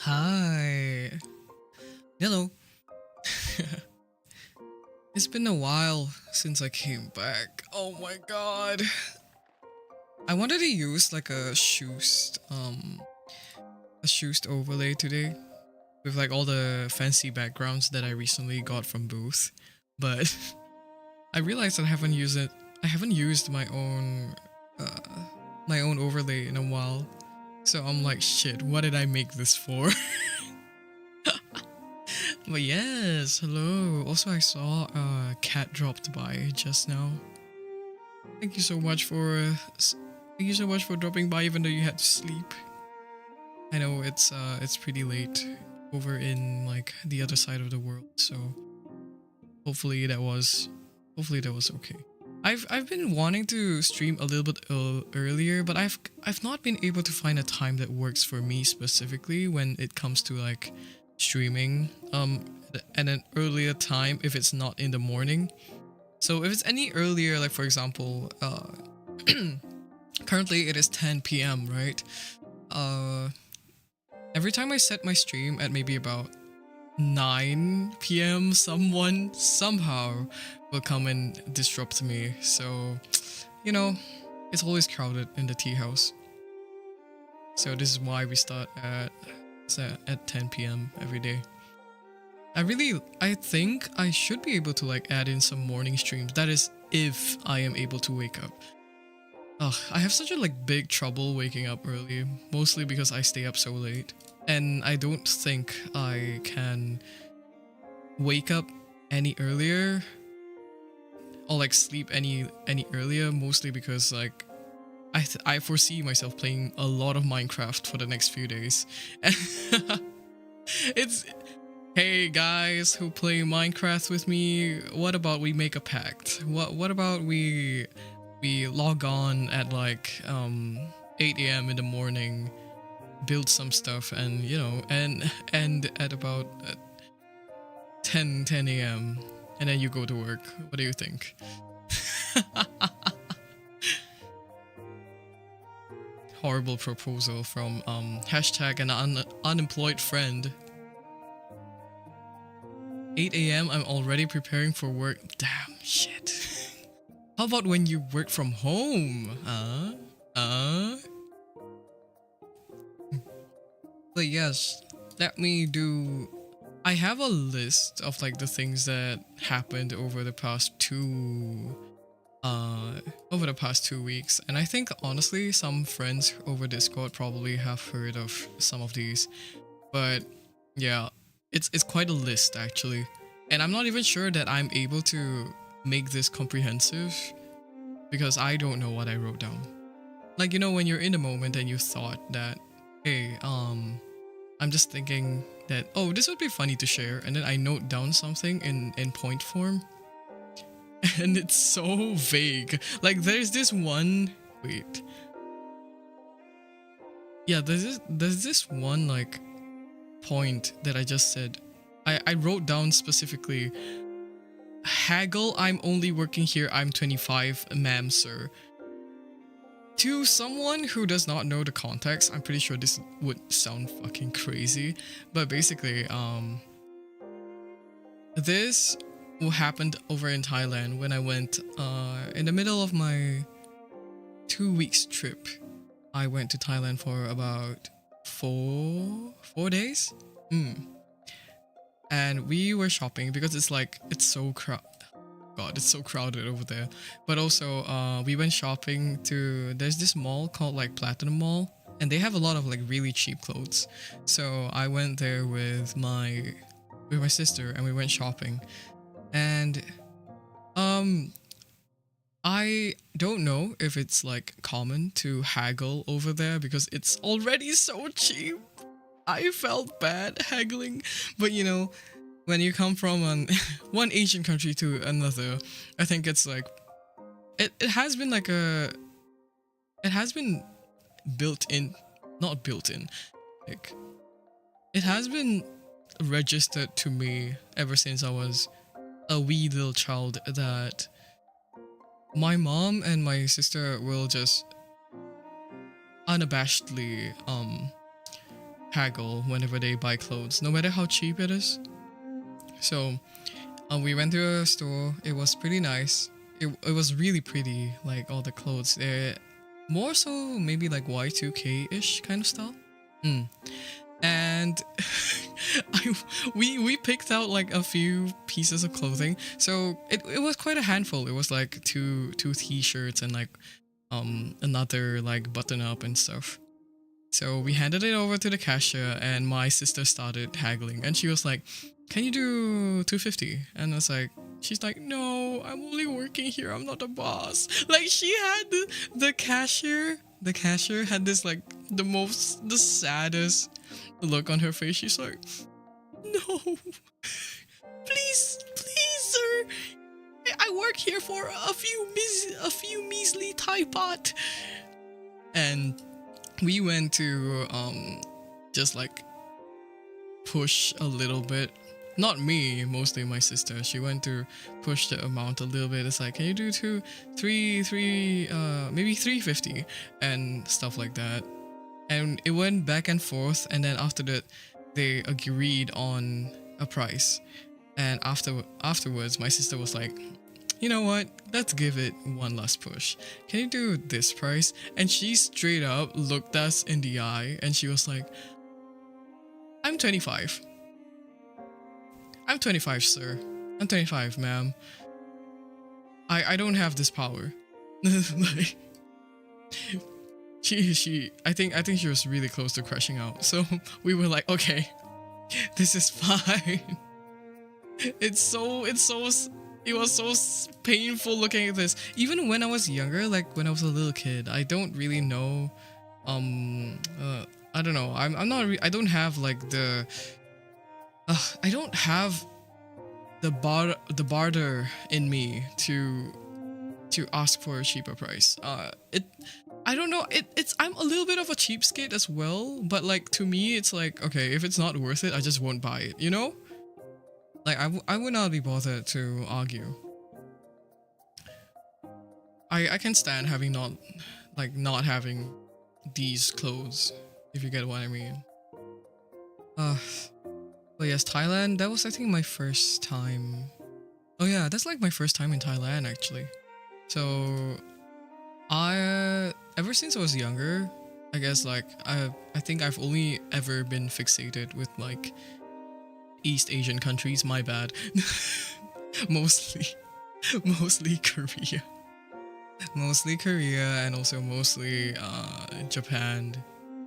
Hi. Hello. It's been a while since I came back. Oh my god. I wanted to use like a Shoost overlay today with like all the fancy backgrounds that I recently got from Booth, but I realized I haven't used it. I haven't used my own overlay in a while. So I'm like, shit, what did I make this for? But yes, hello. Also, I saw a cat dropped by just now. Thank you so much for dropping by, even though you had to sleep. I know it's pretty late over in like the other side of the world, so hopefully that was okay. I've been wanting to stream a little bit earlier, but I've not been able to find a time that works for me specifically when it comes to like streaming at an earlier time if it's not in the morning. So if it's any earlier, like for example, currently it is 10 p.m. right? Every time I set my stream at maybe about 9 p.m, someone somehow will come and disrupt me. So, you know, it's always crowded in the tea house. So this is why we start at 10 p.m. every day. I think I should be able to like add in some morning streams. That is if I am able to wake up. Ugh, I have such a like big trouble waking up early, mostly because I stay up so late. And I don't think I can wake up any earlier or like sleep any earlier, mostly because like I foresee myself playing a lot of Minecraft for the next few days. It's hey guys who play Minecraft with me, what about we make a pact? What about we log on at like 8 a.m. in the morning, build some stuff, and you know, and at about 10 a.m. and then you go to work. What do you think? Horrible proposal from hashtag an unemployed friend. 8 a.m. I'm already preparing for work. Damn, shit. How about when you work from home? But yes, let me do... I have a list of like the things that happened over the past 2 weeks, and I think honestly some friends over Discord probably have heard of some of these, but yeah, it's quite a list actually, and I'm not even sure that I'm able to make this comprehensive because I don't know what I wrote down. Like, you know, when you're in the moment and you thought that, hey, I'm just thinking that, oh, this would be funny to share, and then I note down something in point form, and it's so vague. Like, there's this one... Wait. Yeah, there's this one, like, point that I just said. I wrote down specifically, haggle, I'm only working here, I'm 25, ma'am, sir. To someone who does not know the context, I'm pretty sure this would sound fucking crazy, but basically, this happened over in Thailand when I went, in the middle of my 2 weeks trip. I went to Thailand for about 4 days. And we were shopping because it's so crowded. God, it's so crowded over there. But also, we went shopping to... There's this mall called like Platinum Mall, and they have a lot of like really cheap clothes. So I went there with my sister, and we went shopping. And I don't know if it's like common to haggle over there because it's already so cheap. I felt bad haggling, but you know, when you come from one Asian country to another, I think it's like it has been like a it has been built in, not built in, like it has been registered to me ever since I was a wee little child that my mom and my sister will just unabashedly haggle whenever they buy clothes, no matter how cheap it is. So we went to a store. It was pretty nice. It was really pretty, like all the clothes. They're more so maybe like Y2K-ish kind of style. And we picked out like a few pieces of clothing. So it was quite a handful. It was like two t-shirts and like another like button up and stuff. So we handed it over to the cashier and my sister started haggling and she was like, "Can you do 250?" And I was like, she's like, "No, I'm only working here. I'm not the boss." Like she had the cashier had this like the saddest look on her face. She's like, "No, please, sir. I work here for a few measly Thai pot." And we went to just like push a little bit. Not me, mostly my sister. She went to push the amount a little bit. It's like, "Can you do maybe 350?" and stuff like that. And it went back and forth, and then after that they agreed on a price. And afterwards my sister was like, "You know what? Let's give it one last push. Can you do this price?" And she straight up looked us in the eye and she was like, I'm 25, sir. I'm 25, ma'am. I don't have this power." Like, I think she was really close to crashing out. So we were like, "Okay, this is fine." It was so painful looking at this. Even when I was younger, like when I was a little kid, I don't really know. I don't know. I'm not. I don't have like the. I don't have the barter in me to ask for a cheaper price. I don't know. I'm a little bit of a cheapskate as well, but like to me, it's like, okay, if it's not worth it, I just won't buy it. You know? Like I would not be bothered to argue. I can stand having not having these clothes, if you get what I mean. But yes, Thailand, that was I think my first time. Oh yeah, that's like my first time in Thailand actually. So I ever since I was younger, I guess like I think I've only ever been fixated with like East Asian countries, my bad. mostly Korea. Mostly Korea and also mostly Japan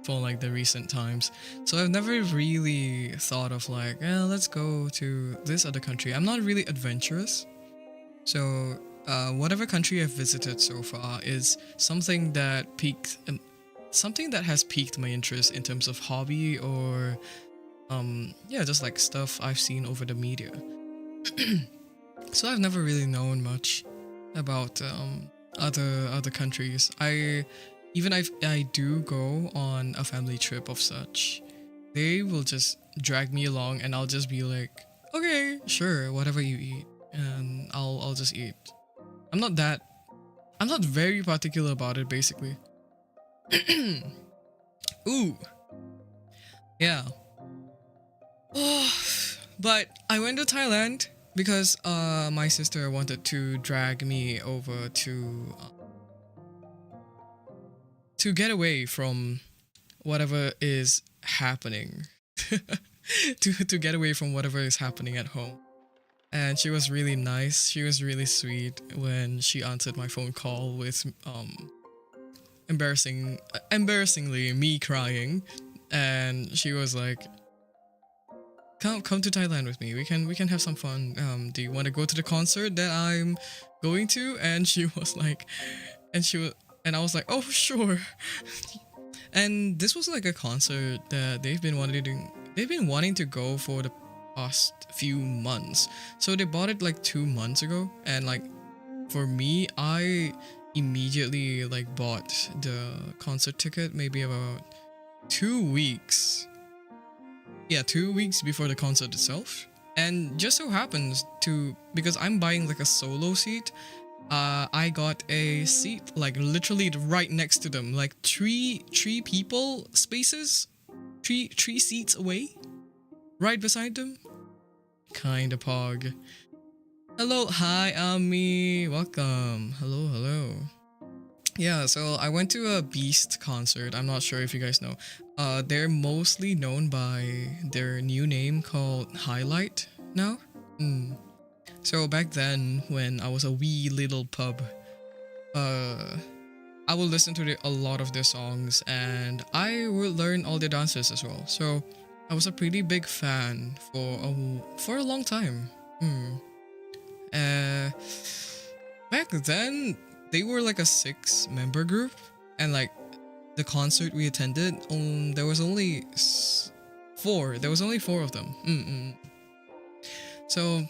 for like the recent times. So I've never really thought of like, let's go to this other country. I'm not really adventurous. So whatever country I've visited so far is something that has piqued my interest in terms of hobby or just like stuff I've seen over the media. So I've never really known much about other countries. I do go on a family trip of such, they will just drag me along and I'll just be like, "Okay, sure, whatever you eat," and I'll just eat. I'm not very particular about it basically. Ooh. Yeah. But I went to Thailand because my sister wanted to drag me over to get away from whatever is happening. to get away from whatever is happening at home. And she was really nice. She was really sweet when she answered my phone call with embarrassingly me crying, and she was like, Come to Thailand with me. We can have some fun. Do you want to go to the concert that I'm going to?" And she was like, and I was like, "Oh, sure." And this was like a concert that they've been wanting to go for the past few months. So they bought it like 2 months ago, and like for me, immediately like bought the concert ticket maybe about 2 weeks. Yeah, 2 weeks before the concert itself. And just so happens to, because I'm buying like a solo seat, I got a seat like literally right next to them, like three people spaces, three seats away, right beside them. Kinda pog. Hello, hi, Ami. Welcome. Hello, hello. Yeah, so I went to a Beast concert. I'm not sure if you guys know. They're mostly known by their new name called Highlight now. So back then, when I was a wee little pub, uh, I would listen to a lot of their songs, and I would learn all their dances as well. So I was a pretty big fan for a long time. Uh, Back then, they were like a 6-member group, and like the concert we attended, there was only 4. There was only 4 of them. So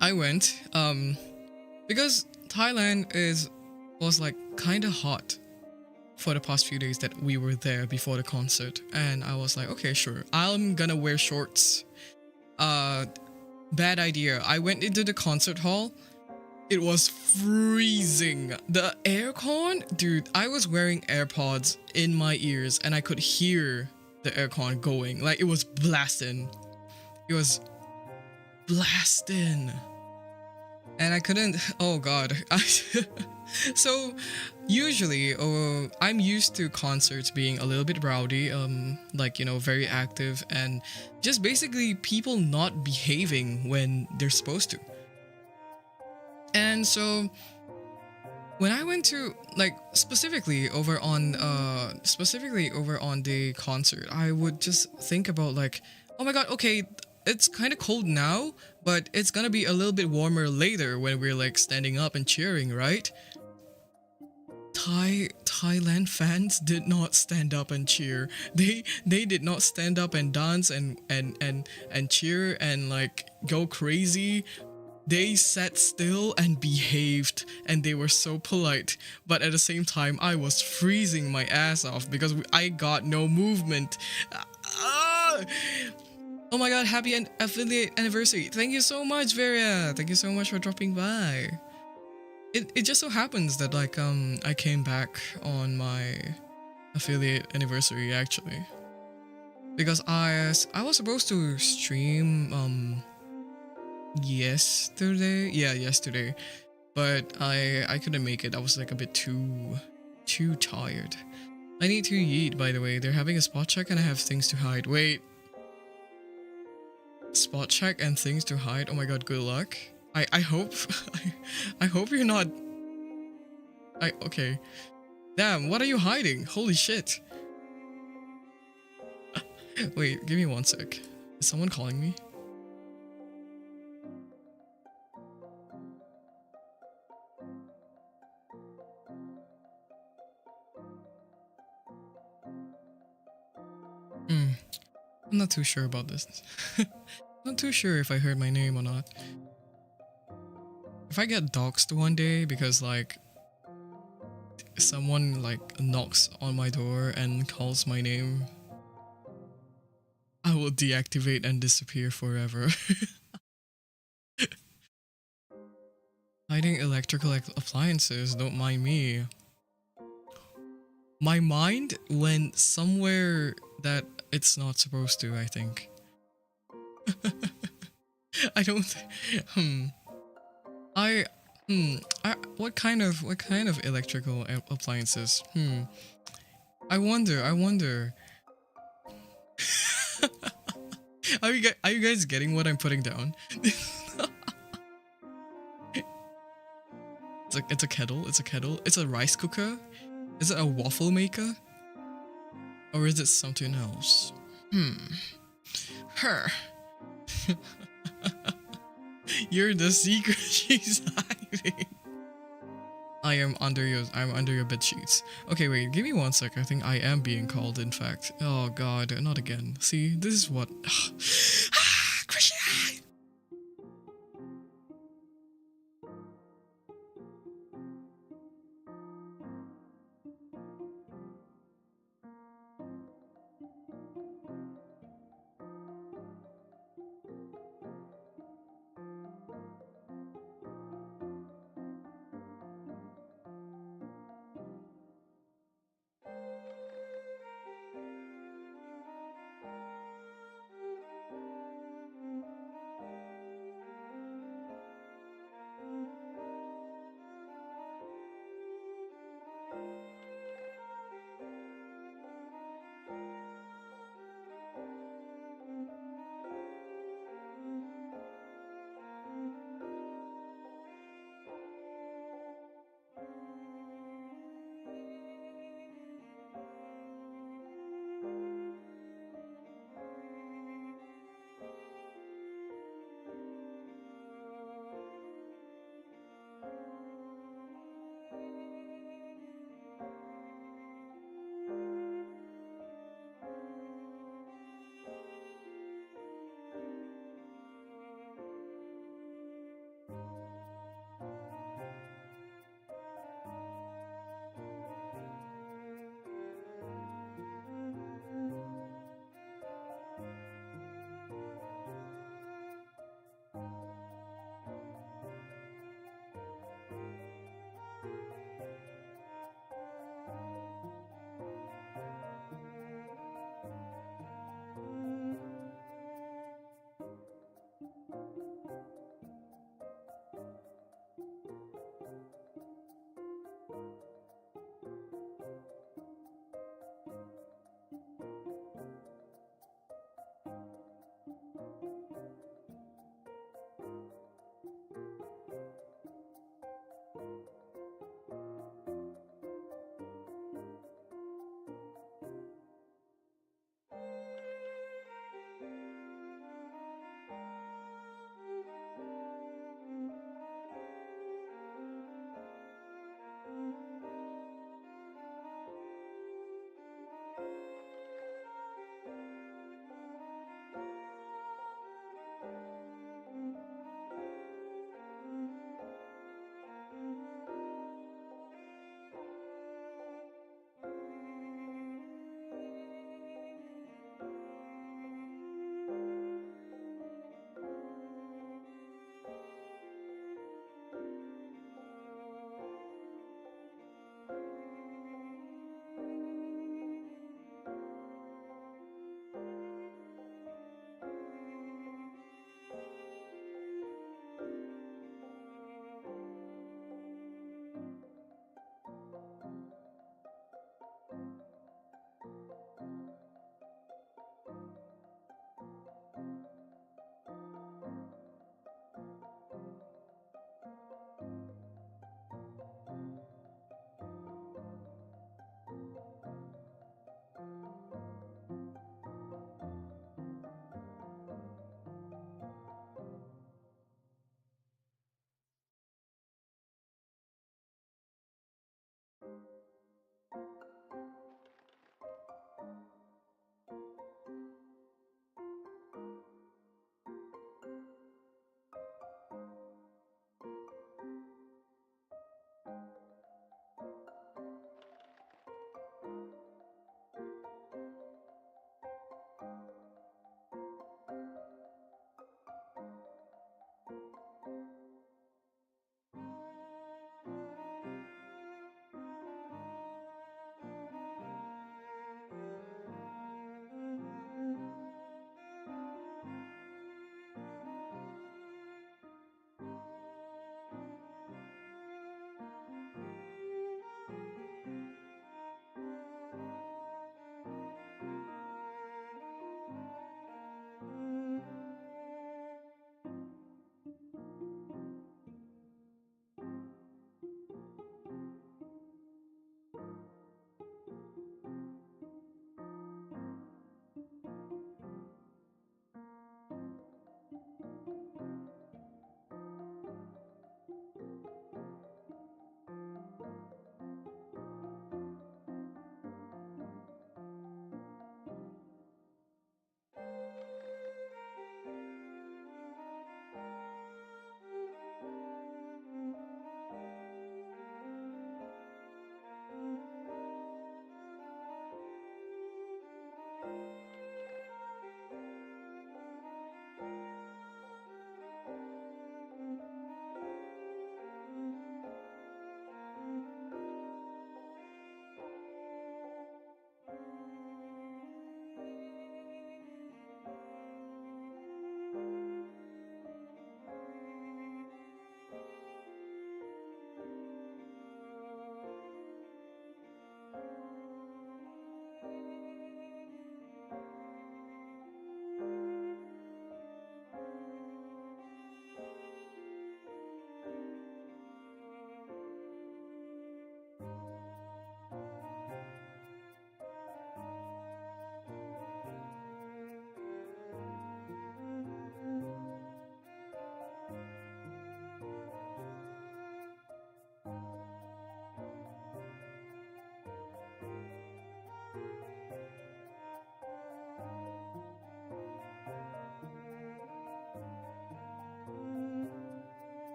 I went, because Thailand was like kind of hot for the past few days that we were there before the concert, and I was like, okay, sure, I'm gonna wear shorts. Bad idea. I went into the concert hall. It was freezing. The aircon, dude, I was wearing AirPods in my ears and I could hear the aircon going. Like it was blasting. It was blasting. And I couldn't, oh god. So usually I'm used to concerts being a little bit rowdy, like, you know, very active, and just basically people not behaving when they're supposed to. And so when I went to, like, specifically over on the concert, I would just think about like, oh my god, okay, it's kind of cold now, but it's gonna be a little bit warmer later when we're like standing up and cheering, right? Thailand fans did not stand up and cheer. They did not stand up and dance and cheer and like go crazy. They sat still and behaved, and they were so polite. But at the same time, I was freezing my ass off because I got no movement. Ah! Oh my god, happy affiliate anniversary. Thank you so much, Veria. Thank you so much for dropping by. It just so happens that like I came back on my affiliate anniversary actually. Because I was supposed to stream yesterday. Yeah, yesterday. But I couldn't make it. I was like a bit too tired. I need to eat, by the way. They're having a spot check and I have things to hide. Wait. Spot check and things to hide. Oh my god, good luck. I hope I hope you're not. Okay. Damn, what are you hiding? Holy shit. Wait, give me one sec. Is someone calling me? I'm not too sure about this. Not too sure if I heard my name or not. If I get doxxed one day because like someone like knocks on my door and calls my name, I will deactivate and disappear forever. Hiding electrical appliances, don't mind me. My mind went somewhere that it's not supposed to, I think. I don't. What kind of electrical appliances? I wonder. Are you guys getting what I'm putting down? It's a kettle. It's a rice cooker. Is it a waffle maker? Or is it something else? Her. You're the secret she's hiding. I'm under your bed sheets. Okay, wait, give me one sec. I think I am being called, in fact. Oh god, not again. See, this is what. Christian!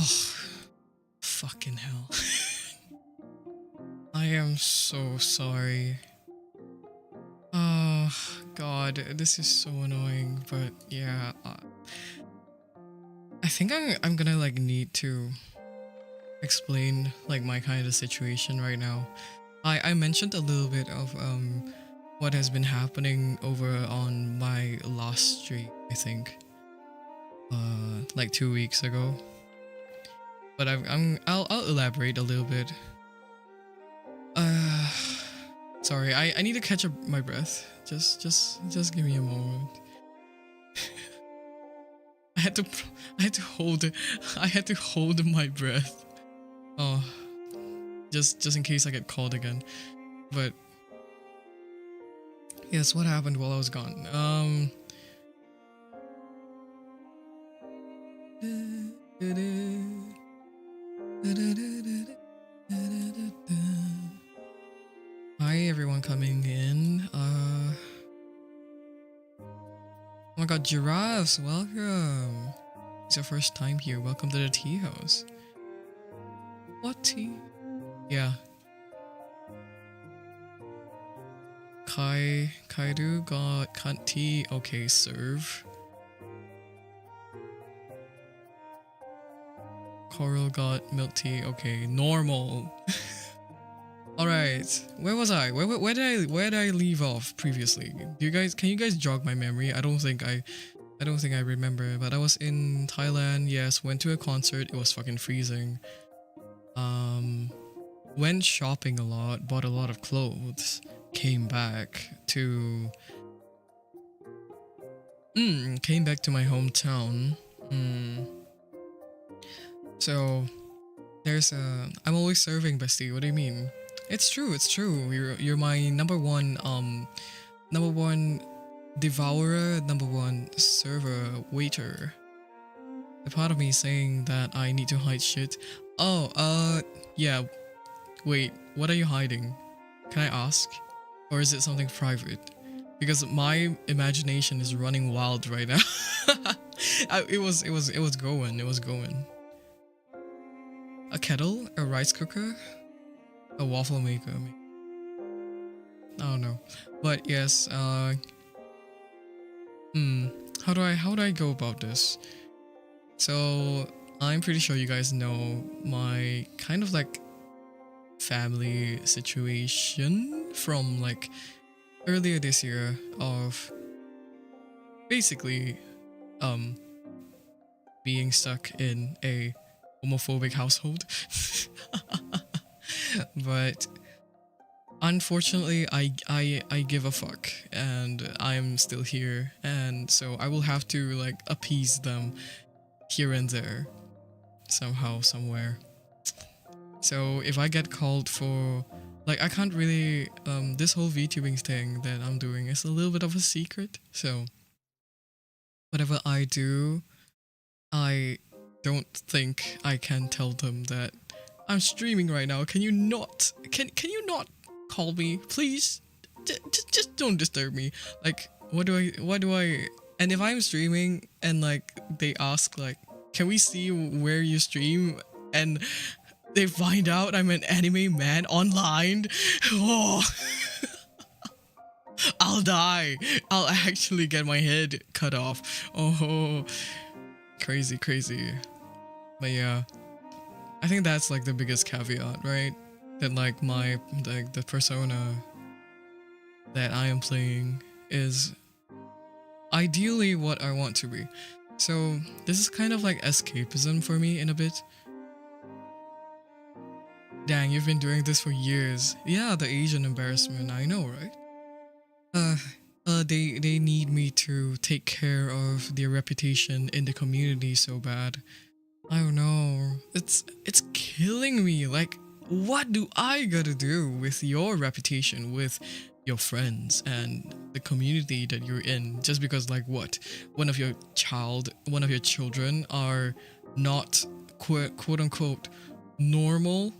Oh, fucking hell. I am so sorry. Oh, God, this is so annoying, but yeah. I think I'm gonna like need to explain like my kind of situation right now. I mentioned a little bit of what has been happening over on my last stream, I think. Like 2 weeks ago. But I'll elaborate a little bit. Uh sorry, I need to catch up my breath. Just give me a moment. I had to hold my breath. Oh, just in case I get called again. But yes, what happened while I was gone? Hi everyone coming in. Oh my god, giraffes, welcome. It's your first time here. Welcome to the tea house. What tea? Yeah. Kaidu got cunt tea. Okay, serve. Coral got milk tea. Okay, normal. All right, where was I? Where did I leave off previously? Can you guys jog my memory? I don't think I remember, but I was in Thailand. Yes, went to a concert. It was fucking freezing. Went shopping a lot, bought a lot of clothes, came back to my hometown. So there's I'm always serving, bestie. What do you mean? It's true. You're my number one devourer, number one server, waiter. A part of me saying that I need to hide shit. Oh, yeah. Wait, what are you hiding? Can I ask? Or is it something private? Because my imagination is running wild right now. It was going. A kettle? A rice cooker? A waffle maker? I don't know. But yes, how do I go about this? So I'm pretty sure you guys know my kind of like family situation from like earlier this year of basically being stuck in a homophobic household. But unfortunately I give a fuck and I'm still here, and so I will have to like appease them here and there somehow, somewhere. So if I get called for like, I can't really this whole VTubing thing that I'm doing is a little bit of a secret, so whatever I do, I don't think I can tell them that I'm streaming right now. Can you not call me, please? Just don't disturb me. Like, what do I and if I'm streaming and like they ask like, can we see where you stream, and they find out I'm an anime man online, oh, I'll die. I'll actually get my head cut off. Oh, crazy. But yeah, I think that's like the biggest caveat, right? That like the persona that I am playing is ideally what I want to be. So this is kind of like escapism for me in a bit. Dang, you've been doing this for years. Yeah, the Asian embarrassment, I know, right? They need me to take care of their reputation in the community so bad. I don't know. It's killing me. Like, what do I gotta do with your reputation, with your friends and the community that you're in, just because like what? One of your children are not quote unquote normal?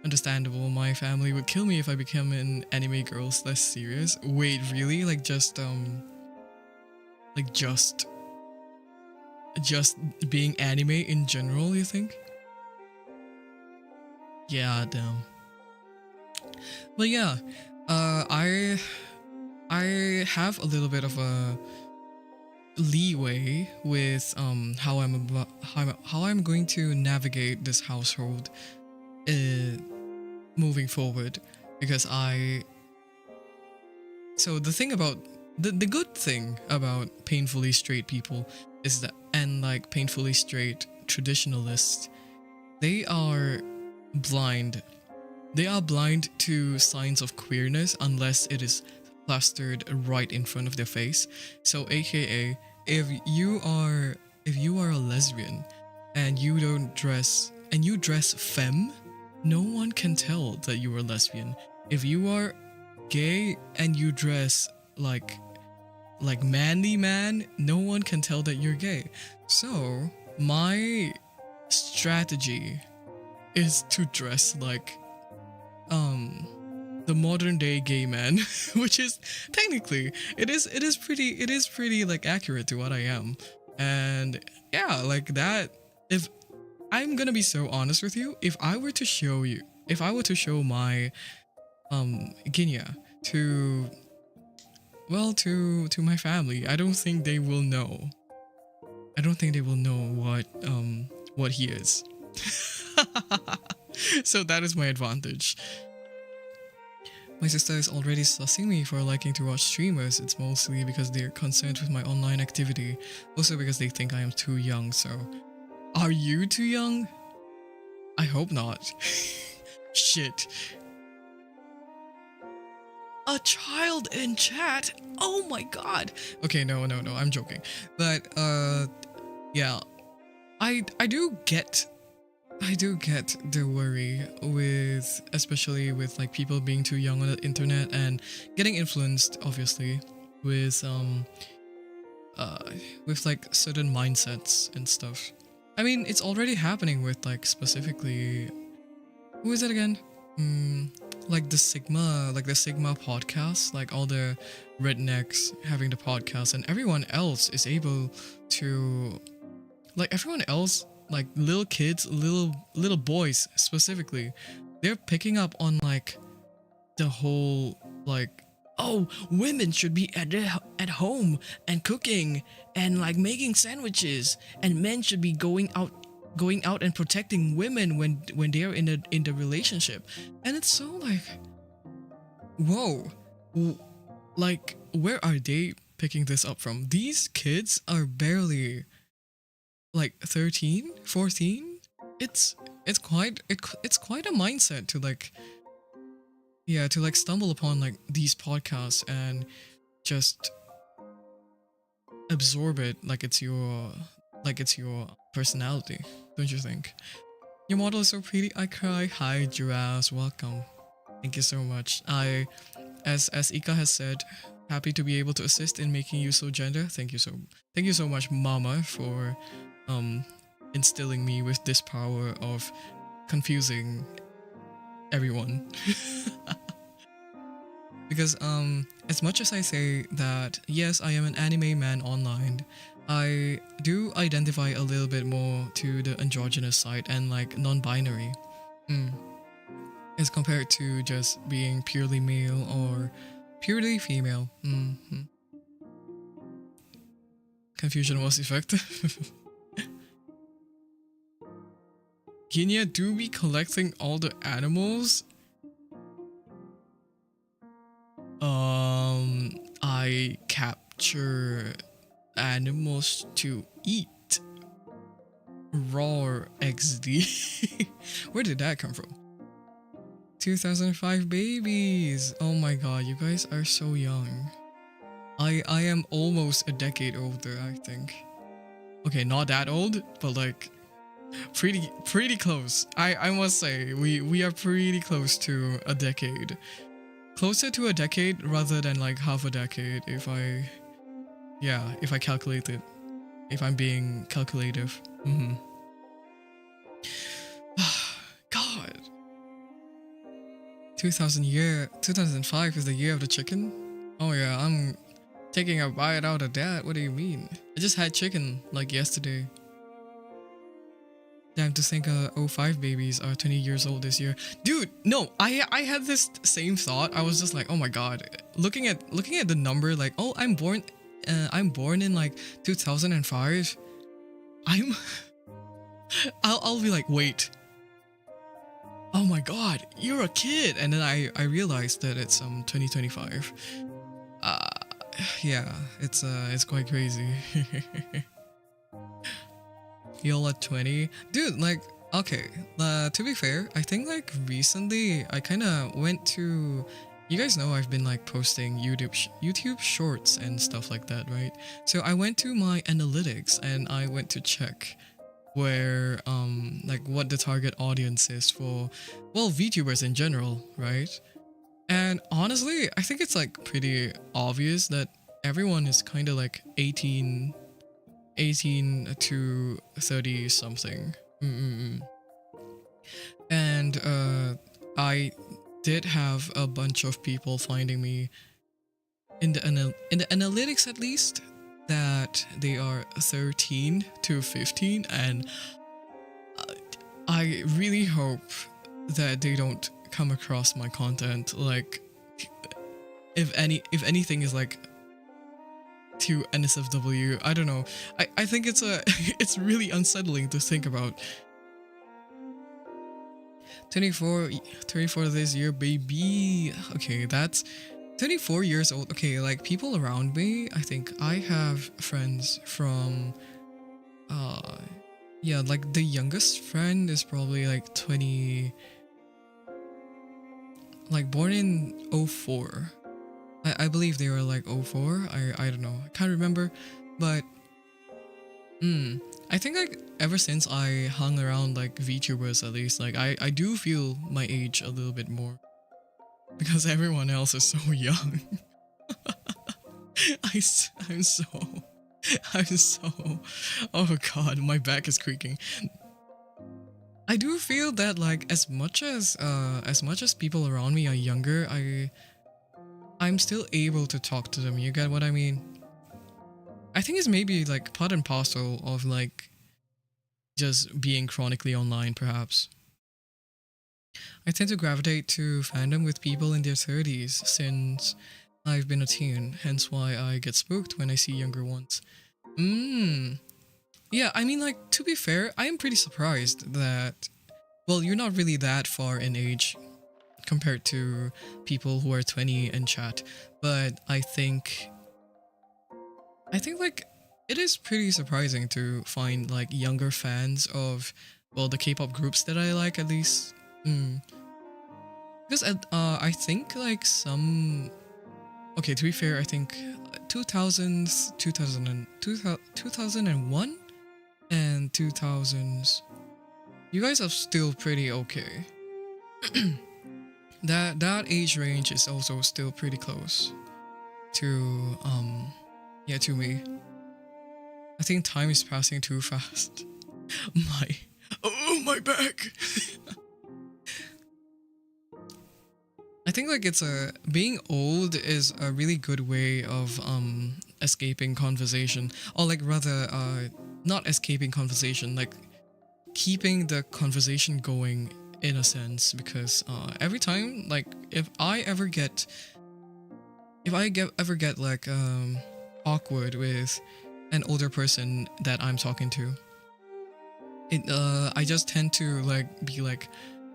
Understandable, my family would kill me if I became an anime girl / serious. Wait, really? Like just just being anime in general, you think? Yeah, damn. But yeah, I have a little bit of a leeway with how I'm going to navigate this household uh, moving forward, because the thing about the good thing about painfully straight people is that, and like painfully straight traditionalists, they are blind. They are blind to signs of queerness unless it is plastered right in front of their face. So aka, if you are a lesbian and you don't dress and you dress femme, no one can tell that you are lesbian. If you are gay and you dress like manly man, no one can tell that you're gay. So my strategy is to dress like the modern day gay man, which is technically it is pretty like accurate to what I am. And yeah, like that, if I'm gonna be so honest with you, if I were to show my ginya to to my family, I don't think they will know. I don't think they will know what he is. So that is my advantage. My sister is already sussing me for liking to watch streamers. It's mostly because they're concerned with my online activity. Also because they think I am too young, so... Are you too young? I hope not. Shit. A child in chat? Oh my god. Okay, no, I'm joking. But, yeah. I do get the worry with, especially with like people being too young on the internet and getting influenced, obviously, with like certain mindsets and stuff. I mean, it's already happening with like specifically, who is it again? Like the Sigma podcast, like all the rednecks having the podcast, and everyone else is able to, like everyone else, like little kids, little boys specifically, they're picking up on like the whole like, oh, women should be at home and cooking and like making sandwiches, and men should be going out and protecting women when they're in the relationship. And it's so like, whoa, like where are they picking this up from? These kids are barely like 13, 14. It's quite a mindset to like, yeah, to like stumble upon like these podcasts and just absorb it like it's your personality, don't you think? Your model is so pretty, I cry. Hi giraffes, welcome. Thank you so much. As Ika has said, happy to be able to assist in making you so gender. Thank you so much, mama, for instilling me with this power of confusing everyone. Because as much as I say that yes, I am an anime man online, I do identify a little bit more to the androgynous side and like non-binary, as compared to just being purely male or purely female. Confusion was effective. Ginya do be collecting all the animals? I capture animals to eat. Raw XD. Where did that come from? 2005 babies. Oh my god, you guys are so young. I am almost a decade older, I think. Okay, not that old, but like pretty close. I must say, we are pretty close to a decade. Closer to a decade rather than like half a decade if I calculate it. If I'm being calculative. God. 2005 is the year of the chicken? Oh yeah, Taking a bite out of that? What do you mean? I just had chicken like yesterday. Damn, to think '05 babies are 20 years old this year. Dude, no, I had this same thought. I was just like, oh my god. Looking at the number, like, oh, I'm born in like 2005. I'm I'll be like, wait. Oh my god, you're a kid. And then I realized that it's 2025. Yeah, it's quite crazy. You're at 20, dude. Like, okay, to be fair, I think like recently I kind of went to, you guys know I've been like posting YouTube shorts and stuff like that, right? So I went to my analytics and I went to check where like what the target audience is for, well, VTubers in general, right? And honestly, I think it's like pretty obvious that everyone is kind of like 18 to 30 something. And I did have a bunch of people finding me in the analytics, at least, that they are 13 to 15, and I really hope that they don't come across my content like, if anything is like to NSFW. I don't know. I think it's it's really unsettling to think about. 24 this year, baby. Okay, that's 24 years old. Okay, like people around me, I think I have friends from yeah, like the youngest friend is probably like 20, like born in '04. I believe they were like '04. I don't know. I can't remember. But I think like ever since I hung around like VTubers, at least, like I do feel my age a little bit more. Because everyone else is so young. I'm so oh god, my back is creaking. I do feel that like as much as people around me are younger, I'm still able to talk to them. You get what I mean? I think it's maybe like part and parcel of like just being chronically online, perhaps. I tend to gravitate to fandom with people in their 30s since I've been a teen, hence why I get spooked when I see younger ones. Yeah, I mean, like, to be fair, I am pretty surprised that, well, you're not really that far in age compared to people who are 20 in chat, but I think like it is pretty surprising to find like younger fans of, well, the K-pop groups that I like, at least. Because I think like some, okay, to be fair, I think 2000s, 2001 and 2000s, you guys are still pretty okay. that age range is also still pretty close to yeah, to me. I think time is passing too fast. My back. I think like being old is a really good way of escaping conversation, or like rather not escaping conversation, like keeping the conversation going in a sense, because every time, like if I ever get like awkward with an older person that I'm talking to, I just tend to like be like,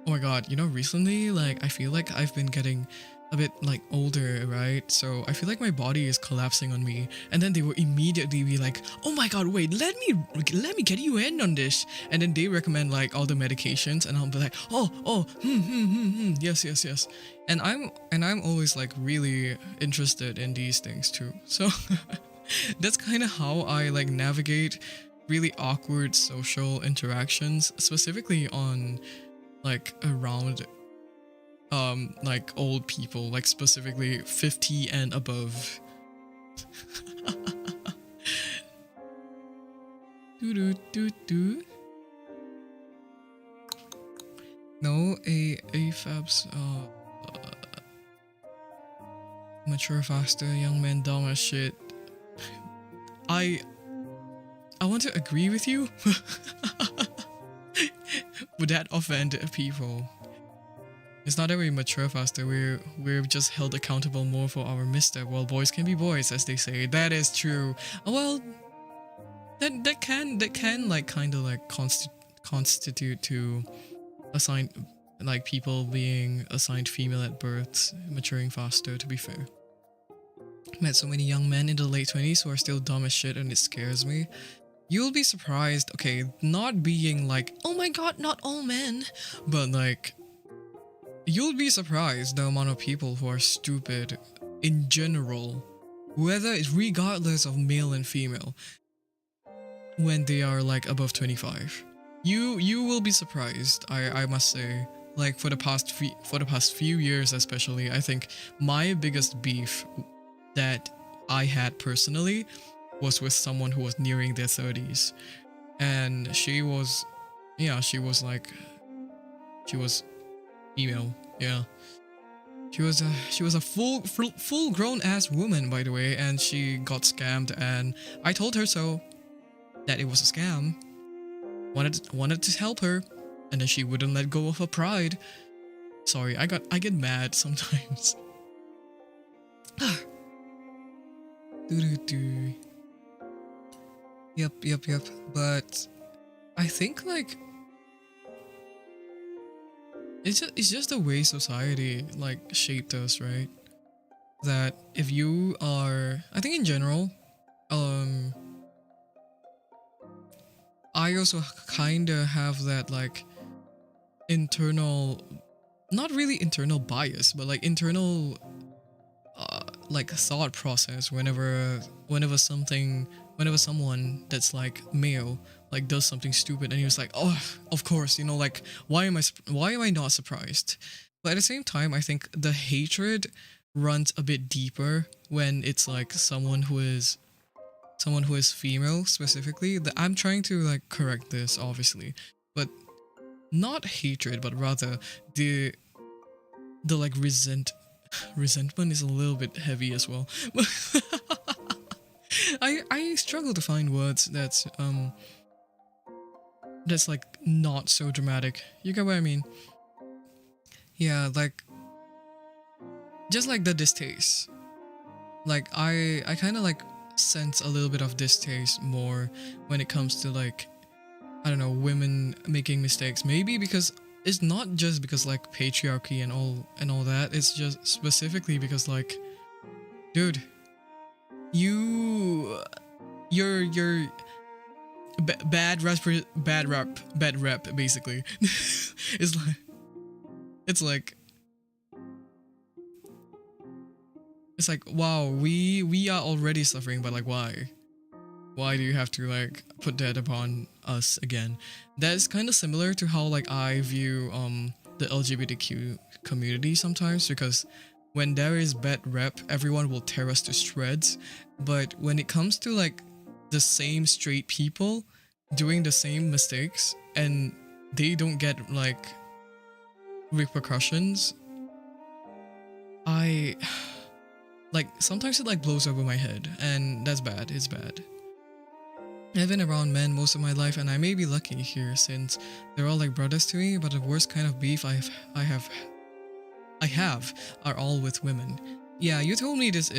oh my god, you know, recently, like, I feel like I've been getting a bit like older, right? So I feel like my body is collapsing on me, and then they will immediately be like, oh my god, wait, let me get you in on this, and then they recommend like all the medications, and I'll be like, yes, and I'm always like really interested in these things too. So that's kind of how I like navigate really awkward social interactions, specifically on like around like old people, like specifically 50 and above. No, AFABs mature faster, young men dumb as shit. I want to agree with you. Would that offend people? It's not that we mature faster, we're just held accountable more for our misstep. Well, boys can be boys, as they say. That is true. Well, that can like kind of like constitute to assign like people being assigned female at birth maturing faster, to be fair. Met so many young men in the late 20s who are still dumb as shit, and it scares me. You'll be surprised, okay, not being like, oh my god, not all men, but like, you'll be surprised the amount of people who are stupid in general, whether it's regardless of male and female, when they are like above 25. You will be surprised, I must say. Like for the past few years especially, I think my biggest beef that I had personally was with someone who was nearing their 30s, and she was female. Yeah, she was a full grown ass woman, by the way, and she got scammed, and I told her so, that it was a scam. Wanted to help her, and then she wouldn't let go of her pride. Sorry, I get mad sometimes. Yep. But I think like it's just the way society like shaped us, right? That if you are, I think in general, I also kind of have that like internal, not really internal bias, but like internal like thought process whenever someone that's like male like does something stupid, and he was like, oh, of course, like why am I not surprised? But at the same time, I think the hatred runs a bit deeper when it's like someone who is female specifically. I'm trying to like correct this, obviously, but not hatred, but rather the like resentment is a little bit heavy as well. I struggle to find words that's like not so dramatic. You get what I mean? Yeah, like just like the distaste. Like I kind of like sense a little bit of distaste more when it comes to like, I don't know, women making mistakes. Maybe because it's not just because like patriarchy and all that. It's just specifically because like, dude, you're bad rep basically. it's like wow, we are already suffering, but like why do you have to like put that upon us again? That's kind of similar to how like I view the LGBTQ community sometimes, because when there is bad rep, everyone will tear us to shreds. But when it comes to like the same straight people doing the same mistakes and they don't get like repercussions, I like sometimes it like blows over my head, and that's bad. It's bad. I've been around men most of my life, and I may be lucky here since they're all like brothers to me, but the worst kind of beef I have are all with women. Yeah, you told me this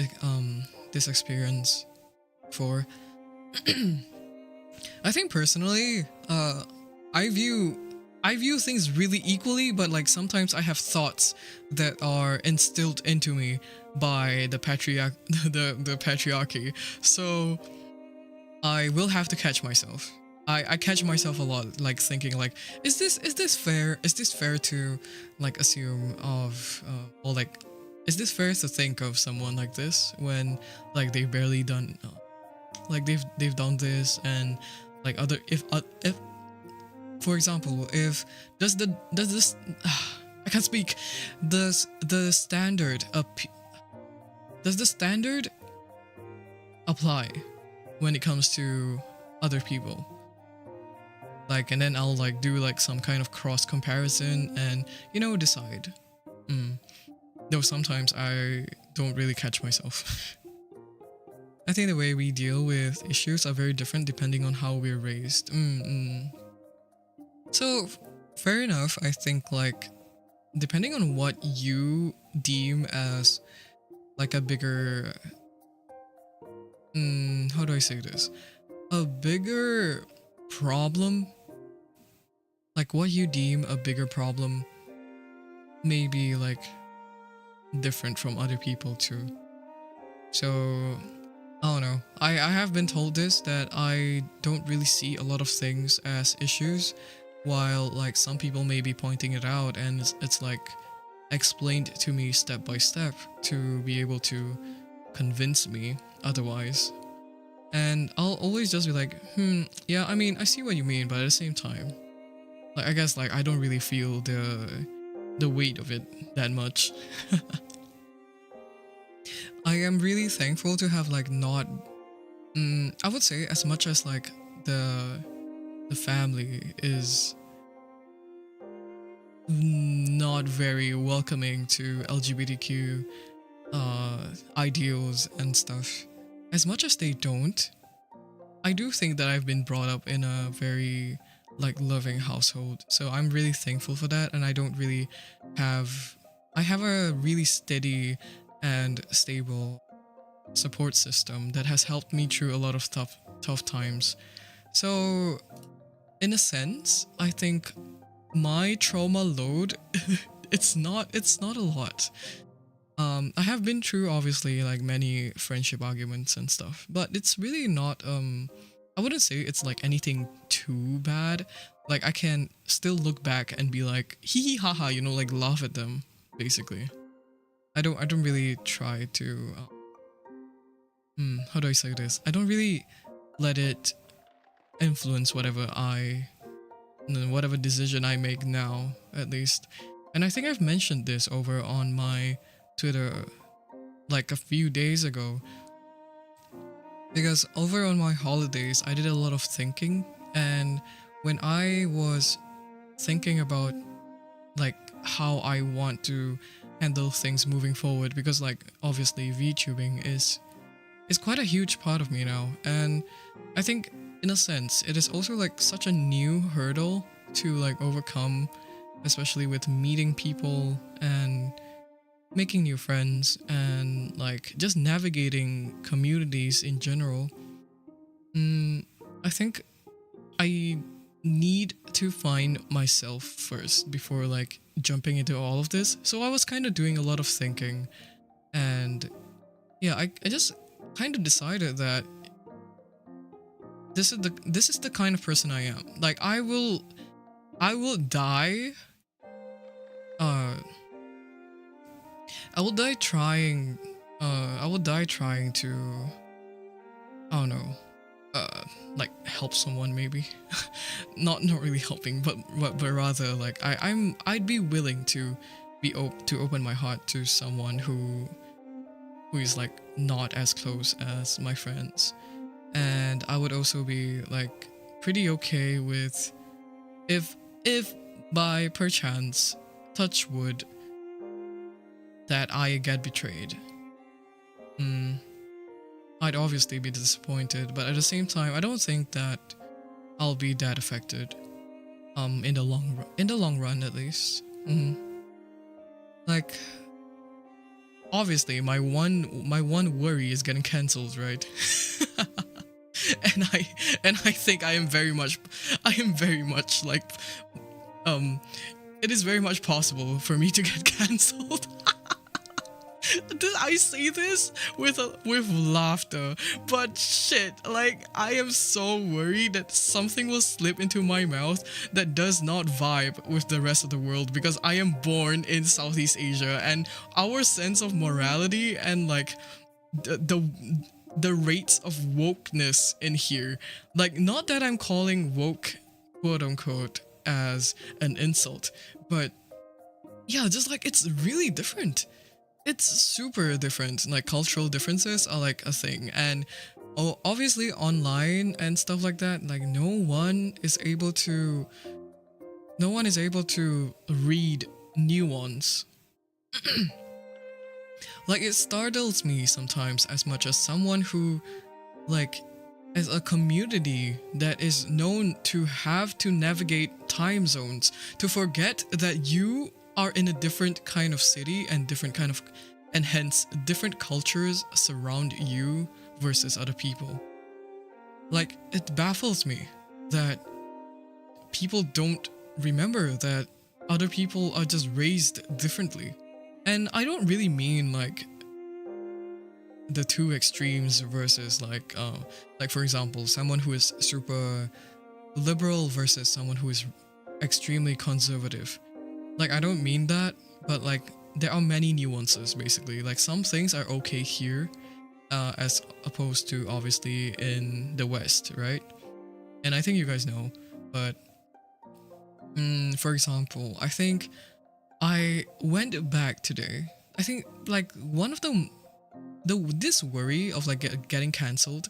experience before. I think personally, I view things really equally, but like sometimes I have thoughts that are instilled into me by the patriarchy. So I will have to catch myself. I catch myself a lot, like thinking like, is this fair? Is this fair to like assume of or like, is this fair to think of someone like this when like they've barely done like they've done this, and like other if for example, if does this I can't speak, does the standard apply when it comes to other people? Like, and then I'll like do like some kind of cross comparison and decide. Though sometimes I don't really catch myself. I think the way we deal with issues are very different depending on how we're raised. So, fair enough. I think like depending on what you deem as like a bigger, how do I say this? A bigger problem, like what you deem a bigger problem, may be like different from other people too. So I don't know. I have been told this that I don't really see a lot of things as issues, while like some people may be pointing it out, and it's like explained to me step by step to be able to convince me otherwise. And I'll always just be like, yeah, I mean, I see what you mean, but at the same time, like I guess like I don't really feel the weight of it that much. I am really thankful to have like not, I would say as much as like the family is not very welcoming to LGBTQ ideals and stuff. As much as they don't, I do think that I've been brought up in a very like loving household. So I'm really thankful for that, and I don't really have I have a really steady and stable support system that has helped me through a lot of tough times. So in a sense, I think my trauma load it's not a lot. I have been through obviously like many friendship arguments and stuff, but it's really not I wouldn't say it's like anything too bad. Like I can still look back and be like hee hee haha, like laugh at them basically. I don't really try to how do I say this? I don't really let it influence whatever decision I make now, at least. And I think I've mentioned this over on my Twitter like a few days ago. Because over on my holidays, I did a lot of thinking, and when I was thinking about like how I want to handle things moving forward, because like obviously VTubing is quite a huge part of me now, and I think in a sense it is also like such a new hurdle to like overcome, especially with meeting people and making new friends and like just navigating communities in general. I think I need to find myself first before like jumping into all of this. So I was kind of doing a lot of thinking, and yeah, I just kind of decided that this is the kind of person I am. Like I will die I will die trying to, I don't know, like help someone maybe. not really helping, but rather like I'd be willing to open my heart to someone who is like not as close as my friends. And I would also be like pretty okay with if by perchance, touch wood, that I get betrayed. I'd obviously be disappointed, but at the same time, I don't think that I'll be that affected. In the long run, at least. Like, obviously, my one worry is getting cancelled, right? and I think I am very much like, it is very much possible for me to get cancelled. Did I say this with laughter? But shit, like I am so worried that something will slip into my mouth that does not vibe with the rest of the world, because I am born in Southeast Asia, and our sense of morality and like the rates of wokeness in here, like not that I'm calling woke quote unquote as an insult, but yeah, just like it's really different. It's super different. Like cultural differences are like a thing, and obviously online and stuff like that, like no one is able to read nuance. Like, it startles me sometimes as much as someone who, like, as a community that is known to have to navigate time zones, to forget that you are in a different kind of city and different kind of, and hence different cultures surround you versus other people. Like, it baffles me that people don't remember that other people are just raised differently. And I don't really mean like the two extremes versus like for example, someone who is super liberal versus someone who is extremely conservative. Like, I don't mean that, but like there are many nuances basically. Like, some things are okay here as opposed to obviously in the West, right? And I think you guys know, but for example, I think I went back today. I think like one of this worry of like getting cancelled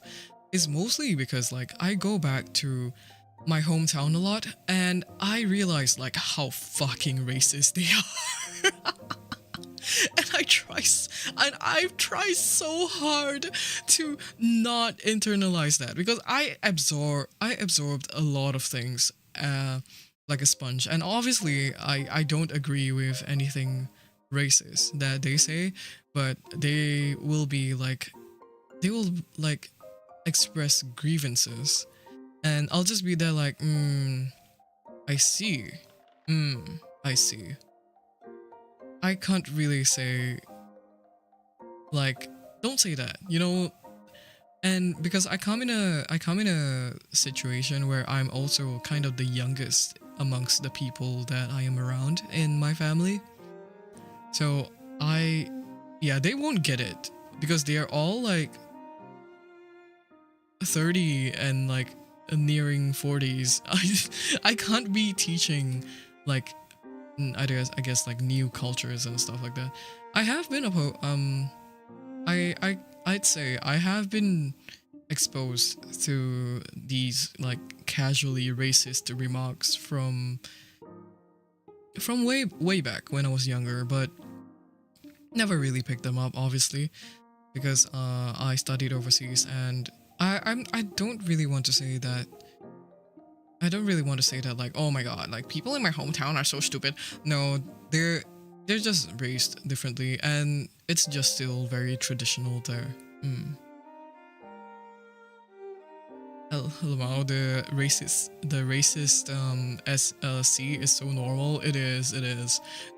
is mostly because like I go back to my hometown a lot and I realize like how fucking racist they are. And I've tried so hard to not internalize that because I absorbed a lot of things like a sponge, and obviously I don't agree with anything racist that they say, but they will express grievances, and I'll just be there like, I see, I see. I can't really say like, don't say that, you know. And because I come in a situation where I'm also kind of the youngest amongst the people that I am around in my family. So they won't get it because they are all like 30 and like nearing 40s. I can't be teaching like I guess like new cultures and stuff like that. I have been I'd say I have been exposed to these like casually racist remarks from way back when I was younger, but never really picked them up obviously because I studied overseas, and I don't really want to say that. I don't really want to say that like, oh my god, like people in my hometown are so stupid. No, they're just raised differently, and it's just still very traditional there. Wow, the racist SLC is so normal. It is.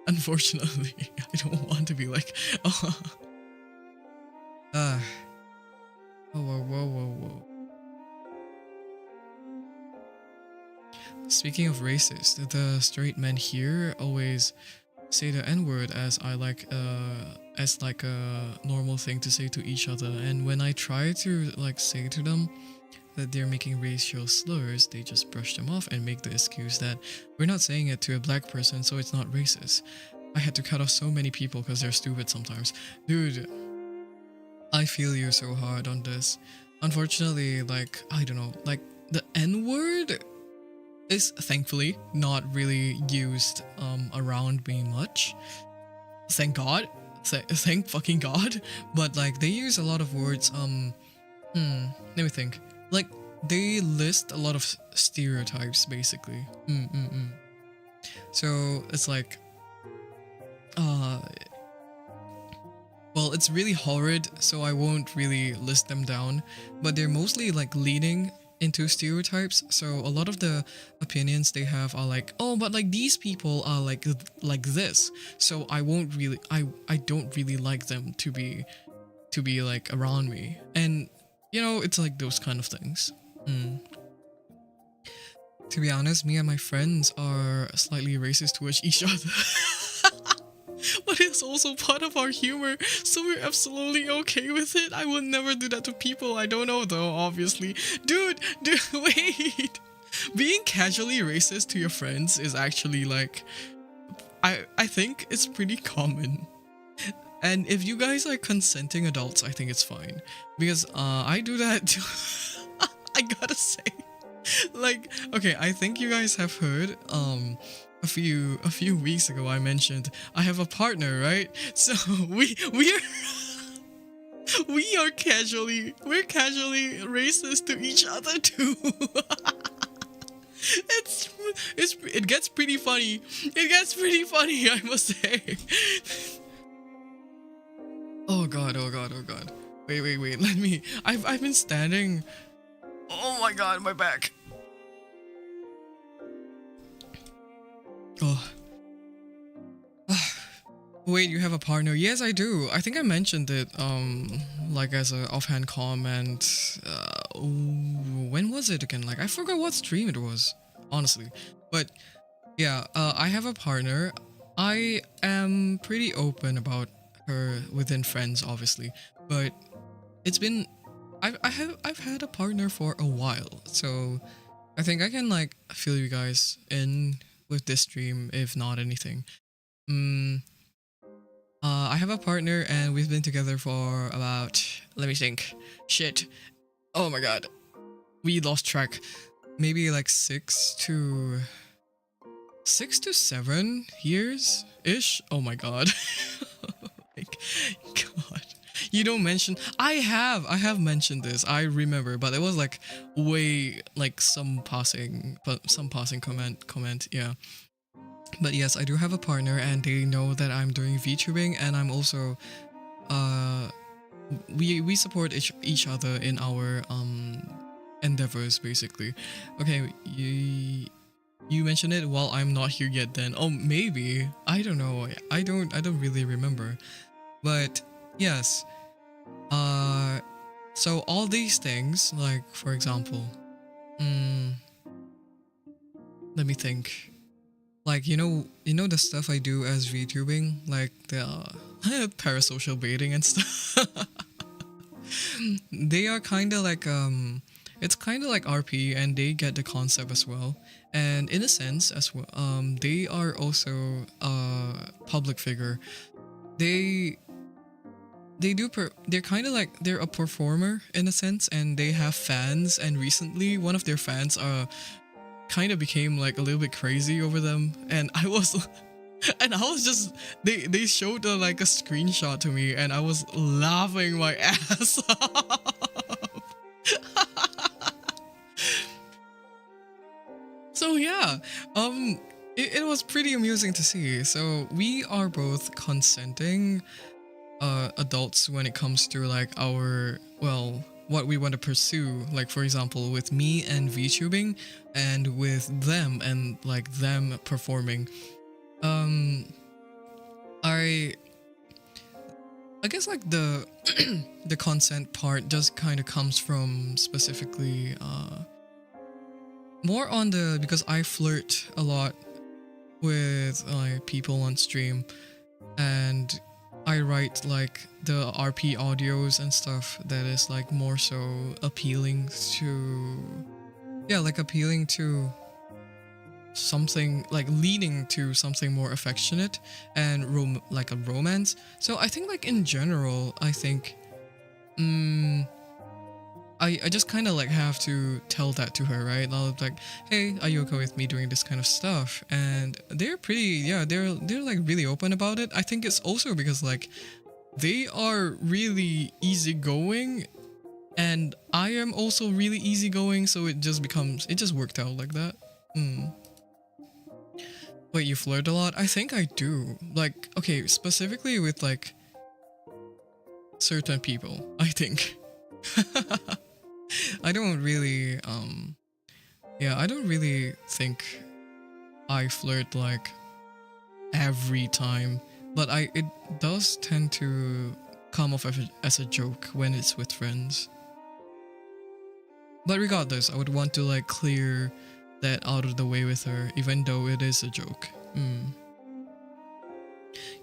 Unfortunately, I don't want to be like, oh, whoa. Speaking of racist, the straight men here always say the N-word as like a normal thing to say to each other, and when I try to like say to them that they're making racial slurs, they just brush them off and make the excuse that we're not saying it to a black person, so it's not racist. I had to cut off so many people because they're stupid sometimes. Dude, I feel you so hard on this. Unfortunately, like, I don't know, like the N-word is thankfully not really used around me much. Thank God. Thank fucking God. But like they use a lot of words, let me think. Like they list a lot of stereotypes basically. So it's like well, it's really horrid, so I won't really list them down, but they're mostly like leaning into stereotypes. So a lot of the opinions they have are like, oh, but like these people are like this, so I won't really I don't really like them to be like around me. And you know, it's like those kind of things. To be honest, me and my friends are slightly racist towards each other. But it's also part of our humor, so we're absolutely okay with it. I would never do that to people I don't know though, obviously. Dude, wait. Being casually racist to your friends is actually like, I think it's pretty common. And if you guys are consenting adults, I think it's fine. Because I do that too. I gotta say. Like, okay, I think you guys have heard a few weeks ago I mentioned I have a partner, right? So we are we're casually racist to each other too. it's it gets pretty funny. It gets pretty funny, I must say. Oh god, oh god, oh god. Wait. Let me. I've been standing. Oh my god, my back. Oh. Wait, you have a partner? Yes, I do. I think I mentioned it, like as a offhand comment. When was it again? Like, I forgot what stream it was, honestly. But yeah, I have a partner. I am pretty open about her within friends, obviously. But it's been, I've had a partner for a while, so I think I can like fill you guys in with this stream, if not anything. Mm, I have a partner and we've been together for about, let me think. Shit. Oh my god. We lost track. Maybe like 6 to 7 years ish. Oh my god. Like, god. You don't mention. I have mentioned this. I remember, but it was like way like some passing comment. Yeah. But yes, I do have a partner, and they know that I'm doing VTubing, and I'm also, we support each other in our endeavors, basically. Okay, you mentioned it while I'm not here yet. Then, oh, maybe, I don't know. I don't really remember, but yes. So all these things, like for example, let me think. Like, the stuff I do as VTubing, like the parasocial baiting and stuff. They are kind of like it's kind of like RP, and they get the concept as well. And in a sense as well, they are also a public figure. They're kind of like they're a performer in a sense, and they have fans. And recently, one of their fans kind of became like a little bit crazy over them, and I was just they showed like a screenshot to me, and I was laughing my ass off. So yeah, it was pretty amusing to see. So we are both consenting adults when it comes to like our, well, what we want to pursue. Like for example, with me and VTubing, and with them and like them performing. I guess like the the consent part just kind of comes from specifically more on the, because I flirt a lot with people on stream, and I write like the RP audios and stuff that is like more so appealing to, yeah, like appealing to something, like leading to something more affectionate and like a romance. So I think like in general, I think I just kind of like have to tell that to her, right? I'll be like, hey, are you okay with me doing this kind of stuff? And they're pretty, yeah, they're like really open about it. I think it's also because like they are really easygoing, and I am also really easygoing, so it just worked out like that. Wait, you flirt a lot? I think I do. Like, okay, specifically with like certain people, I think. I don't really I don't really think I flirt like every time, but it does tend to come off as a joke when it's with friends. But regardless, I would want to like clear that out of the way with her, even though it is a joke.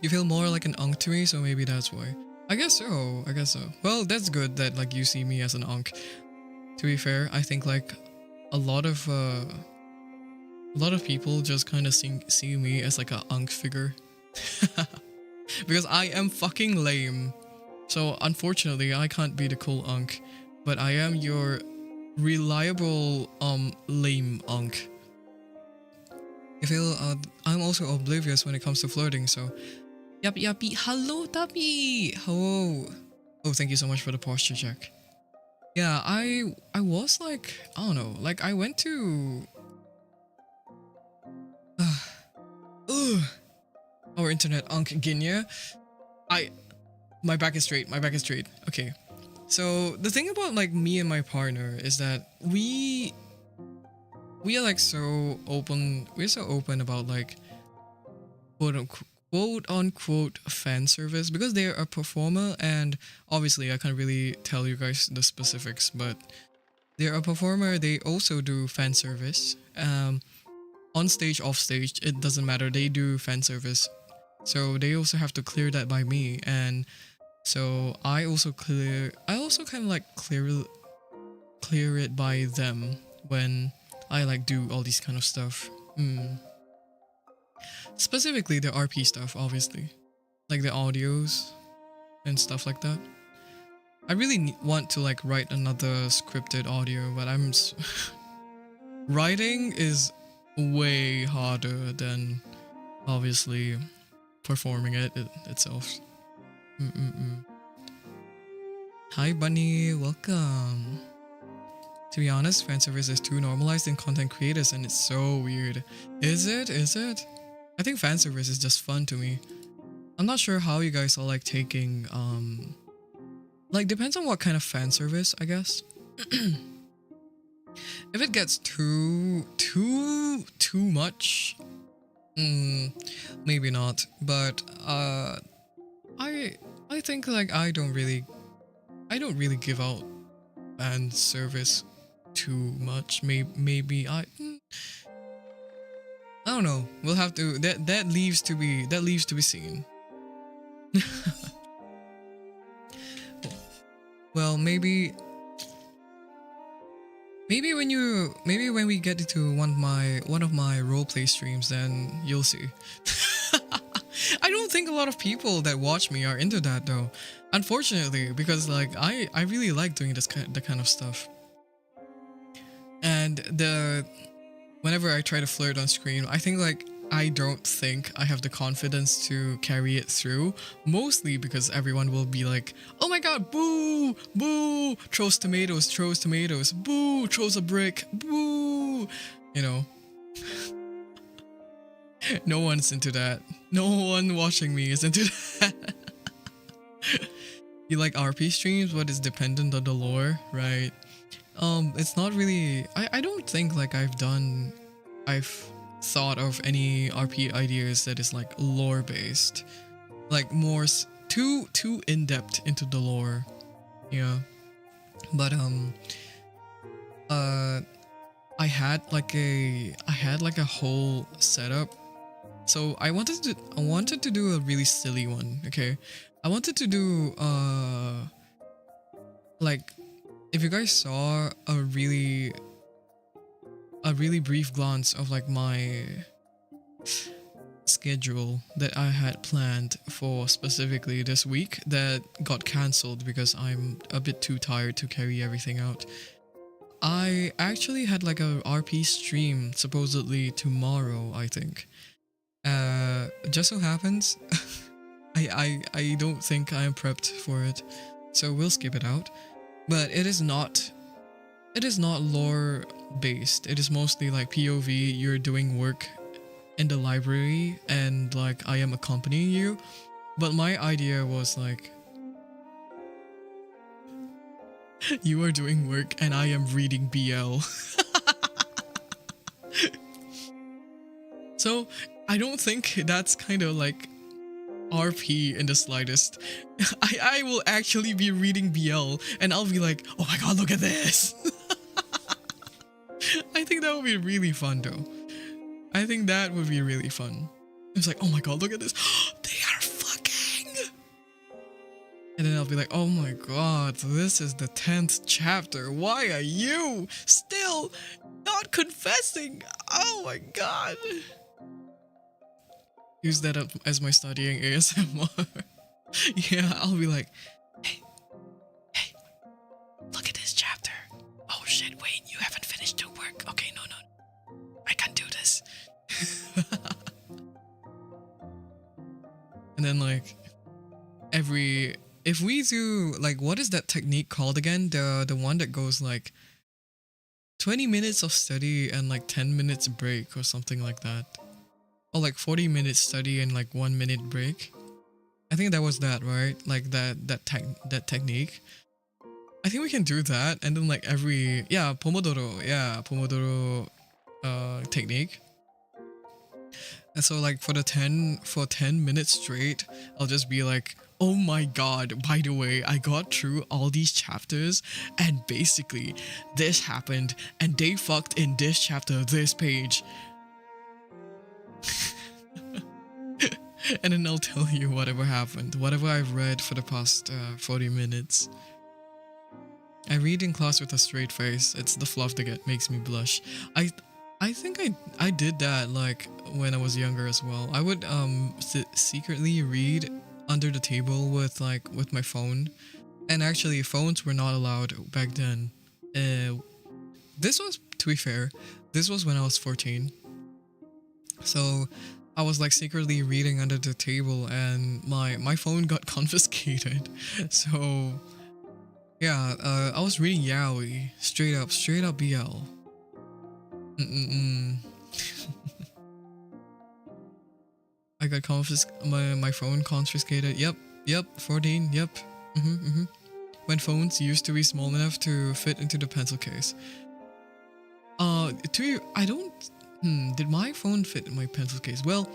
You feel more like an unk to me, so maybe that's why. I guess so. Well, that's good that like you see me as an unk. To be fair, I think like a lot of people just kind of see me as like a unk figure. Because I am fucking lame. So unfortunately, I can't be the cool unk, but I am your reliable lame unk. I feel I'm also oblivious when it comes to flirting, so yappy yappy. Hello Tappy! Hello. Oh, thank you so much for the posture check. Yeah, I was like, I don't know, like I went to ugh, our internet Unc Ginya. My back is straight, my back is straight. Okay. So the thing about like me and my partner is that we are like so open, we're so open about like quote unquote fan service because they're a performer, and obviously I can't really tell you guys the specifics, but they're a performer. They also do fan service. On stage, off stage, it doesn't matter. They do fan service. So they also have to clear that by me, and so I also kind of like clear it by them when I like do all these kind of stuff. Specifically the RP stuff, obviously, like the audios and stuff like that. I really want to like write another scripted audio, but writing is way harder than obviously performing it itself. Hi Bunny, welcome. To be honest, fan service is too normalized in content creators and it's so weird. Is it? I think fan service is just fun to me. I'm not sure how you guys are like taking like depends on what kind of fan service, I guess. If it gets too much, maybe not. But I think like I don't really give out fan service too much. Maybe I don't know. We'll have to that leaves to be seen. Well, maybe when we get into one of my roleplay streams, then you'll see. I don't think a lot of people that watch me are into that though, unfortunately, because like I really like doing the kind of stuff. And whenever I try to flirt on screen, I think like I don't think I have the confidence to carry it through, mostly because everyone will be like, oh my god, boo, boo, throws tomatoes, boo, throws a brick, boo, you know. No one's into that. No one watching me is into that. You like RP streams, but it's dependent on the lore, right? It's not really, I don't think like I've thought of any RP ideas that is like lore based, like more too in depth into the lore. Yeah, but I had like a whole setup. So I wanted to do a really silly one. Okay, I wanted to do like, if you guys saw a really brief glance of like my schedule that I had planned for specifically this week that got cancelled because I'm a bit too tired to carry everything out. I actually had like a RP stream supposedly tomorrow, I think. Just so happens I don't think I am prepped for it, so we'll skip it out. But it is not lore based. It is mostly like POV. You're doing work in the library and like I am accompanying you. But my idea was like, you are doing work and I am reading BL. So I don't think that's kind of like RP in the slightest. I will actually be reading BL and I'll be like, oh my god, look at this. I think that would be really fun though. I think that would be really fun. It's like, oh my god, look at this. They are fucking. And then I'll be like, oh my god, this is the 10th chapter. Why are you still not confessing? Oh my god. Use that up as my studying ASMR. Yeah, I'll be like, hey, look at this chapter. Oh shit, wait, you haven't finished your work. Okay, no, I can't do this. then like every if we do like what is that technique called again? The one that goes like 20 minutes of study and like 10 minutes break or something like that. Or like 40 minutes study and like 1 minute break. I think that was that, right? Like that technique. I think we can do that and then like every Pomodoro technique. And so like for 10 minutes straight, I'll just be like, oh my god, by the way, I got through all these chapters and basically this happened and they fucked in this chapter, this page. And then I'll tell you whatever happened, whatever I've read for the past 40 minutes. I read in class with a straight face. It's the fluff that makes me blush. I think I did that like when I was younger as well. I would secretly read under the table with my phone, and actually phones were not allowed back then. This was, to be fair, this was when I was 14. So I was like secretly reading under the table, and my phone got confiscated. So yeah, I was reading yaoi straight up BL. I got my phone confiscated. Yep, 14. Yep. When phones used to be small enough to fit into the pencil case. Did my phone fit in my pencil case? Well,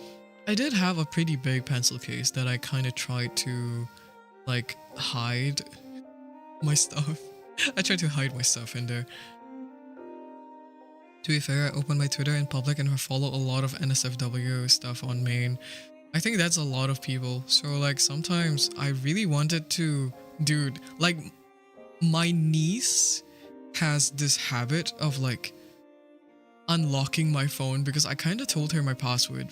I did have a pretty big pencil case that I kind of tried to like hide my stuff. I tried to hide my stuff in there. To be fair, I opened my Twitter in public and I follow a lot of NSFW stuff on main. I think that's a lot of people. So like sometimes I really wanted to, dude, like my niece has this habit of like unlocking my phone because I kind of told her my password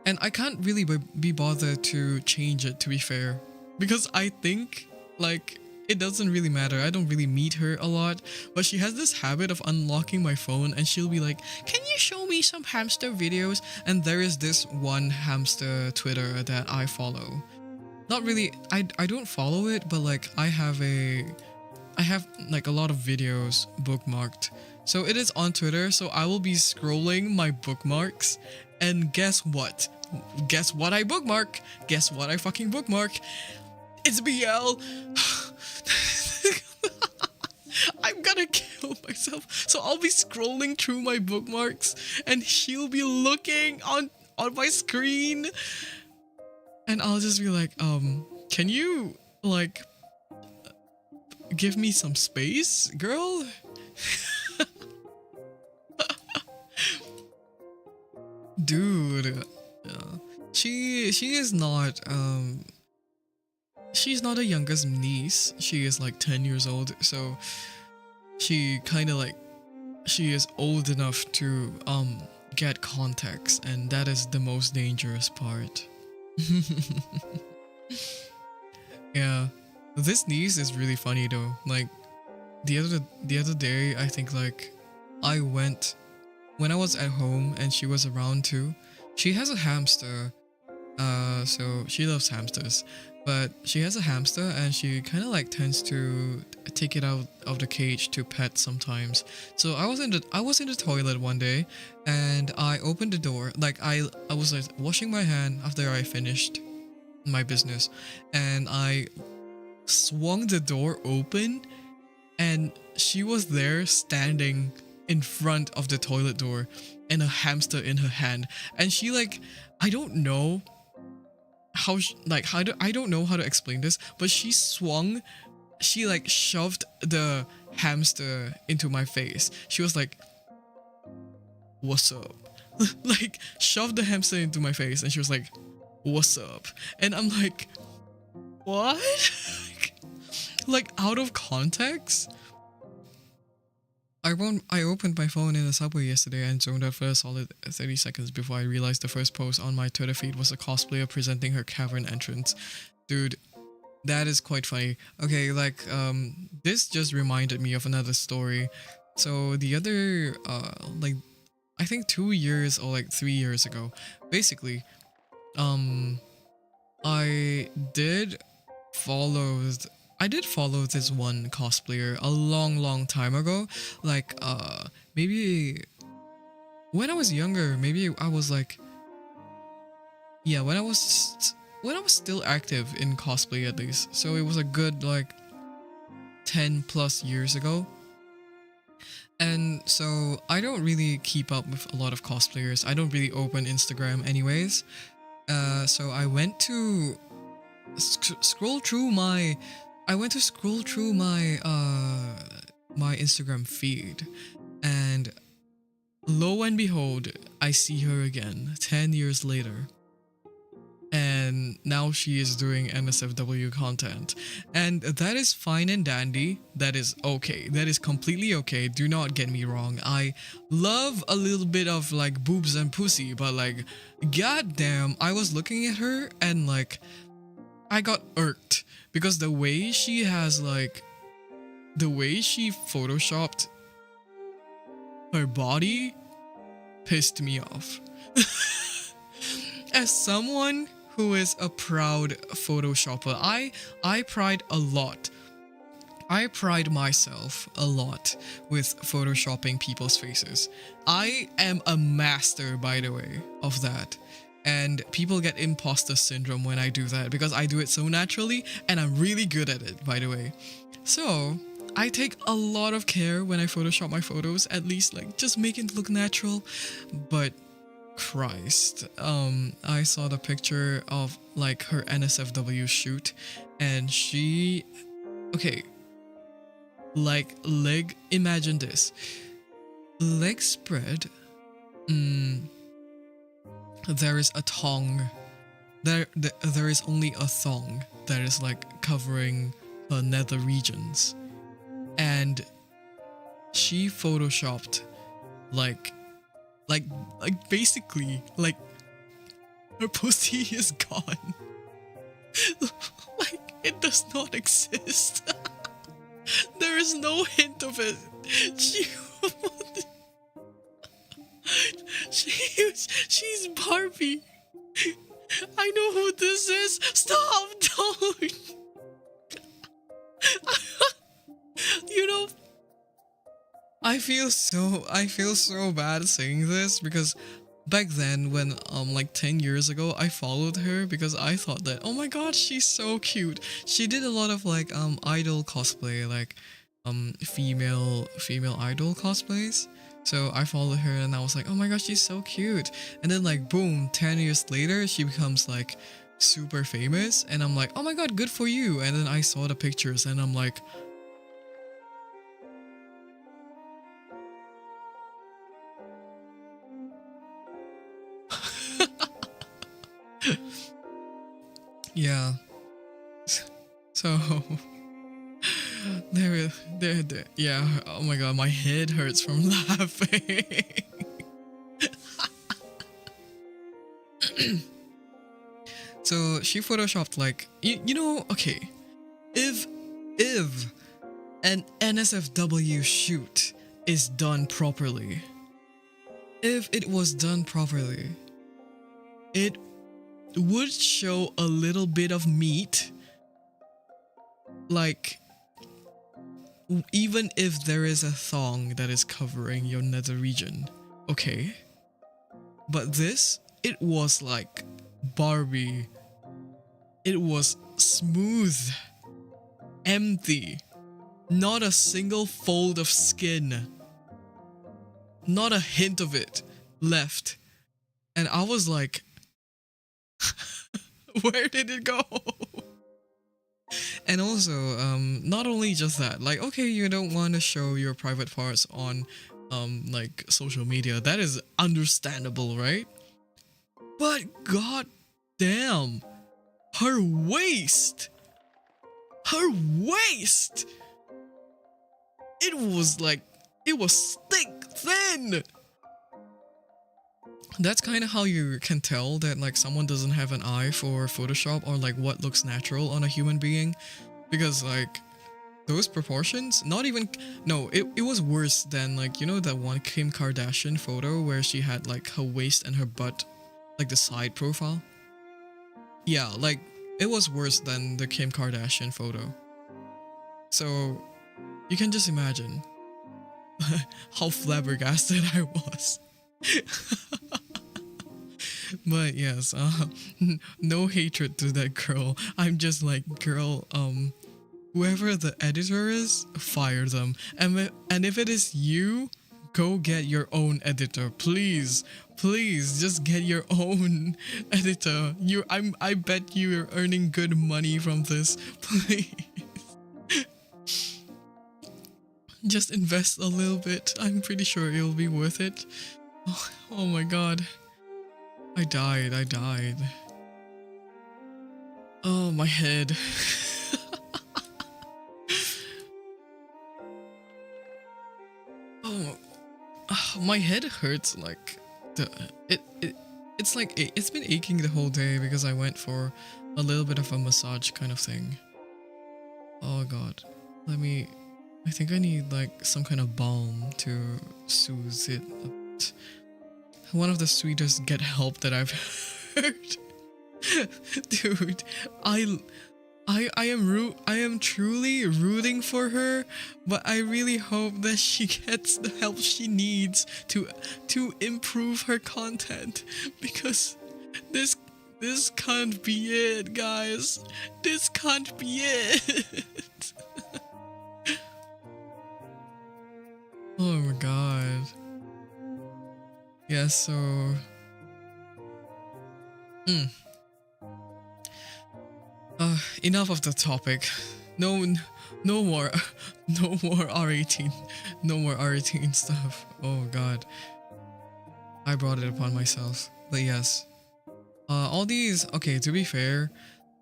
and I can't really be bothered to change it, to be fair, because I think like it doesn't really matter. I don't really meet her a lot, but she has this habit of unlocking my phone and she'll be like, can you show me some hamster videos? And there is this one hamster Twitter that I follow. Not really, I don't follow it, but like I have like a lot of videos bookmarked. So it is on Twitter, so I will be scrolling my bookmarks and guess what? Guess what I bookmark? Guess what I fucking bookmark? It's BL. I'm gonna kill myself. So I'll be scrolling through my bookmarks and she'll be looking on my screen and I'll just be like, can you like give me some space, girl? Dude, she is not she's not a youngest niece. She is like 10 years old, so she kind of like she is old enough to get context, and that is the most dangerous part. Yeah, this niece is really funny though. Like the other day, I think like I went when I was at home and she was around too. She has a hamster, so she loves hamsters. But she has a hamster and she kind of like tends to take it out of the cage to pet sometimes. So I was in the toilet one day and I opened the door. Like I was like washing my hand after I finished my business, and I swung the door open and she was there standing in front of the toilet door and a hamster in her hand. And she like, I don't know I don't know how to explain this, but she like shoved the hamster into my face. She was like, what's up? Like shoved the hamster into my face and she was like, what's up? And I'm like, what? Like out of context. I opened my phone in the subway yesterday and zoned out for a solid 30 seconds before I realized the first post on my Twitter feed was a cosplayer presenting her cavern entrance. Dude, that is quite funny. Okay, like, this just reminded me of another story. So the other, like, I think 2 years or like 3 years ago, basically, I did follow I did follow this one cosplayer a long time ago. Like maybe when I was younger, maybe I was like, yeah, when I was still active in cosplay at least. So it was a good like 10 plus years ago. And so I don't really keep up with a lot of cosplayers. I don't really open Instagram anyways. So I went to scroll through my my Instagram feed, and lo and behold, I see her again 10 years later. And now she is doing NSFW content. And that is fine and dandy. That is okay. That is completely okay. Do not get me wrong. I love a little bit of like boobs and pussy, but like, goddamn, I was looking at her and like, I got irked because the way she photoshopped her body pissed me off. As someone who is a proud photoshopper, I pride a lot. I pride myself a lot with photoshopping people's faces. I am a master, by the way, of that. And people get imposter syndrome when I do that because I do it so naturally and I'm really good at it, by the way. So I take a lot of care when I Photoshop my photos, at least like just make it look natural. But Christ, I saw the picture of like her NSFW shoot and she, okay, like leg, imagine this, leg spread, there is a thong, there is only a thong that is like covering her nether regions, and she photoshopped like basically like her pussy is gone. Like it does not exist. There is no hint of it. She's Barbie. I know who this is. Stop, don't. You know, I feel so bad saying this because back then when like 10 years ago I followed her because I thought that, oh my god, she's so cute. She did a lot of like idol cosplay, like female idol cosplays. So I followed her and I was like, oh my gosh, she's so cute. And then like boom, 10 years later she becomes like super famous and I'm like, oh my god, good for you. And then I saw the pictures and I'm like, yeah. So there, yeah. Oh my god, my head hurts from laughing. So she photoshopped like you know, okay, if an NSFW shoot is done properly, if it was done properly, it would show a little bit of meat, like even if there is a thong that is covering your nether region, okay, but this, it was like Barbie. It was smooth, empty, not a single fold of skin, not a hint of it left. And I was like, where did it go? And also, not only just that, like, okay, you don't want to show your private parts on like social media, that is understandable, right? But god damn, her waist, it was like, it was thick, thin. That's kind of how you can tell that like someone doesn't have an eye for Photoshop or like what looks natural on a human being, because like those proportions, not even, no, it was worse than like, you know, that one Kim Kardashian photo where she had like her waist and her butt, like the side profile. Yeah, like it was worse than the Kim Kardashian photo. So you can just imagine how flabbergasted I was. But yes, no hatred to that girl. I'm just like, girl, whoever the editor is, fire them. And if it is you, go get your own editor, please. Please, just get your own editor. I bet you're earning good money from this. Please. Just invest a little bit. I'm pretty sure it'll be worth it. Oh my god. I died. Oh, my head. Oh, my head hurts like it's like it's been aching the whole day because I went for a little bit of a massage kind of thing. Oh god. I think I need like some kind of balm to soothe it a bit. One of the sweetest get help that I've heard. Dude, I am truly rooting for her, but I really hope that she gets the help she needs to improve her content, because this can't be it, guys. This can't be it. Oh my god. Yeah, so enough of the topic. No more R18. No more R18 stuff. Oh god. I brought it upon myself. But yes. All these, okay, to be fair,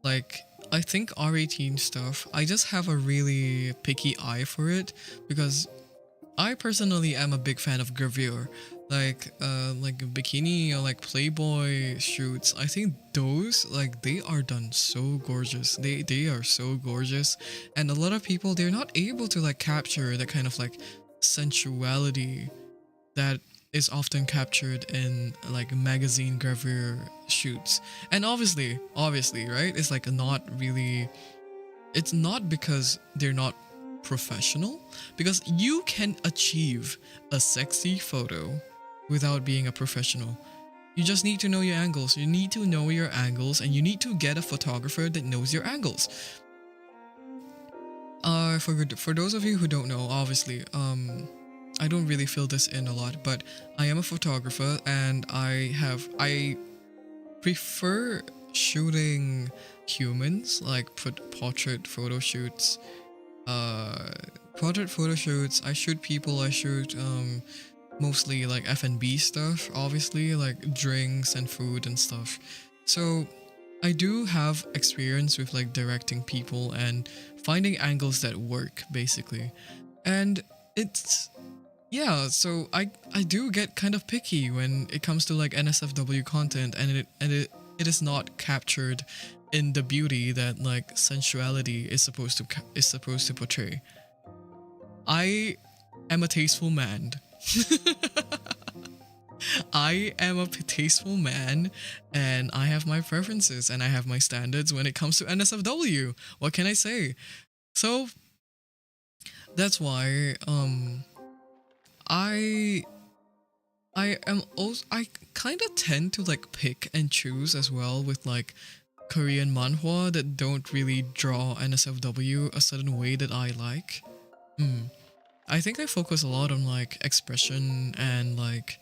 like I think R18 stuff, I just have a really picky eye for it, because I personally am a big fan of gravure. Like bikini or like Playboy shoots. I think those, like, they are done so gorgeous. They are so gorgeous, and a lot of people, they're not able to like capture the kind of like sensuality that is often captured in like magazine gravure shoots. And obviously, right? It's like not really. It's not because they're not professional, because you can achieve a sexy photo without being a professional. You just need to know your angles. You need to know your angles, and you need to get a photographer that knows your angles. For those of you who don't know, obviously, I don't really fill this in a lot, but I am a photographer, and I prefer shooting humans, like portrait photo shoots. I shoot people. I shoot mostly like F&B stuff, obviously, like drinks and food and stuff. So I do have experience with like directing people and finding angles that work, basically. And it's, yeah, so I do get kind of picky when it comes to like NSFW content, and it is not captured in the beauty that like sensuality is supposed to portray. I am a tasteful man. I am a tasteful man, and I have my preferences and I have my standards when it comes to NSFW. What can I say? So that's why I kind of tend to like pick and choose as well with like Korean manhwa that don't really draw NSFW a certain way that I like. I think I focus a lot on like expression and like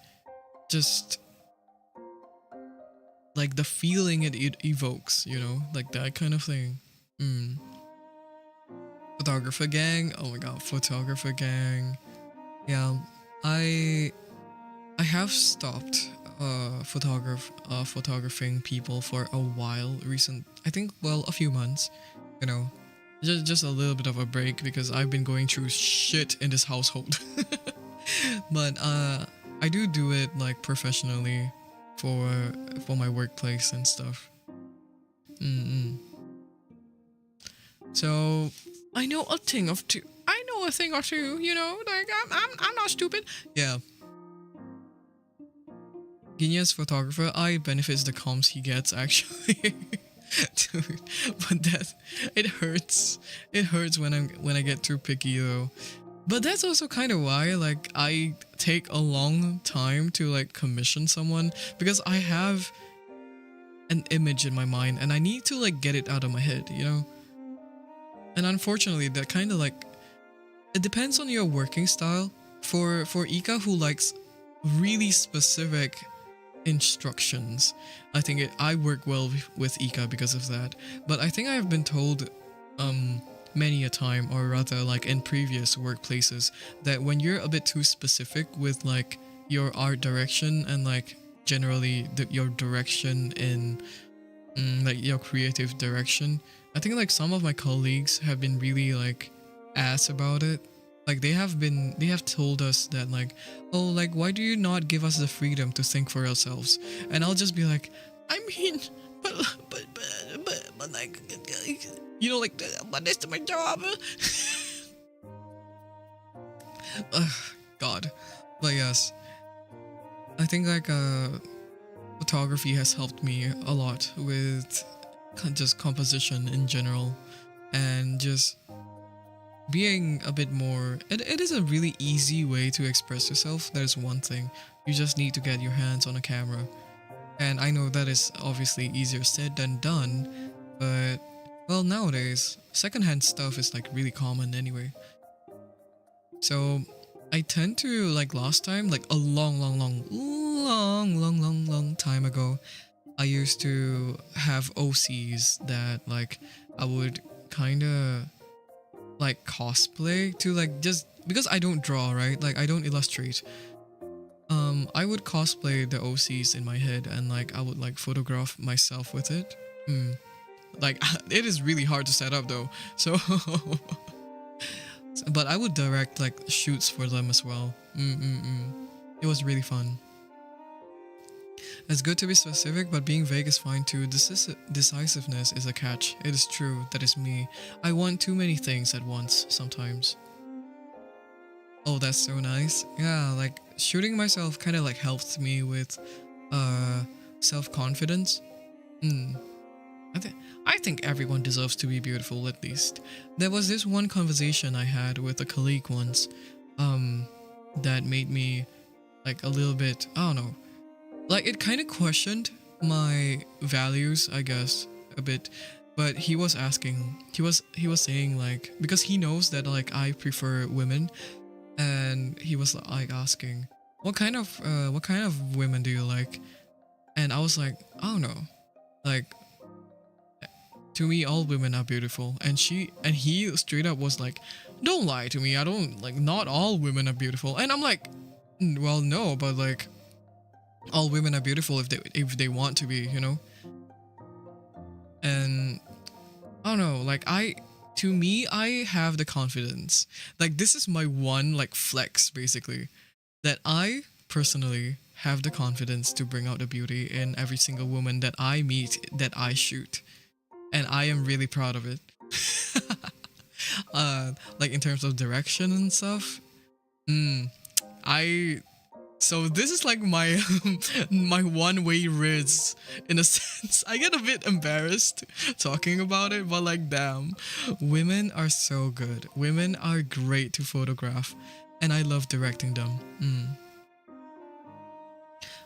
just like the feeling it evokes, you know, like that kind of thing. Photographer gang, oh my god, photographer gang. Yeah, I have stopped photographing people for a while, a few months, you know. Just a little bit of a break because I've been going through shit in this household. But I do it like professionally for my workplace and stuff. So I know a thing or two, you know, like I'm not stupid. Yeah. Ginya's photographer, I benefits the comms he gets, actually. Dude, but that it hurts. It hurts when I get too picky though. But that's also kind of why like I take a long time to like commission someone, because I have an image in my mind and I need to like get it out of my head, you know? And unfortunately, that kind of like it depends on your working style. For Ika who likes really specific instructions, I think I work well with Ika because of that. But I think I have been told many a time, or rather like in previous workplaces, that when you're a bit too specific with like your art direction and like generally your direction in like your creative direction, I think like some of my colleagues have been really like ass about it. Like they have told us that like, oh, like why do you not give us the freedom to think for ourselves? And I'll just be like, I mean, but like, you know, like, but this is my job. God, but yes, I think like photography has helped me a lot with just composition in general, and just being a bit more, it is a really easy way to express yourself. There's one thing, you just need to get your hands on a camera, and I know that is obviously easier said than done, but well, nowadays secondhand stuff is like really common anyway. So I tend to like, last time, like a long time ago, I used to have OCs that like I would kind of like cosplay to, like, just because I don't draw, right? Like I don't illustrate. I would cosplay the OCs in my head, and like I would like photograph myself with it. Like it is really hard to set up though. So but I would direct like shoots for them as well. It was really fun. It's good to be specific, but being vague is fine too. Decisiveness is a catch. It is true, that is me. I want too many things at once sometimes. Oh, that's so nice. Yeah, like shooting myself kind of like helped me with self-confidence. I think everyone deserves to be beautiful, at least. There was this one conversation I had with a colleague once that made me like a little bit, I don't know, like it kind of questioned my values, I guess, a bit. But he was saying like, because he knows that like I prefer women, and he was like asking, what kind of women do you like? And I was like, I don't know, like, to me all women are beautiful. And he straight up was like, don't lie to me, I don't, like, not all women are beautiful. And I'm like, well, no, but like all women are beautiful if they want to be, you know? And I don't know, like to me, I have the confidence. Like this is my one like flex basically, that I personally have the confidence to bring out the beauty in every single woman that I meet, that I shoot. And I am really proud of it. Like in terms of direction and stuff. So this is like my my one-way riz in a sense. I get a bit embarrassed talking about it, but like damn, women are so good. Women are great to photograph, and I love directing them.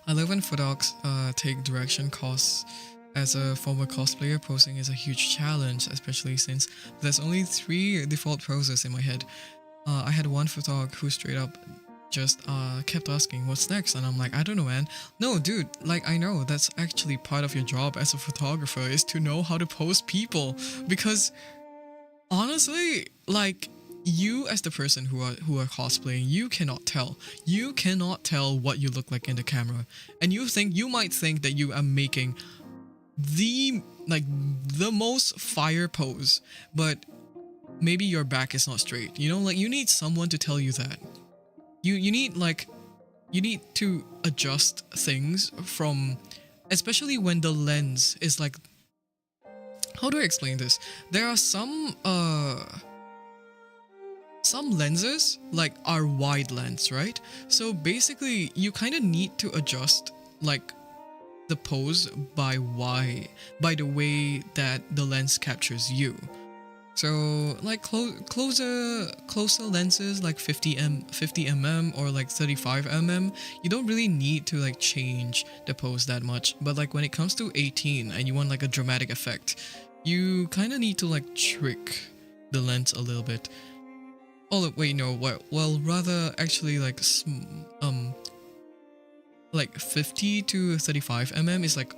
I love when photogs take direction costs. As a former cosplayer, posing is a huge challenge, especially since there's only 3 default poses in my head. I had one photog who straight up just kept asking what's next, and I'm like, I don't know, man. No, dude, like I know that's actually part of your job as a photographer, is to know how to pose people, because honestly, like, you as the person who are cosplaying, you cannot tell what you look like in the camera, and you might think that you are making the most fire pose, but maybe your back is not straight, you know? Like you need someone to tell you that. You need to adjust things from, especially when the lens is like, how do I explain this? There are some lenses like are wide lens, right? So basically you kind of need to adjust like the pose by the way that the lens captures you. So like closer lenses like 50 mm or like 35 mm, you don't really need to like change the pose that much. But like when it comes to 18 and you want like a dramatic effect, you kind of need to like trick the lens a little bit. Oh wait, no, well rather actually like 50 to 35 mm is like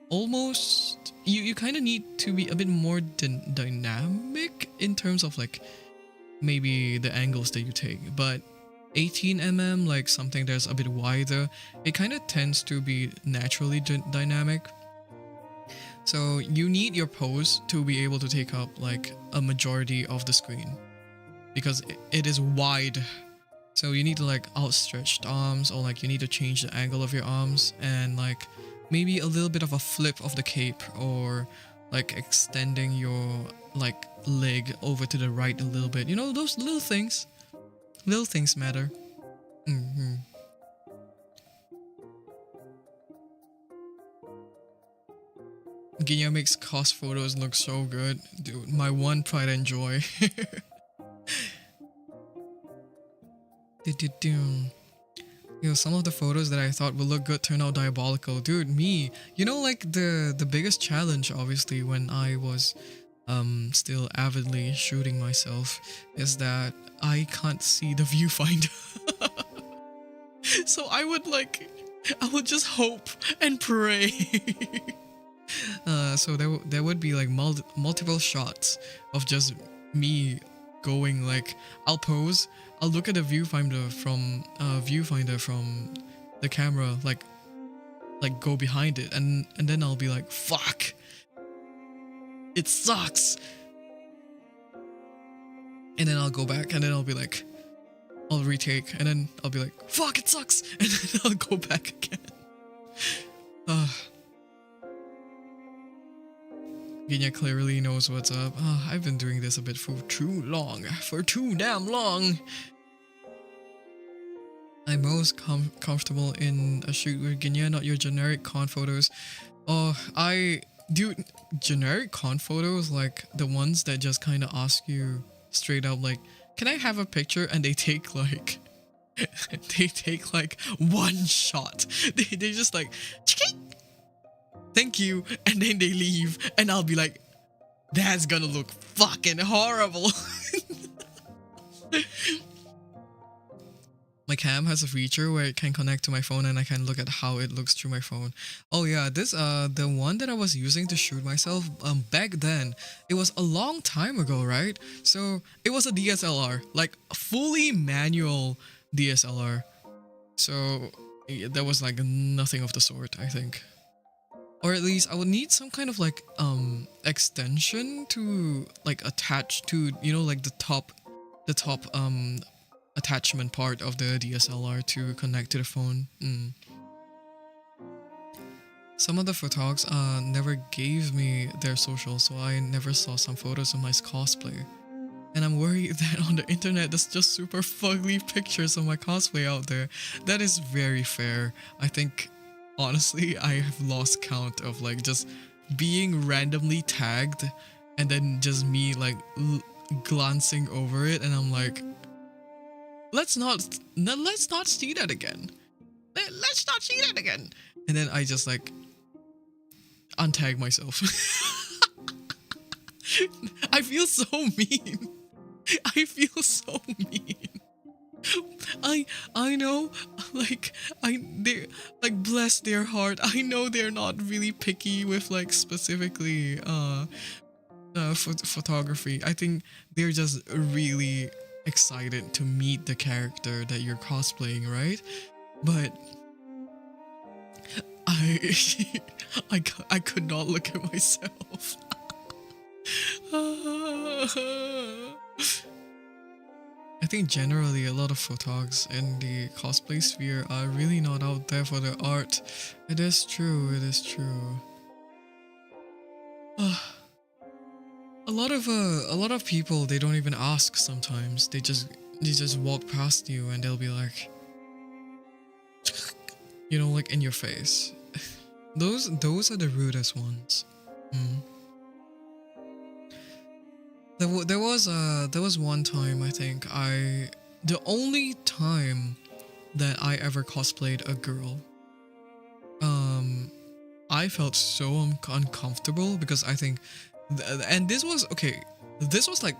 almost you kind of need to be a bit more dynamic in terms of like maybe the angles that you take. But 18 mm, like something that's a bit wider, it kind of tends to be naturally dynamic. So you need your pose to be able to take up like a majority of the screen because it is wide. So you need to like outstretched arms, or like you need to change the angle of your arms, and like maybe a little bit of a flip of the cape, or like extending your like leg over to the right a little bit. You know, those little things. Little things matter. Mm-hmm. Ginya makes cost photos look so good. Dude, my one pride and joy. Yo, some of the photos that I thought would look good turn out diabolical. Dude, me. You know, like the biggest challenge, obviously, when I was still avidly shooting myself, is that I can't see the viewfinder. So I would just hope and pray. So there would be like multiple shots of just me going like, I'll pose, I'll look at the viewfinder from the camera, like go behind it, and then I'll be like, fuck, it sucks. And then I'll go back, and then I'll be like, I'll retake, and then I'll be like, fuck, it sucks, and then I'll go back again. Ginya clearly knows what's up. I've been doing this a bit for too damn long. I'm most comfortable in a shoot with Ginya, not your generic con photos. Dude, generic con photos, like the ones that just kind of ask you straight up, like, can I have a picture? And they take like, one shot. They just like, thank you, and then they leave, and I'll be like, that's gonna look fucking horrible. My cam has a feature where it can connect to my phone, and I can look at how it looks through my phone. Oh yeah, this the one that I was using to shoot myself back then, it was a long time ago, right? So it was a DSLR, like a fully manual DSLR. So there was like nothing of the sort, I think. Or at least I would need some kind of like extension to like attach to, you know, like the top attachment part of the DSLR to connect to the phone. Some of the photogs never gave me their social, so I never saw some photos of my cosplay. And I'm worried that on the internet there's just super fugly pictures of my cosplay out there. That is very fair. I think, honestly, I have lost count of like just being randomly tagged and then just me like glancing over it, and I'm like, let's not see that again. Let's not see that again. And then I just like untag myself. I feel so mean. I feel so mean. I know, like they like, bless their heart. I know they're not really picky with like specifically photography. I think they're just really excited to meet the character that you're cosplaying, right? But I could not look at myself. I think generally a lot of photogs in the cosplay sphere are really not out there for their art. It is true, it is true. A lot of people, they don't even ask sometimes. They just walk past you and they'll be like, you know, like in your face. Those are the rudest ones. Mm. There was one time, I think, the only time that I ever cosplayed a girl. I felt so uncomfortable because I think, and this was okay. This was like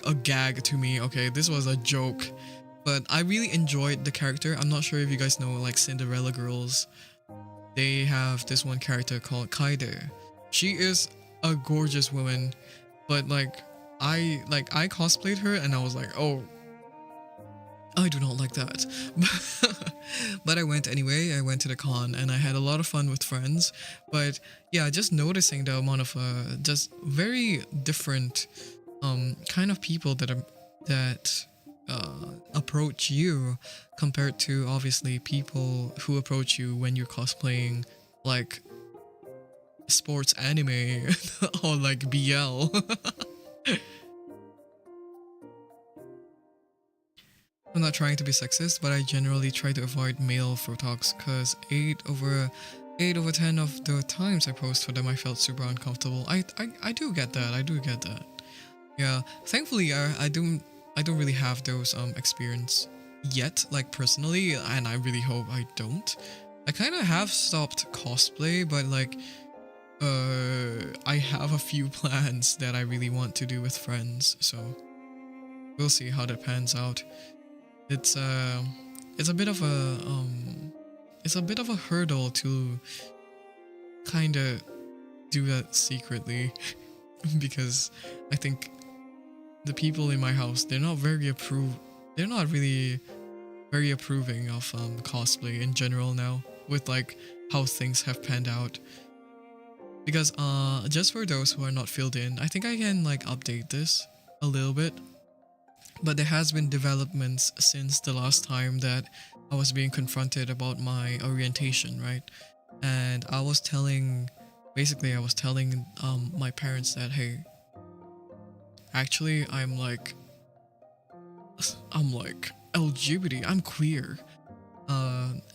a gag to me. Okay, this was a joke, but I really enjoyed the character. I'm not sure if you guys know like Cinderella girls. They have this one character called Kaide. She is a gorgeous woman, but I cosplayed her and I was like, oh, I do not like that. But I went anyway. I went to the con and I had a lot of fun with friends. But yeah, just noticing the amount of just very different kind of people that approach you compared to obviously people who approach you when you're cosplaying like sports anime or like BL. I'm not trying to be sexist, but I generally try to avoid male photogs because 8 over 10 of the times I post for them I felt super uncomfortable. I do get that. I do get that. Yeah, thankfully I don't really have those experience yet, like personally, and I really hope I don't. I kind of have stopped cosplay, but like I have a few plans that I really want to do with friends, so we'll see how that pans out. It's a bit of a hurdle to kind of do that secretly because I think the people in my house, they're not really very approving of cosplay in general now with like how things have panned out. Because just for those who are not filled in, I think I can like update this a little bit. But there has been developments since the last time that I was being confronted about my orientation, right? And I was telling my parents that, hey, actually I'm like LGBT, I'm queer.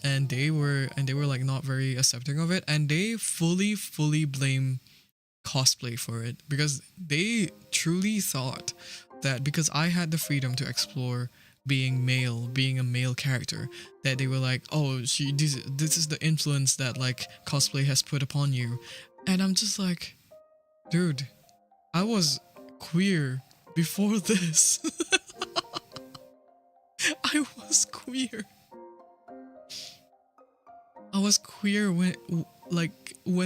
And they were like not very accepting of it, and they fully blame cosplay for it because they truly thought that because I had the freedom to explore being a male character, that they were like, oh, this is the influence that like cosplay has put upon you. And I'm just like, dude, I was queer before this. I was queer. I was queer when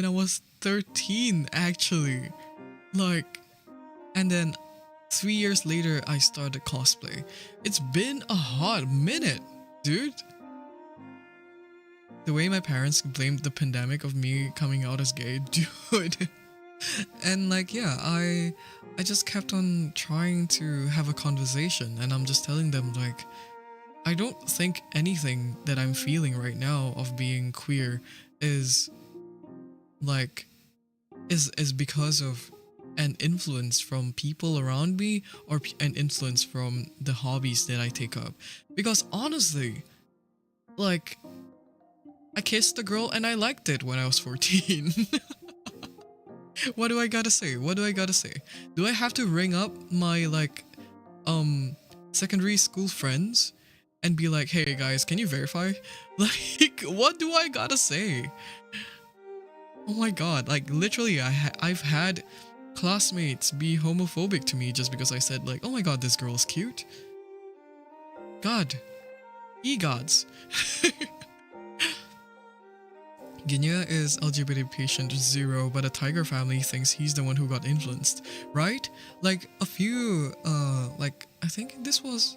I was 13 actually. Like, and then 3 years later, I started cosplay. It's been a hot minute, dude. The way my parents blamed the pandemic of me coming out as gay, dude. And like, yeah, I just kept on trying to have a conversation, and I'm just telling them like, I don't think anything that I'm feeling right now of being queer is like is because of an influence from people around me or an influence from the hobbies that I take up. Because honestly, like, I kissed a girl and I liked it when I was 14. What do I gotta say? What do I gotta say? Do I have to ring up my like secondary school friends and be like, hey guys, can you verify? Like, what do I gotta say? Oh my god, like literally I've had classmates be homophobic to me just because I said like, oh my god, this girl is cute. God. E-gods. Ginya is LGBT patient 0, but a tiger family thinks he's the one who got influenced, right? Like a few, like I think this was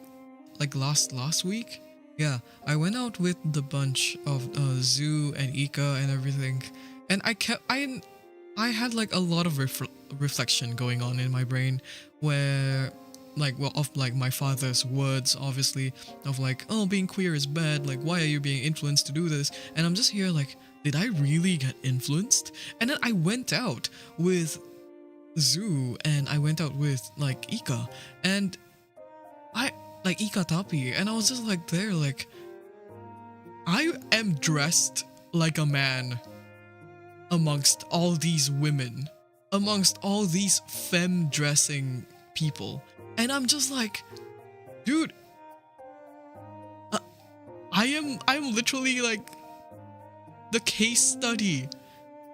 like last week. Yeah, I went out with the bunch of Zoo and Ika and everything, and I had like a lot of reflection going on in my brain where like, well, of like my father's words, obviously, of like, oh, being queer is bad, like why are you being influenced to do this? And I'm just here like, did I really get influenced? And then I went out with Zoo and I went out with like Ika, and I like Ika Tapi, and I was just like there like, I am dressed like a man. amongst all these women, amongst all these femme dressing people. And I'm just like, dude, I'm literally like the case study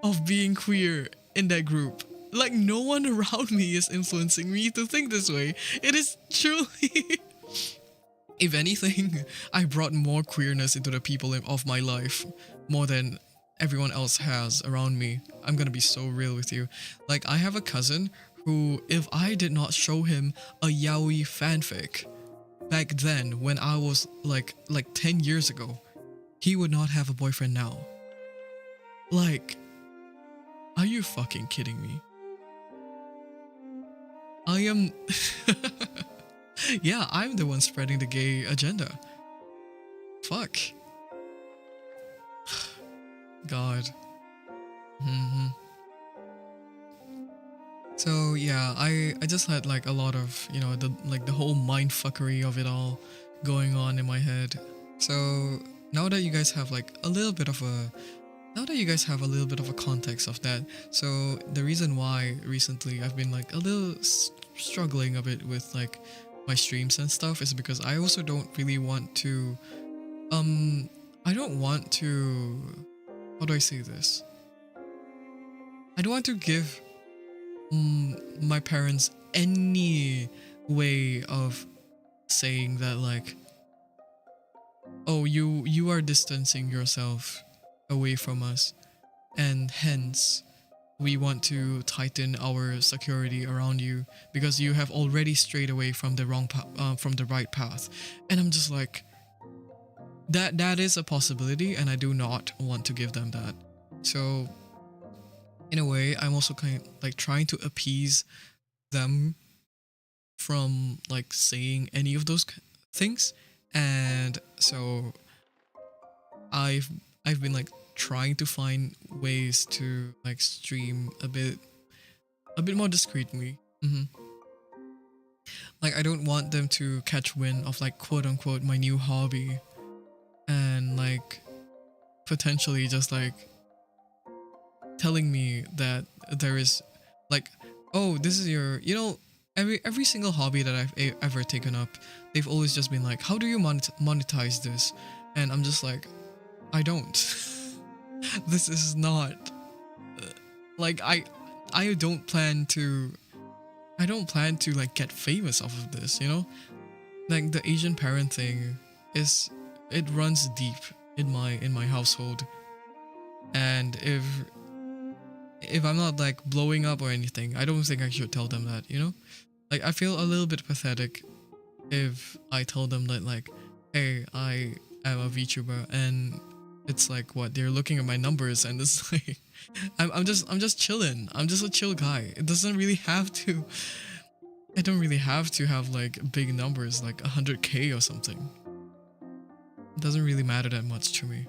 of being queer in that group. Like, no one around me is influencing me to think this way. It is truly if anything, I brought more queerness into the people of my life more than everyone else has around me. I'm gonna be so real with you. Like, I have a cousin who, if I did not show him a yaoi fanfic back then when I was like 10 years ago, he would not have a boyfriend now. Like, are you fucking kidding me? I am yeah, I'm the one spreading the gay agenda. Fuck. God. So yeah, I just had like a lot of, you know, the whole mindfuckery of it all going on in my head. So now that you guys have like a little bit of a context of that, so the reason why recently I've been like a little struggling a bit with like my streams and stuff is because I also don't really want to I don't want to, how do I say this? I don't want to give my parents any way of saying that like, oh, you are distancing yourself away from us, and hence we want to tighten our security around you because you have already strayed away from the from the right path. And I'm just like, that is a possibility, and I do not want to give them that. So in a way, I'm also kind of like trying to appease them from like saying any of those things. And so I've been like trying to find ways to like stream a bit more discreetly. Like, I don't want them to catch wind of like quote unquote my new hobby and like potentially just like telling me that there is like, oh, this is your, you know, every single hobby that I've ever taken up, they've always just been like, how do you monetize this? And I'm just like, I don't. This is not like I don't plan to like get famous off of this, you know? Like, the Asian parent thing it runs deep in my household. And if I'm not like blowing up or anything, I don't think I should tell them that, you know? Like, I feel a little bit pathetic if I tell them that like, hey, I am a VTuber, and it's like, what, they're looking at my numbers and it's like I'm just chilling. I'm just a chill guy. It doesn't really have to I don't really have to have like big numbers like 100k or something. It doesn't really matter that much to me.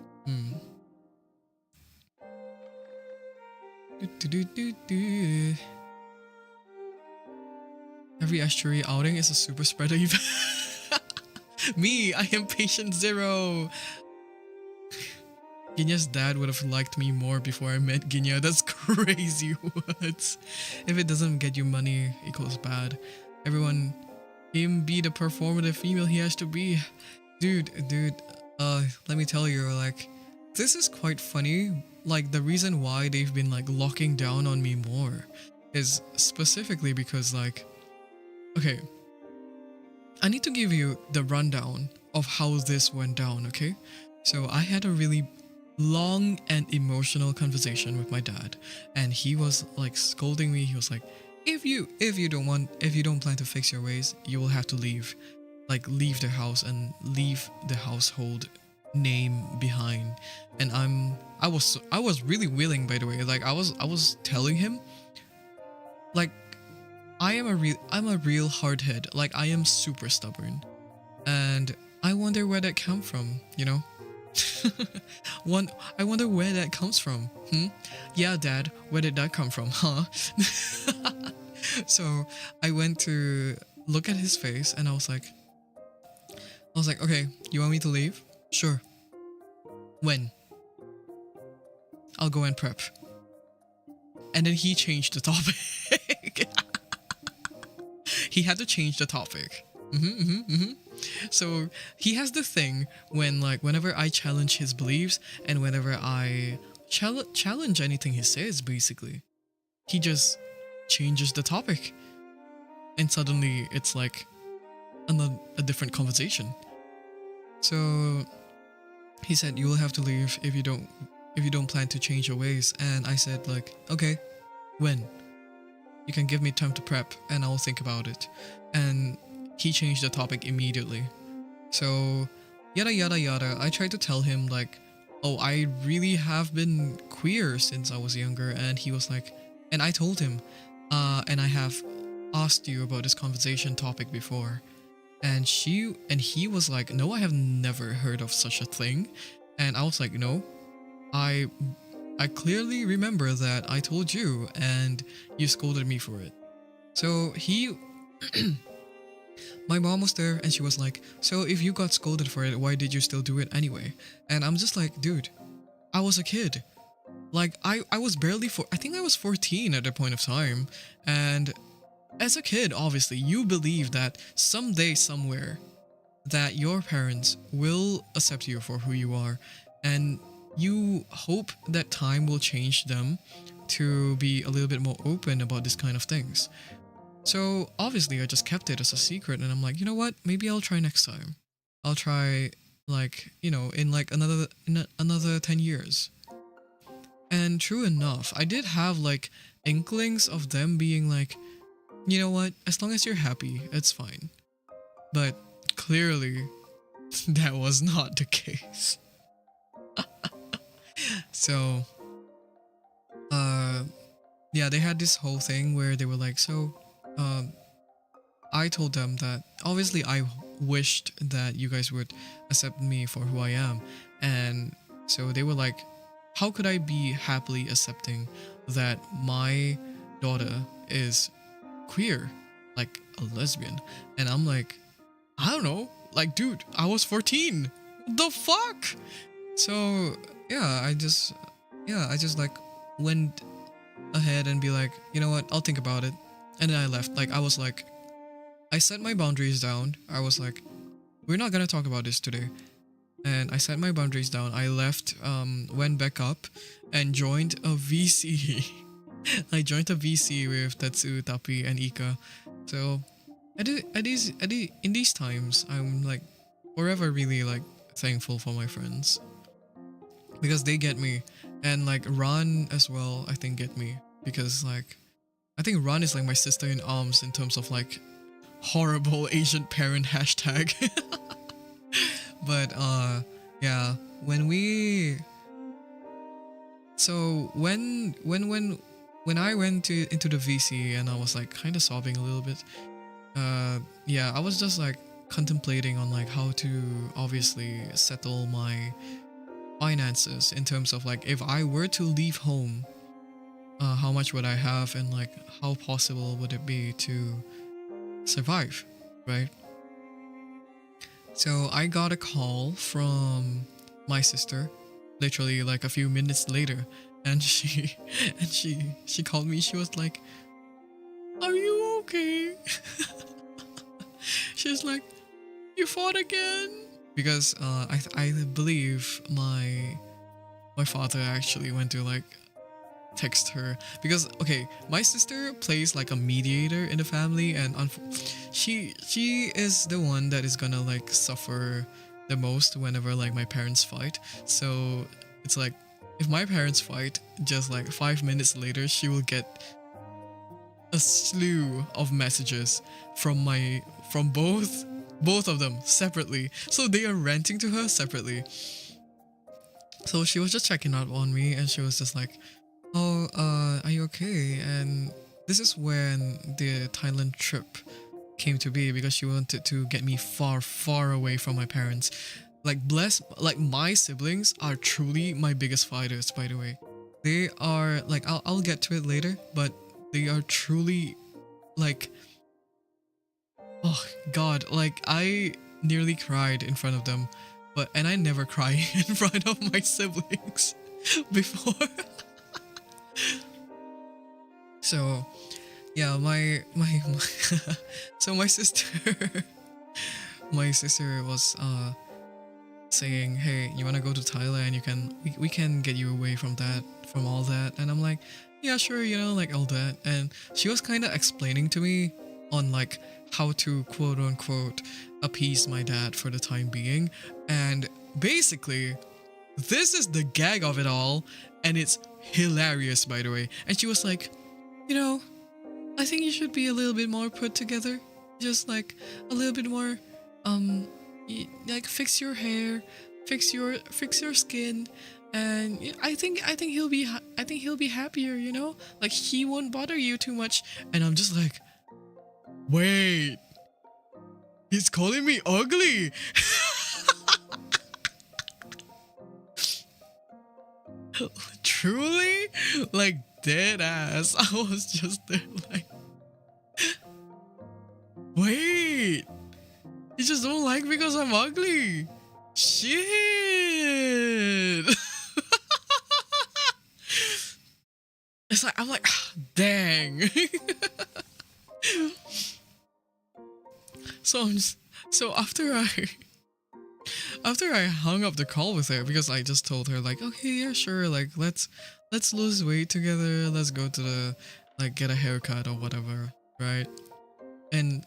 Every estuary outing is a super spreader event. Me, I am patient zero. Ginya's dad would have liked me more before I met Ginya. That's crazy. What? If it doesn't get you money, equals bad. Everyone, him be the performative female he has to be. Dude, let me tell you, like, this is quite funny. Like, the reason why they've been like locking down on me more is specifically because like, okay, I need to give you the rundown of how this went down, okay? So I had a really long and emotional conversation with my dad, and he was like scolding me. He was like, if you don't plan to fix your ways, you will have to leave. Like, leave the house and leave the household name behind. And I was really willing, by the way. Like, I was telling him, like, I'm a real hardhead. Like, I am super stubborn, and I wonder where that came from, you know? I wonder where that comes from. Yeah, Dad, where did that come from, huh? So I went to look at his face, and I was like, okay, you want me to leave? Sure. When? I'll go and prep. And then he changed the topic. He had to change the topic. So he has the thing when, like, whenever I challenge his beliefs and whenever I challenge anything he says, basically, he just changes the topic, and suddenly it's like a different conversation. So he said, "You will have to leave if you don't plan to change your ways." And I said, like, "Okay, when? You can give me time to prep and I'll think about it." And he changed the topic immediately. So yada yada yada. I tried to tell him, like, "Oh, I really have been queer since I was younger." And he was like, and I told him, and I have asked you about this conversation topic before. And he was like, "No, I have never heard of such a thing." And I was like, "No, I clearly remember that I told you and you scolded me for it." So my mom was there and she was like, "So if you got scolded for it, why did you still do it anyway?" And I'm just like, dude, I was a kid. Like, I was barely I think I was 14 at the point of time. And as a kid, obviously, you believe that someday, somewhere, that your parents will accept you for who you are. And you hope that time will change them to be a little bit more open about this kind of things. So obviously I just kept it as a secret, and I'm like, you know what? Maybe I'll try next time. I'll try, like, in like another 10 years. And true enough, I did have like inklings of them being like, "You know what? As long as you're happy, it's fine." But clearly that was not the case. So yeah, they had this whole thing where they were like, I told them that obviously I wished that you guys would accept me for who I am. And so they were like, how could I be happily accepting that my daughter is queer, like a lesbian? And I'm like, I don't know, like, dude, I was 14. The fuck? So yeah, I just like went ahead and be like, you know what, I'll think about it. And then I left. Like, I was like, I set my boundaries down. I was like, we're not gonna talk about this today. And I set my boundaries down. I left, went back up and joined a VC. I joined a VC with Zatsu, Tapi, and Ika. So in these times, I'm like forever really like thankful for my friends, because they get me. And like Ran as well, I think, get me, because like I think Ran is like my sister in arms in terms of like horrible Asian parent hashtag. But yeah, when I went into the VC and I was like kind of sobbing a little bit, yeah, I was just like contemplating on like how to obviously settle my finances, in terms of like, if I were to leave home, how much would I have, and like how possible would it be to survive, right? So I got a call from my sister literally like a few minutes later, and she called me. She was like, "Are you okay?" She's like, "You fought again?" Because I believe my father actually went to like text her, because okay, my sister plays like a mediator in the family, and she is the one that is gonna like suffer the most whenever like my parents fight. So it's like, if my parents fight, just like 5 minutes later she will get a slew of messages from both of them separately. So they are ranting to her separately. So she was just checking out on me, and she was just like, "Oh, are you okay?" And this is when the Thailand trip came to be, because she wanted to get me far, far away from my parents. Like, my siblings are truly my biggest fighters, by the way. They are like, I'll get to it later, but they are truly like, oh god, like I nearly cried in front of them, and I never cry in front of my siblings before. So yeah, my so my sister my sister was saying, hey, you want to go to Thailand, we can get you away from all that. And I'm like, yeah, sure, like all that. And she was kind of explaining to me on like how to quote unquote appease my dad for the time being. And basically this is the gag of it all, and it's hilarious, by the way. And she was like, you know I think you should be a little bit more put together. Just like a little bit more, like fix your hair, fix your skin, and I think he'll be happier. Like he won't bother you too much. And I'm just like, wait, he's calling me ugly. Truly, like dead ass. I was just there like, wait, you just don't like me because I'm ugly? Shit. It's like, I'm like, dang. So after I hung up the call with her, because I just told her like, okay, yeah, sure, like let's lose weight together, let's go to the like get a haircut or whatever, right? And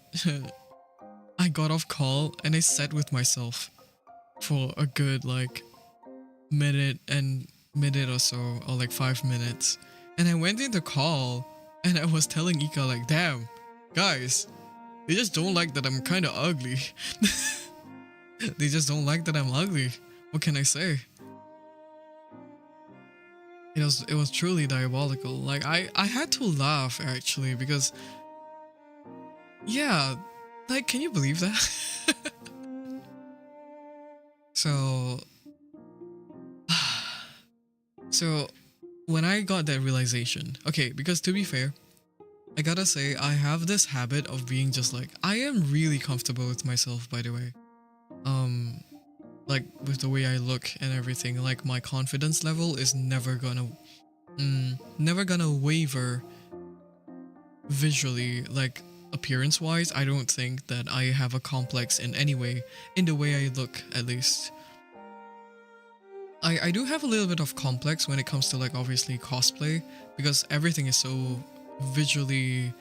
I got off call and I sat with myself for a good like minute or so, or like 5 minutes. And I went into call and I was telling Ika like, damn, guys, they just don't like that I'm kind of ugly. They just don't like that I'm ugly. What can I say? It was truly diabolical. Like I had to laugh actually, because yeah, like can you believe that? So so when I got that realization, okay, because to be fair, I gotta say I have this habit of being just like, I am really comfortable with myself, by the way. Like with the way I look and everything, like my confidence level is never gonna waver visually, like appearance wise. I don't think that I have a complex in any way, in the way I look at least. I do have a little bit of complex when it comes to like obviously cosplay, because everything is so visually,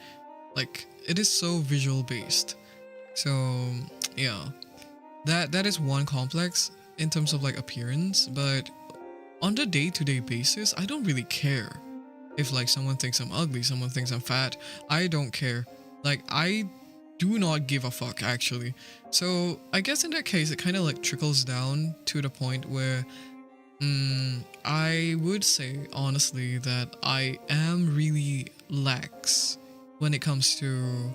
like it is so visual based. So yeah, that is one complex in terms of like appearance. But on the day-to-day basis, I don't really care if like someone thinks I'm ugly, someone thinks I'm fat. I don't care. Like I do not give a fuck actually. So I guess in that case it kind of like trickles down to the point where I would say honestly that I am really lax when it comes to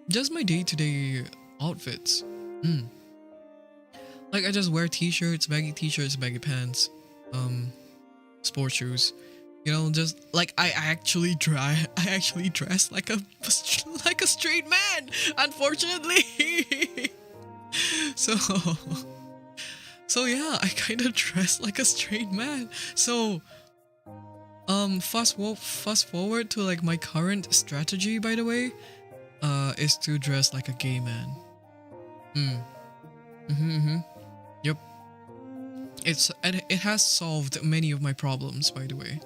just my day-to-day outfits. Like I just wear t-shirts, baggy pants, sports shoes. Just like I actually dress like a like a straight man, unfortunately. So yeah, I kind of dress like a straight man. So fast forward to like my current strategy, by the way, is to dress like a gay man. Yep. It has solved many of my problems, by the way.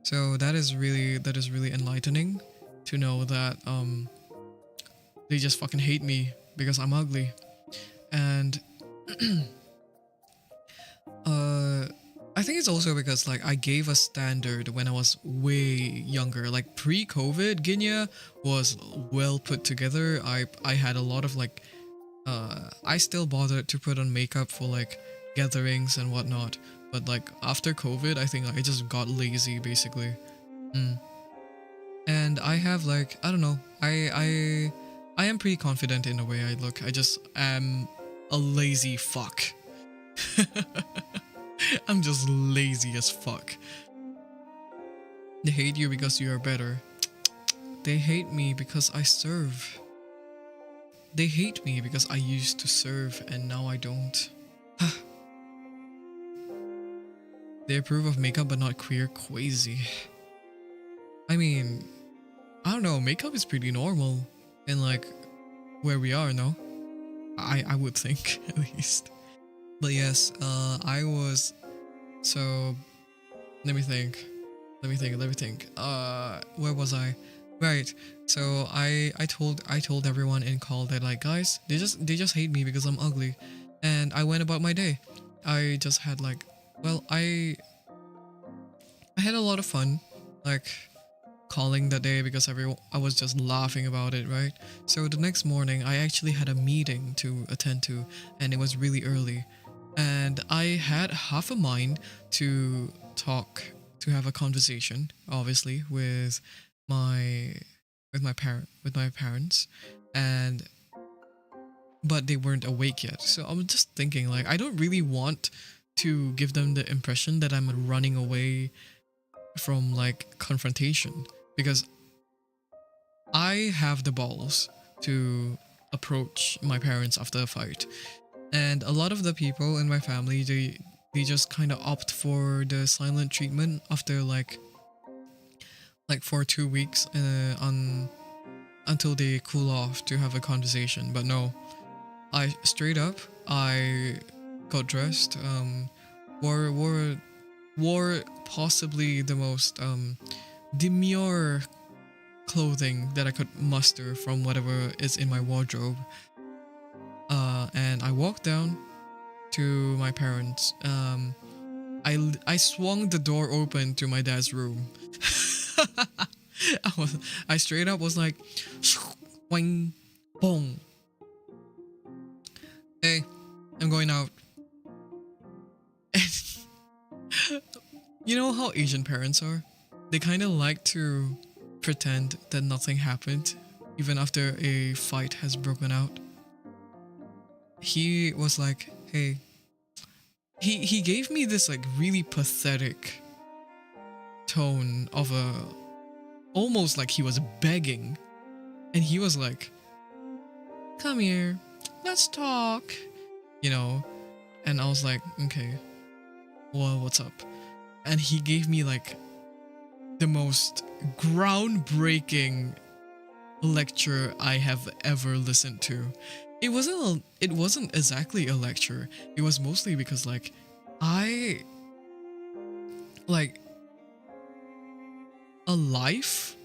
So that is really enlightening to know that they just fucking hate me because I'm ugly. And I think it's also because like I gave a standard when I was way younger. Like pre-COVID, Ginya was well put together. I had a lot of like I still bothered to put on makeup for like gatherings and whatnot. But like after COVID, I think I just got lazy basically. And I have like, I don't know, I am pretty confident in the way I look. I just am a lazy fuck. I'm just lazy as fuck. They hate you because you are better. They hate me because I serve. They hate me because I used to serve and now I don't. They approve of makeup but not queer. Crazy. I mean, I don't know, makeup is pretty normal in like where we are, no? I would think at least. But yes, I was so let me think. Let me think. Where was I? Right. So I told everyone in call that like guys, they just hate me because I'm ugly. And I went about my day. I just had like well, I had a lot of fun like calling that day because everyone I was just laughing about it, right? So the next morning I actually had a meeting to attend to and it was really early. And I had half a mind to talk to have a conversation, obviously, my with my parents and but they weren't awake yet. So I'm just thinking like I don't really want to give them the impression that I'm running away from like confrontation because I have the balls to approach my parents after a fight. And a lot of the people in my family they just kind of opt for the silent treatment after like for 2 weeks on until they cool off to have a conversation. But no, I straight up I got dressed, wore possibly the most demure clothing that I could muster from whatever is in my wardrobe. And I walked down to my parents. I swung the door open to my dad's room. I straight up was like, wing, boom. Hey, I'm going out. You know how Asian parents are? They kind of like to pretend that nothing happened, even after a fight has broken out. He was like, hey, he gave me this like really pathetic tone of a almost like he was begging, and he was like, come here, let's talk, you know. And I was like, okay, well, what's up? And he gave me like the most groundbreaking lecture I have ever listened to. It wasn't exactly a lecture. It was mostly because like I like a life,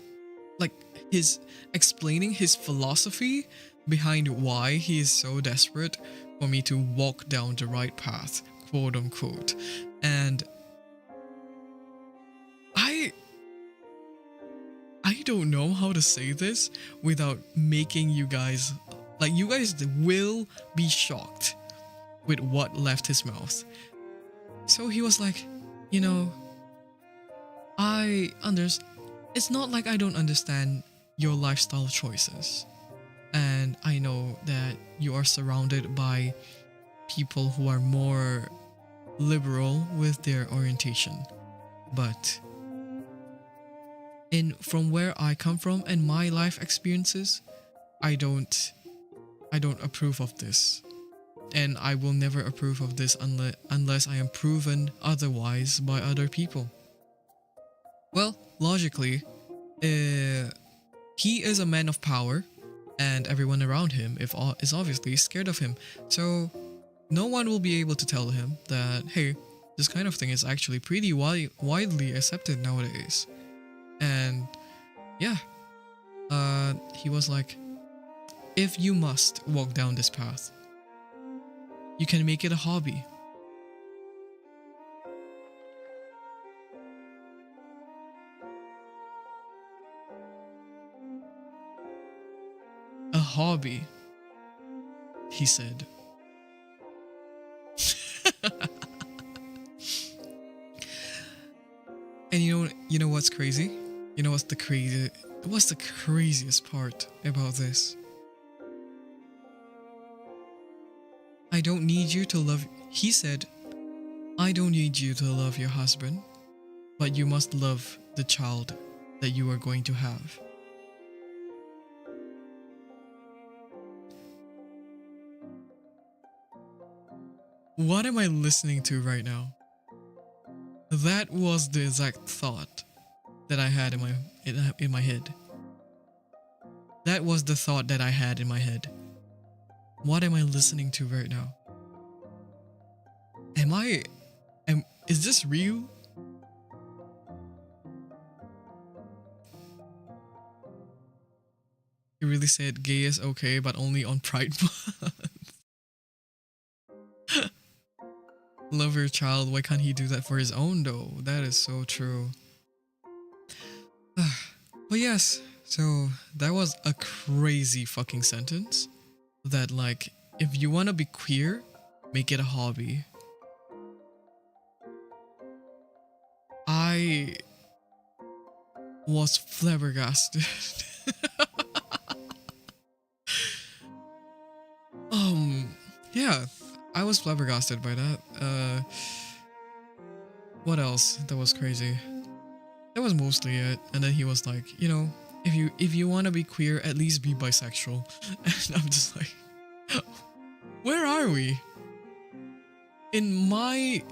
like his explaining his philosophy behind why he is so desperate for me to walk down the right path, quote unquote. And I don't know how to say this without making you guys like you guys will be shocked with what left his mouth. So he was like, you know, it's not like I don't understand your lifestyle choices. And I know that you are surrounded by people who are more liberal with their orientation. But from where I come from and my life experiences, I don't approve of this. And I will never approve of this unless I am proven otherwise by other people. Well, logically, he is a man of power, and everyone around him is obviously scared of him. So no one will be able to tell him that, hey, this kind of thing is actually pretty widely accepted nowadays. And yeah, he was like, if you must walk down this path, you can make it a hobby. A hobby, he said. And you know what's crazy? You know what's the craziest part about this? I don't need you to love, he said, I don't need you to love your husband, but you must love the child that you are going to have. What am I listening to right now? That was the exact thought that I had in my head. that was the thought that I had in my head. What am I listening to right now? Is this real? You really said gay is okay, but only on Pride Month. Love your child, why can't he do that for his own though? That is so true. But yes, so that was a crazy fucking sentence. That like, if you wanna be queer, make it a hobby. I was flabbergasted. Yeah, I was flabbergasted by that. What else? That was crazy. That was mostly it. And then he was like, you know, if you want to be queer, at least be bisexual. And I'm just like, where are we? In my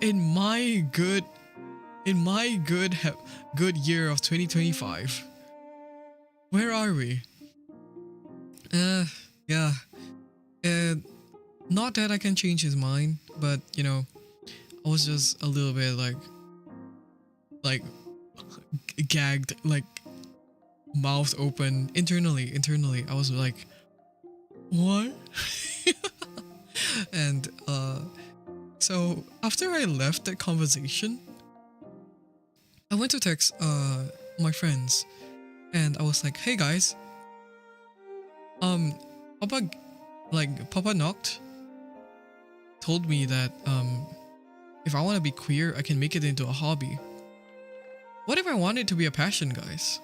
good year of 2025. Where are we? Yeah. Not that I can change his mind, but you know, I was just a little bit like gagged, like mouth open internally. I was like, what? And so after I left that conversation, I went to text my friends, and I was like, hey guys, Papa knocked told me that if I want to be queer, I can make it into a hobby. What if I want it to be a passion, guys?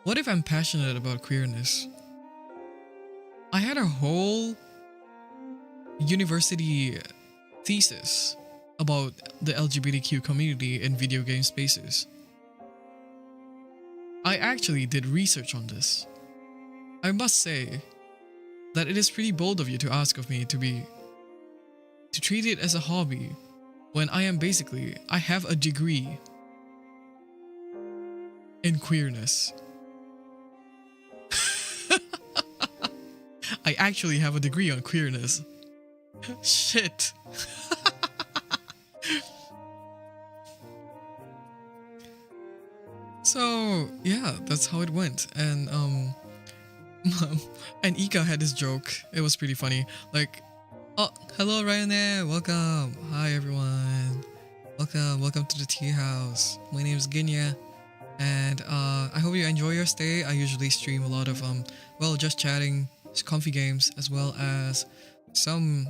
What if I'm passionate about queerness? I had a whole university thesis about the LGBTQ community in video game spaces. I actually did research on this. I must say that it is pretty bold of you to ask of me to treat it as a hobby when I have a degree in queerness. I actually have a degree on queerness. Shit. So yeah, that's how it went. And and Ika had this joke. It was pretty funny. Like, oh, hello Ryanair, welcome. Hi everyone. Welcome to the tea house. My name is Ginya. And I hope you enjoy your stay. I usually stream a lot of just chatting, comfy games, as well as some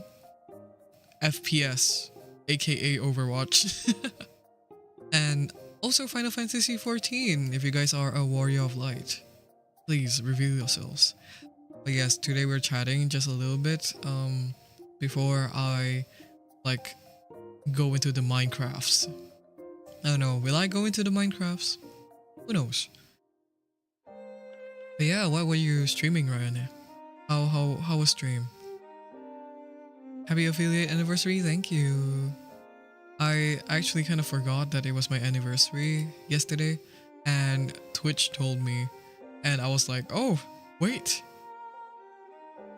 FPS, aka Overwatch. And also Final Fantasy 14 if you guys are a warrior of light. Please reveal yourselves. But yes, today we're chatting just a little bit before I like go into the Minecrafts. I don't know, will I go into the Minecrafts? Who knows? But yeah, what were you streaming, Ryan? How was stream? Happy affiliate anniversary, thank you. I actually kind of forgot that it was my anniversary yesterday, and Twitch told me, and I was like, oh wait,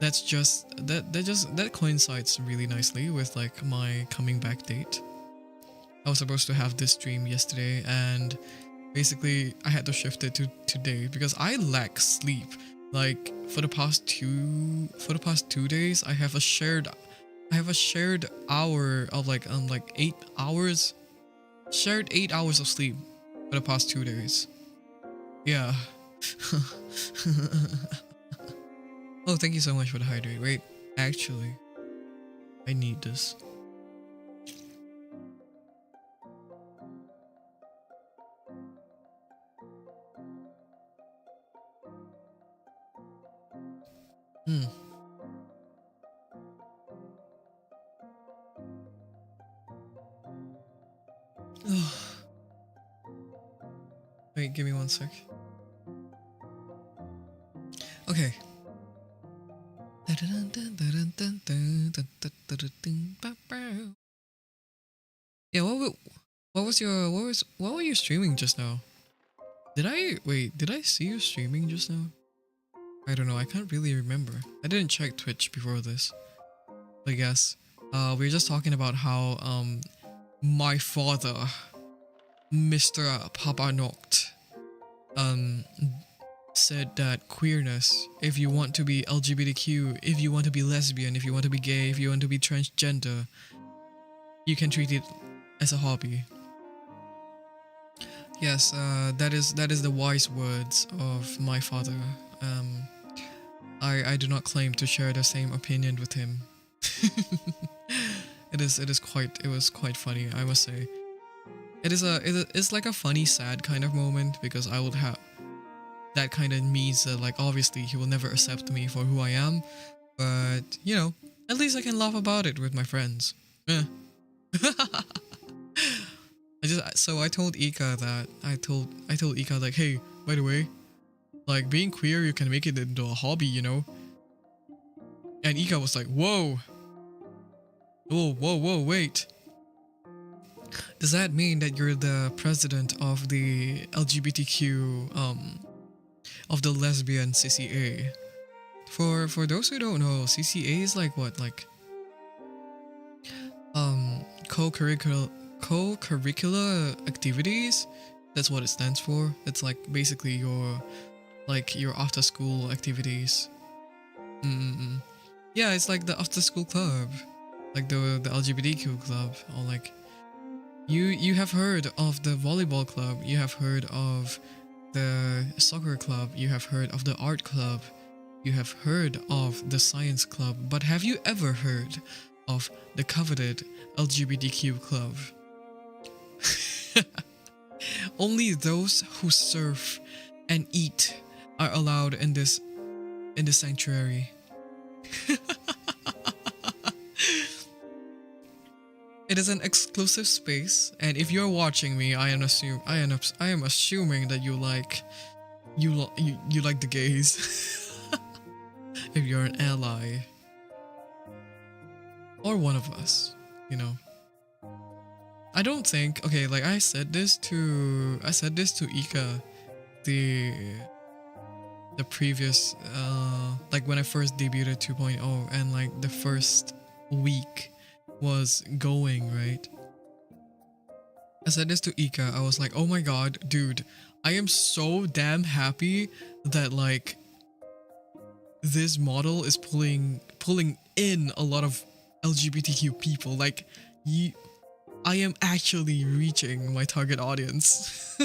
that coincides really nicely with like my coming back date. I was supposed to have this stream yesterday, and basically I had to shift it to today because I lack sleep. Like for the past 2 days, I have a shared hour of like 8 hours, shared 8 hours of sleep for the past 2 days. Yeah. Oh, thank you so much for the hydrate. Wait, actually, I need this. Wait, give me 1 sec. Okay. Yeah, what were you streaming just now? Did I see you streaming just now? I don't know. I can't really remember. I didn't check Twitch before this. I guess. We were just talking about how my father, Mr. Papa Noct, um said that queerness, if you want to be LGBTQ, if you want to be lesbian, if you want to be gay, if you want to be transgender, you can treat it as a hobby. Yes, that is the wise words of my father. I do not claim to share the same opinion with him. It was quite funny, I must say. It's like a funny sad kind of moment, because I would have that kind of means that, like, obviously he will never accept me for who I am, but you know, at least I can laugh about it with my friends. Eh. I told Ika that I told Ika, like, hey, by the way, like, being queer, you can make it into a hobby, you know. And Ika was like, whoa, wait. Does that mean that you're the president of the LGBTQ of the lesbian CCA? For those who don't know, CCA is like what, like co-curricular activities. That's what it stands for. It's like basically your after school activities. Yeah, it's like the after school club, like the LGBTQ club, or like you have heard of the volleyball club, you have heard of the soccer club, you have heard of the art club, you have heard of the science club, but have you ever heard of the coveted LGBTQ club? Only those who surf and eat are allowed in this sanctuary. It is an exclusive space, and if you're watching me, I am assuming that you like the gays. If you're an ally or one of us, you know. I don't think, okay, like I said this to Ika the previous like when I first debuted 2.0, and like the first week was going, right? I said this to Ika. I was like, oh my god, dude, I am so damn happy that like this model is pulling in a lot of LGBTQ people. Like, I am actually reaching my target audience.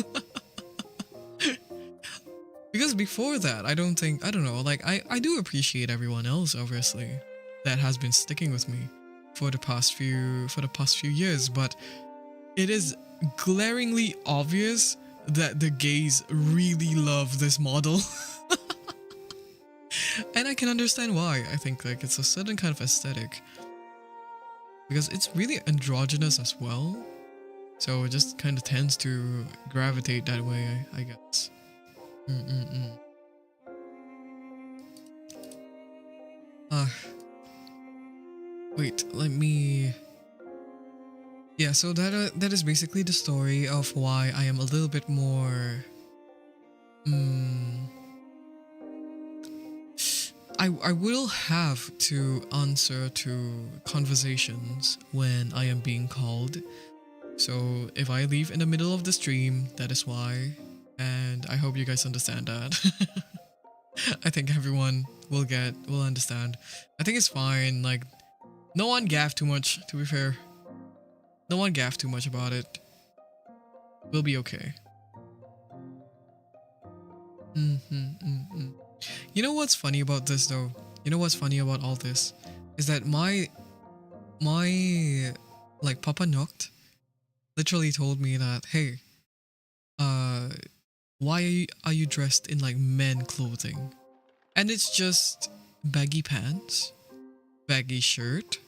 Because before that, I don't know, like I do appreciate everyone else, obviously, that has been sticking with me for the past few years, but it is glaringly obvious that the gays really love this model. And I can understand why. I think like it's a certain kind of aesthetic, because it's really androgynous as well, so it just kind of tends to gravitate that way, I guess. Wait, let me... Yeah, so that is basically the story of why I am a little bit more... I will have to answer to conversations when I am being called. So if I leave in the middle of the stream, that is why. And I hope you guys understand that. I think everyone will understand. I think it's fine, like, no one gaffed too much, to be fair. No one gaffed too much about it. We'll be okay. You know what's funny about this though? You know what's funny about all this? Is that my like Papa Noct literally told me that, hey, why are you dressed in like men clothing? And it's just baggy pants, baggy shirt.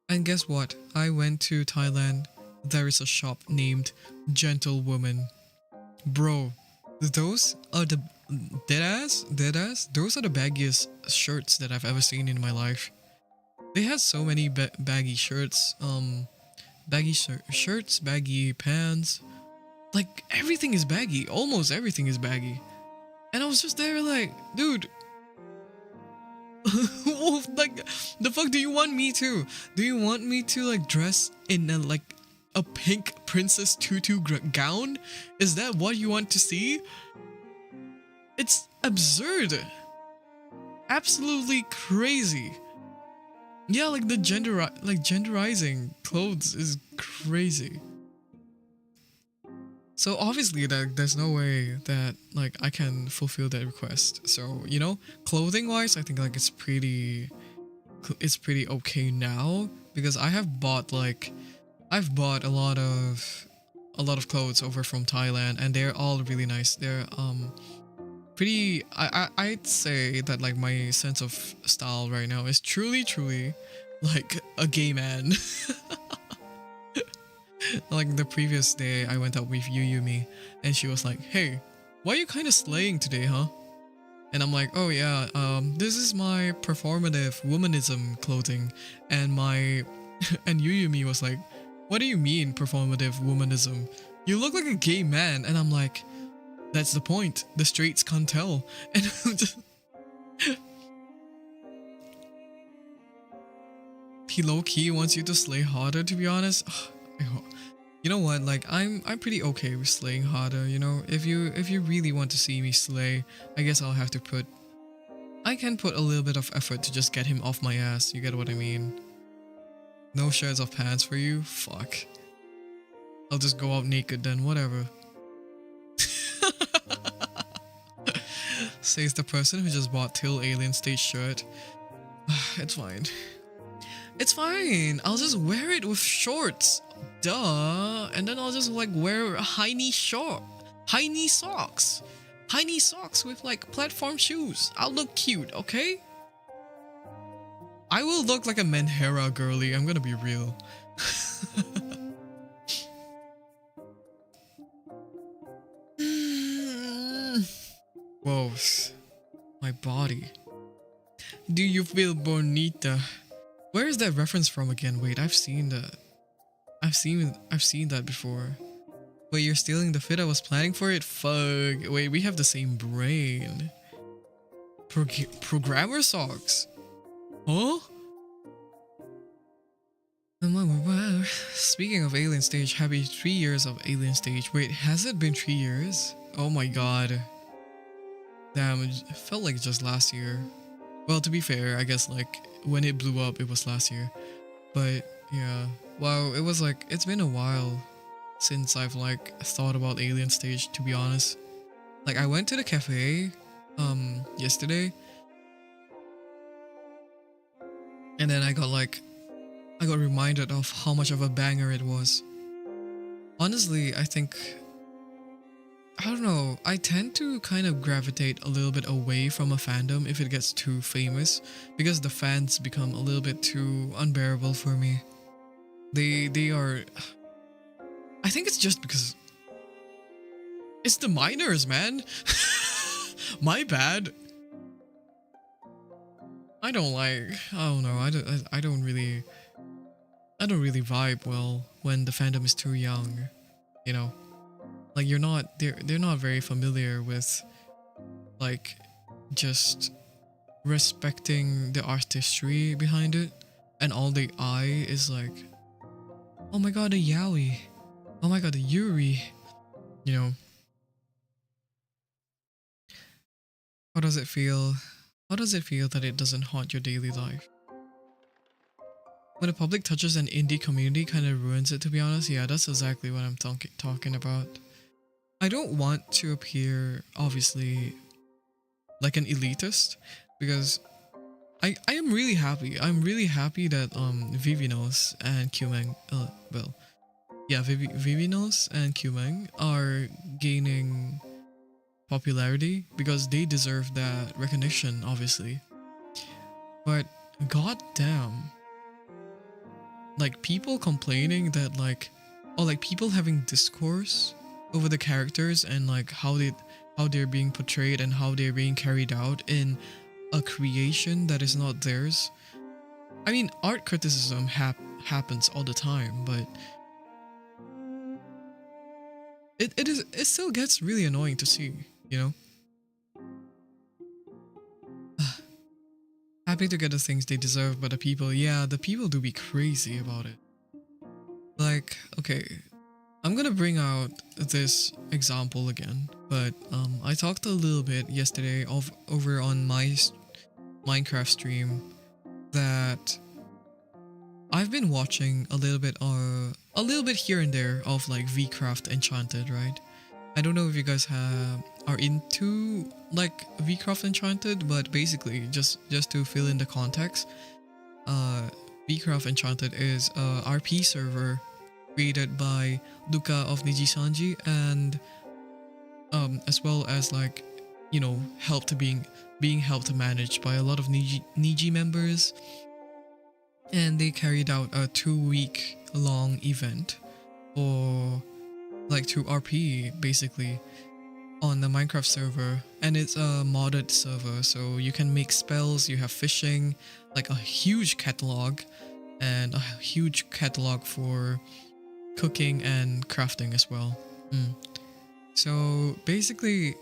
And guess what? I went to Thailand. There is a shop named Gentlewoman. Bro, those are the deadass. Those are the baggiest shirts that I've ever seen in my life. They have so many baggy shirts, shirts, baggy pants. Like everything is baggy. Almost everything is baggy. And I was just there like, dude, like, the fuck do you want me to? Do you want me to like dress in a pink princess tutu gown? Is that what you want to see? It's absurd. Absolutely crazy. Yeah, like the genderizing clothes is crazy. So obviously there's no way that like I can fulfill that request. So, you know, clothing wise, I think like it's pretty okay now because I've bought a lot of clothes over from Thailand and they're all really nice. They're pretty I'd say that like my sense of style right now is truly like a gay man. Like the previous day I went out with Yumi and she was like, "Hey, why are you kind of slaying today, huh?" And I'm like, "Oh yeah, this is my performative womanism clothing." And my and Yumi was like, "What do you mean performative womanism? You look like a gay man." And I'm like, "That's the point. The straights can't tell." And I'm just he low key wants you to slay harder, to be honest. You know what? Like I'm pretty okay with slaying harder, you know? If you really want to see me slay, I guess I can put a little bit of effort to just get him off my ass. You get what I mean? No shirts or pants for you? Fuck. I'll just go out naked then, whatever. Says the person who just bought Till Alien Stage shirt. It's fine. It's fine. I'll just wear it with shorts. Duh. And then I'll just like wear high knee socks. High knee socks with like platform shoes. I'll look cute, okay? I will look like a Menhera girly. I'm gonna be real. Whoa. My body. Do you feel bonita? Where is that reference from again? Wait, I've seen that. I've seen that before. Wait, you're stealing the fit I was planning for it? Fuck. Wait, we have the same brain. Programmer socks. Huh? Speaking of Alien Stage, happy 3 years of Alien Stage. Wait, has it been 3 years? Oh my god. Damn, it felt like just last year. Well, to be fair, I guess like when it blew up, it was last year. But yeah, wow, it was like, it's been a while since I've like thought about Alien Stage, to be honest. Like I went to the cafe yesterday and then I got reminded of how much of a banger it was. Honestly, I don't know, I tend to kind of gravitate a little bit away from a fandom if it gets too famous because the fans become a little bit too unbearable for me. They are, I think it's just because it's the minors, man. My bad. I don't know, I don't really vibe well when the fandom is too young, you know? Like they're not very familiar with like just respecting the artistry behind it, and all the eye is like, oh my god, a yaoi, oh my god, a yuri, you know. How does it feel? How does it feel that it doesn't haunt your daily life? When the public touches an indie community, kind of ruins it, to be honest. Yeah, that's exactly what I'm talking about. I don't want to appear, obviously, like an elitist, because I am really happy. I'm really happy that Vivinos and Qmeng, Vivinos and Qmeng are gaining popularity because they deserve that recognition, obviously. But goddamn, like people complaining that people having discourse over the characters and like how they're being portrayed and how they're being carried out in a creation that is not theirs. I mean, art criticism happens all the time, but it still gets really annoying to see, you know? happy to get the things they deserve, but the people, yeah, the people do be crazy about it. Like, okay, I'm gonna bring out this example again, but I talked a little bit yesterday over on my Minecraft stream that I've been watching a little bit here and there of like VCraft Enchanted, right? I don't know if you guys are into like VCraft Enchanted, but basically just to fill in the context, VCraft Enchanted is a RP server created by Luca of Nijisanji, and as well as like, you know, being helped managed by a lot of Niji members, and they carried out a 2-week long event for like to RP basically on the Minecraft server, and it's a modded server, so you can make spells, you have fishing, like a huge catalog, and a huge catalog for cooking and crafting as well. So basically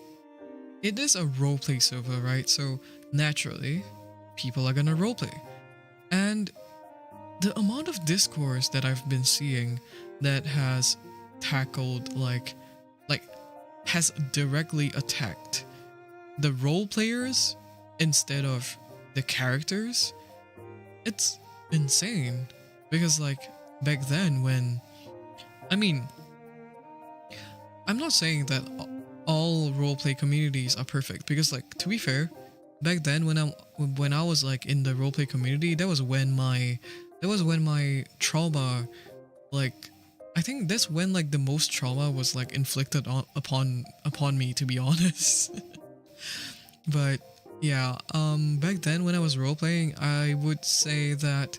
it is a roleplay server, right? So naturally people are gonna roleplay, and the amount of discourse that I've been seeing that has tackled like has directly attacked the role players instead of the characters, it's insane. Because like back then when, I mean, I'm not saying that all roleplay communities are perfect, because like, to be fair, back then when I was like in the roleplay community, that was when my trauma, like, I think that's when like the most trauma was like inflicted upon me, to be honest. But yeah, back then when I was roleplaying, I would say that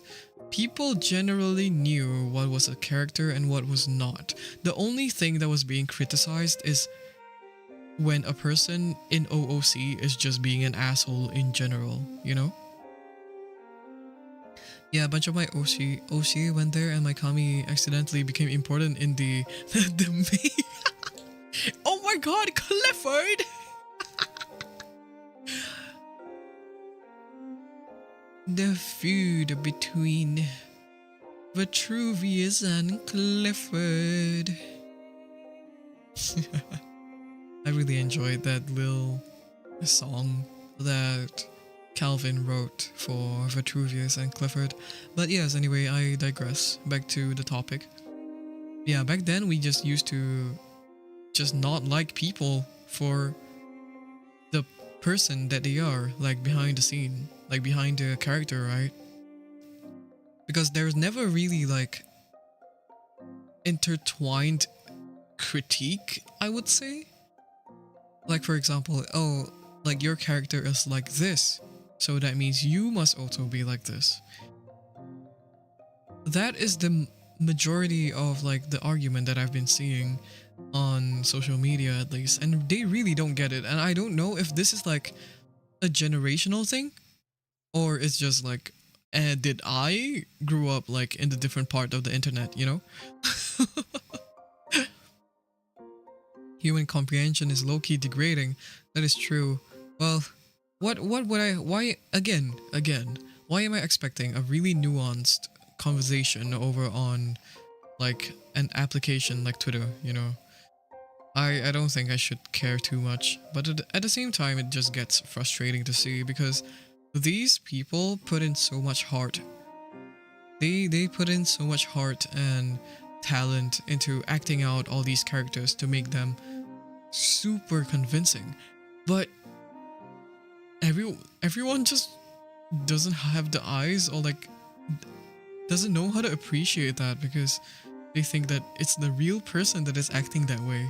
people generally knew what was a character and what was not. The only thing that was being criticized is when a person in OOC is just being an asshole in general, you know? Yeah, a bunch of my OC went there, and my Kami accidentally became important in the Oh my god, Clifford! The feud between Vitruvius and Clifford. I really enjoyed that little song that Calvin wrote for Vitruvius and Clifford. But yes, anyway, I digress. Back to the topic. Yeah, back then we just used to just not like people for the person that they are, like behind the scene, like behind the character, right? Because there's never really like intertwined critique, I would say. Like, for example, oh, like your character is like this, so that means you must also be like this. That is the majority of like the argument that I've been seeing on social media, at least, and they really don't get it. And I don't know if this is like a generational thing, or it's just like, did I grew up like in the different part of the internet, you know? Human comprehension is low-key degrading. That is true. Well, what would I, why again, why am I expecting a really nuanced conversation over on like an application like Twitter, you know? I don't think I should care too much, but at the same time it just gets frustrating to see, because these people put in so much heart. They put in so much heart and talent into acting out all these characters to make them super convincing, but everyone just doesn't have the eyes, or like doesn't know how to appreciate that, because they think that it's the real person that is acting that way,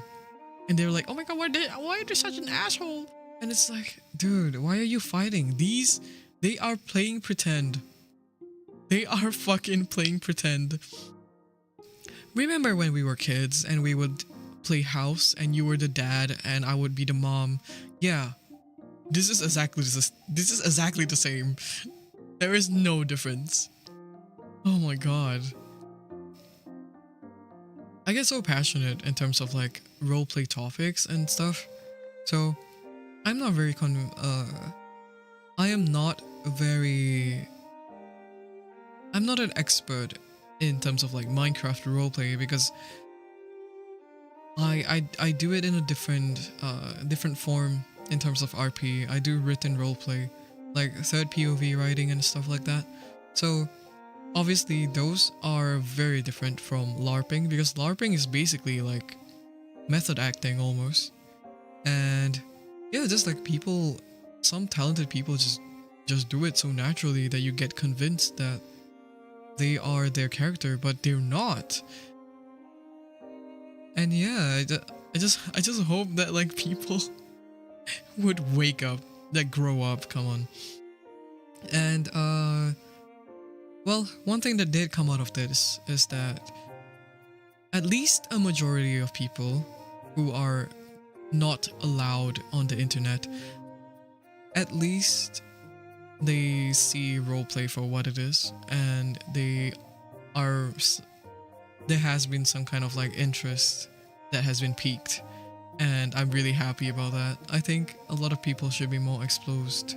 and they're like, oh my god, why are they such an asshole? And it's like, dude, why are you fighting? They are playing pretend. They are fucking playing pretend. Remember when we were kids and we would play house and you were the dad and I would be the mom? Yeah. This is exactly the same. There is no difference. Oh my god. I get so passionate in terms of like roleplay topics and stuff. So I'm not very I am not very... I'm not an expert in terms of like Minecraft roleplay because I do it in a different form in terms of RP. I do written roleplay, like third POV writing and stuff like that. So obviously those are very different from LARPing because LARPing is basically like method acting almost. And yeah, just like people, some talented people just do it so naturally that you get convinced that they are their character, but they're not. And yeah, I just hope that like people would wake up, that grow up, come on. And well, one thing that did come out of this is that at least a majority of people who are not allowed on the internet, at least they see roleplay for what it is, and there has been some kind of like interest that has been piqued, and I'm really happy about that. I think a lot of people should be more exposed.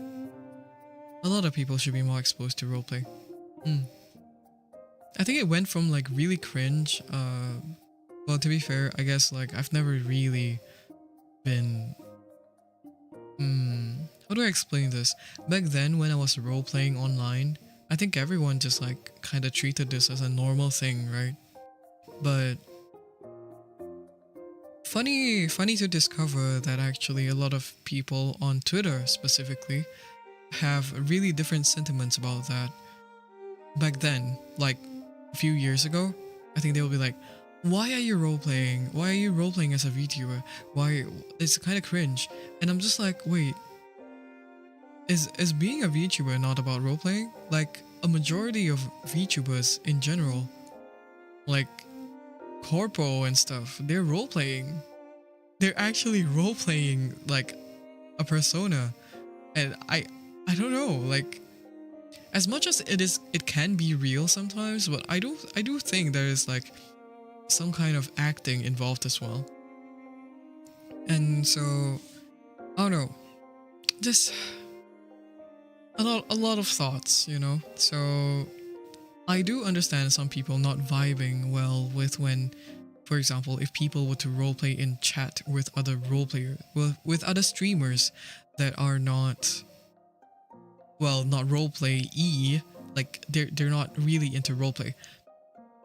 A lot of people should be more exposed to roleplay. I think it went from like really cringe. Well, to be fair, I guess like I've never really been. How do I explain this? Back then, when I was role playing online, I think everyone just like kind of treated this as a normal thing, right? But funny to discover that actually a lot of people on Twitter specifically have really different sentiments about that. Back then, like a few years ago, I think they'll be like, why are you role playing? Why are you role playing as a VTuber? Why? It's kind of cringe. And I'm just like, wait, is being a VTuber not about role playing? Like a majority of VTubers in general, like Corpo and stuff, they're role playing. They're actually role playing like a persona. And I don't know, like as much as it can be real sometimes, but I do think there is like some kind of acting involved as well. And so I don't know, just a lot of thoughts, you know. So I do understand some people not vibing well with when, for example, if people were to roleplay in chat with other roleplayers, with other streamers that are not, well, not roleplay-y, like they're not really into roleplay.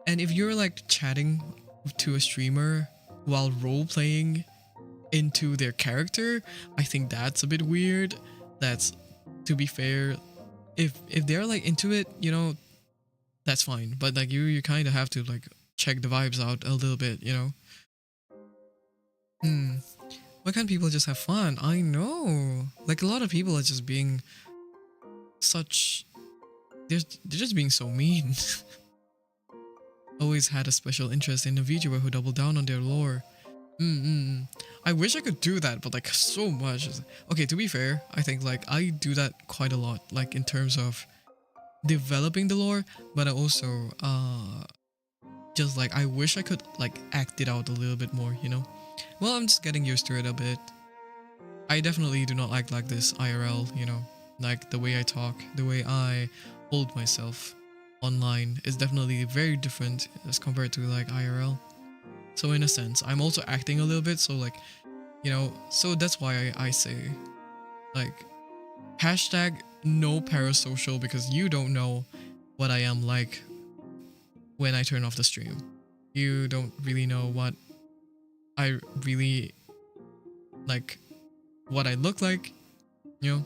And if you're like chatting to a streamer while roleplaying into their character, I think that's a bit weird. That's, to be fair, if they're like into it, you know, that's fine. But like you kind of have to like check the vibes out a little bit, you know. Why can't people just have fun? I know, like a lot of people are just being such, they're just being so mean. Always had a special interest in a VTuber who doubled down on their lore. I wish I could do that, but like so much. Okay, to be fair, I think like I do that quite a lot, like in terms of developing the lore, but I also just like I wish I could like act it out a little bit more, you know. Well, I'm just getting used to it a bit. I definitely do not act like this IRL, you know, like the way I talk, the way I hold myself online is definitely very different as compared to like IRL. So in a sense, I'm also acting a little bit, so like, you know, so that's why I say like hashtag no parasocial, because you don't know what I am like when I turn off the stream. You don't really know what I really like, what I look like, you know.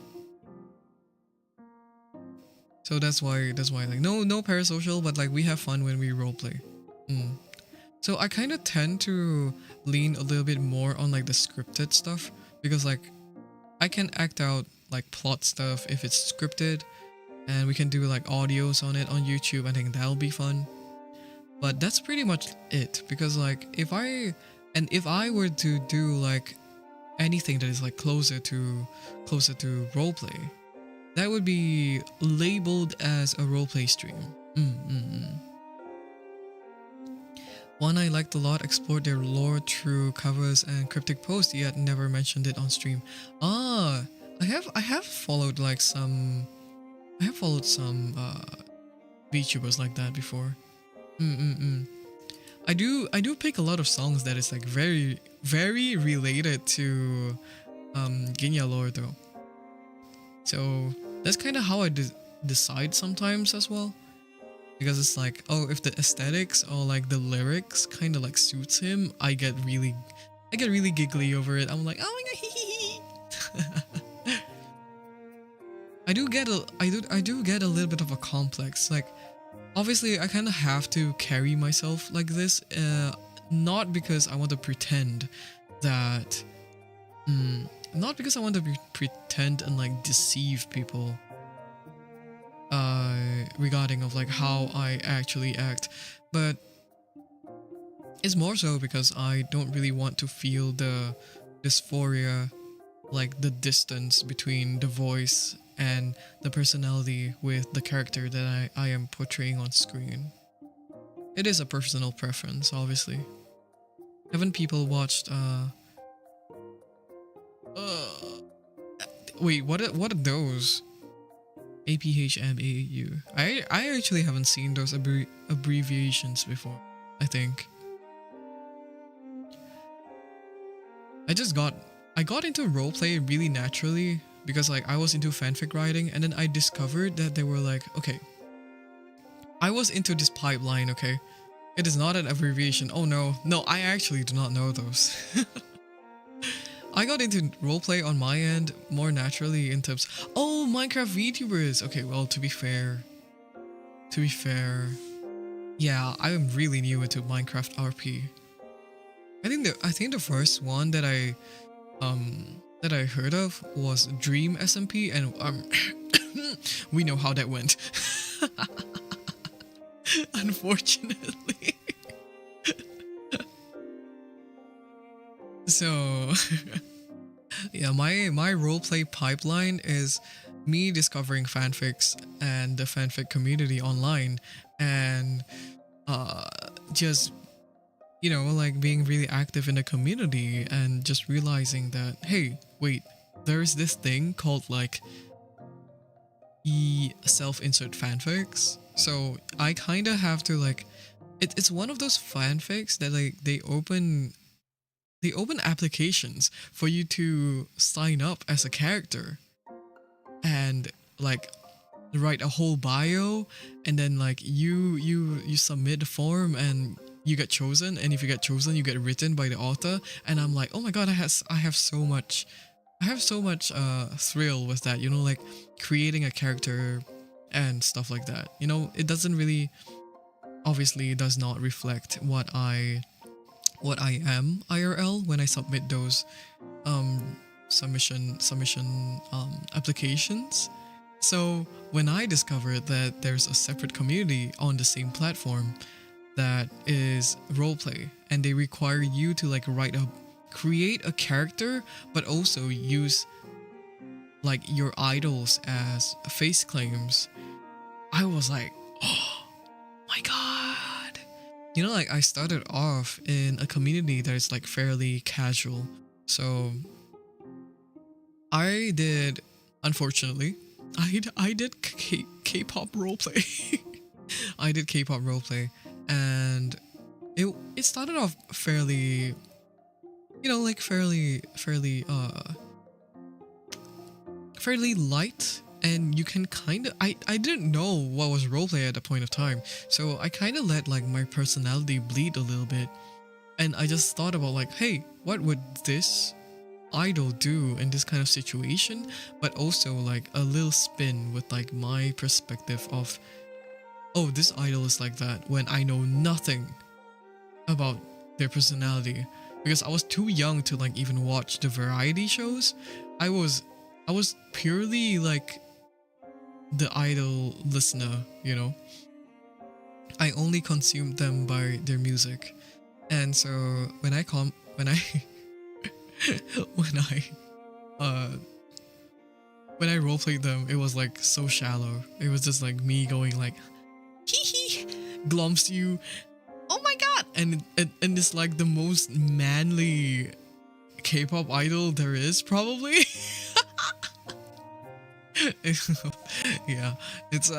So that's why like no parasocial, but like we have fun when we roleplay. So I kind of tend to lean a little bit more on like the scripted stuff, because like I can act out like plot stuff if it's scripted, and we can do like audios on it on YouTube. I think that'll be fun. But that's pretty much it, because like if I were to do like anything that is like closer to roleplay, that would be labeled as a roleplay stream. One I liked a lot, explored their lore through covers and cryptic posts, yet never mentioned it on stream. I have followed like some I have followed some VTubers like that before. Mm-mm-mm. I do pick a lot of songs that is like very very related to Ginya lore though. So that's kind of how I decide sometimes as well, because it's like, oh, if the aesthetics or like the lyrics kind of like suits him, I get really giggly over it. I'm like, oh my god, hee hee hee. I do get a little bit of a complex. Like, obviously, I kind of have to carry myself like this, not because I want to pretend that, not because I want to pretend and like deceive people, regarding of like how I actually act, but it's more so because I don't really want to feel the dysphoria, like the distance between the voice and the personality with the character that I am portraying on screen. It is a personal preference, obviously. Haven't people watched uh wait, what are those? APHMAU. I actually haven't seen those abbreviations before, I think. I got into roleplay really naturally because like I was into fanfic writing, and then I discovered that they were like, okay, I was into this pipeline, okay? It is not an abbreviation. Oh no. No, I actually do not know those. I got into roleplay on my end more naturally in terms, oh, Minecraft VTubers. Okay, well, to be fair, yeah, I am really new into Minecraft RP. I think the first one that I heard of was Dream SMP, and we know how that went. Unfortunately. So yeah, my roleplay pipeline is me discovering fanfics and the fanfic community online, and just, you know, like being really active in the community and just realizing that, hey, wait, there's this thing called like self-insert fanfics. So I kind of have to like, it's one of those fanfics that like they open applications for you to sign up as a character and like write a whole bio, and then like you submit the form and you get chosen, and if you get chosen you get written by the author. And I'm like, oh my god, I have so much thrill with that, you know, like creating a character and stuff like that. You know, it doesn't really, obviously it does not reflect what I am IRL when I submit those submission applications. So when I discovered that there's a separate community on the same platform that is roleplay, and they require you to like create a character, but also use like your idols as face claims, I was like, oh my god. You know, like I started off in a community that is like fairly casual. So I did, unfortunately, I did K-pop roleplay. I did K-pop roleplay, and it started off fairly, you know, like fairly light, and you can kind of, I didn't know what was roleplay at the point of time, so I kind of let like my personality bleed a little bit, and I just thought about like, hey, what would this idol do in this kind of situation, but also like a little spin with like my perspective of, oh, this idol is like that, when I know nothing about their personality, because I was too young to like even watch the variety shows. I was purely like the idol listener, you know. I only consumed them by their music. And so when I when I roleplayed them, it was like so shallow. It was just like me going like, hee hee, glumps you, oh my god, and it's like the most manly K-pop idol there is, probably. Yeah, it's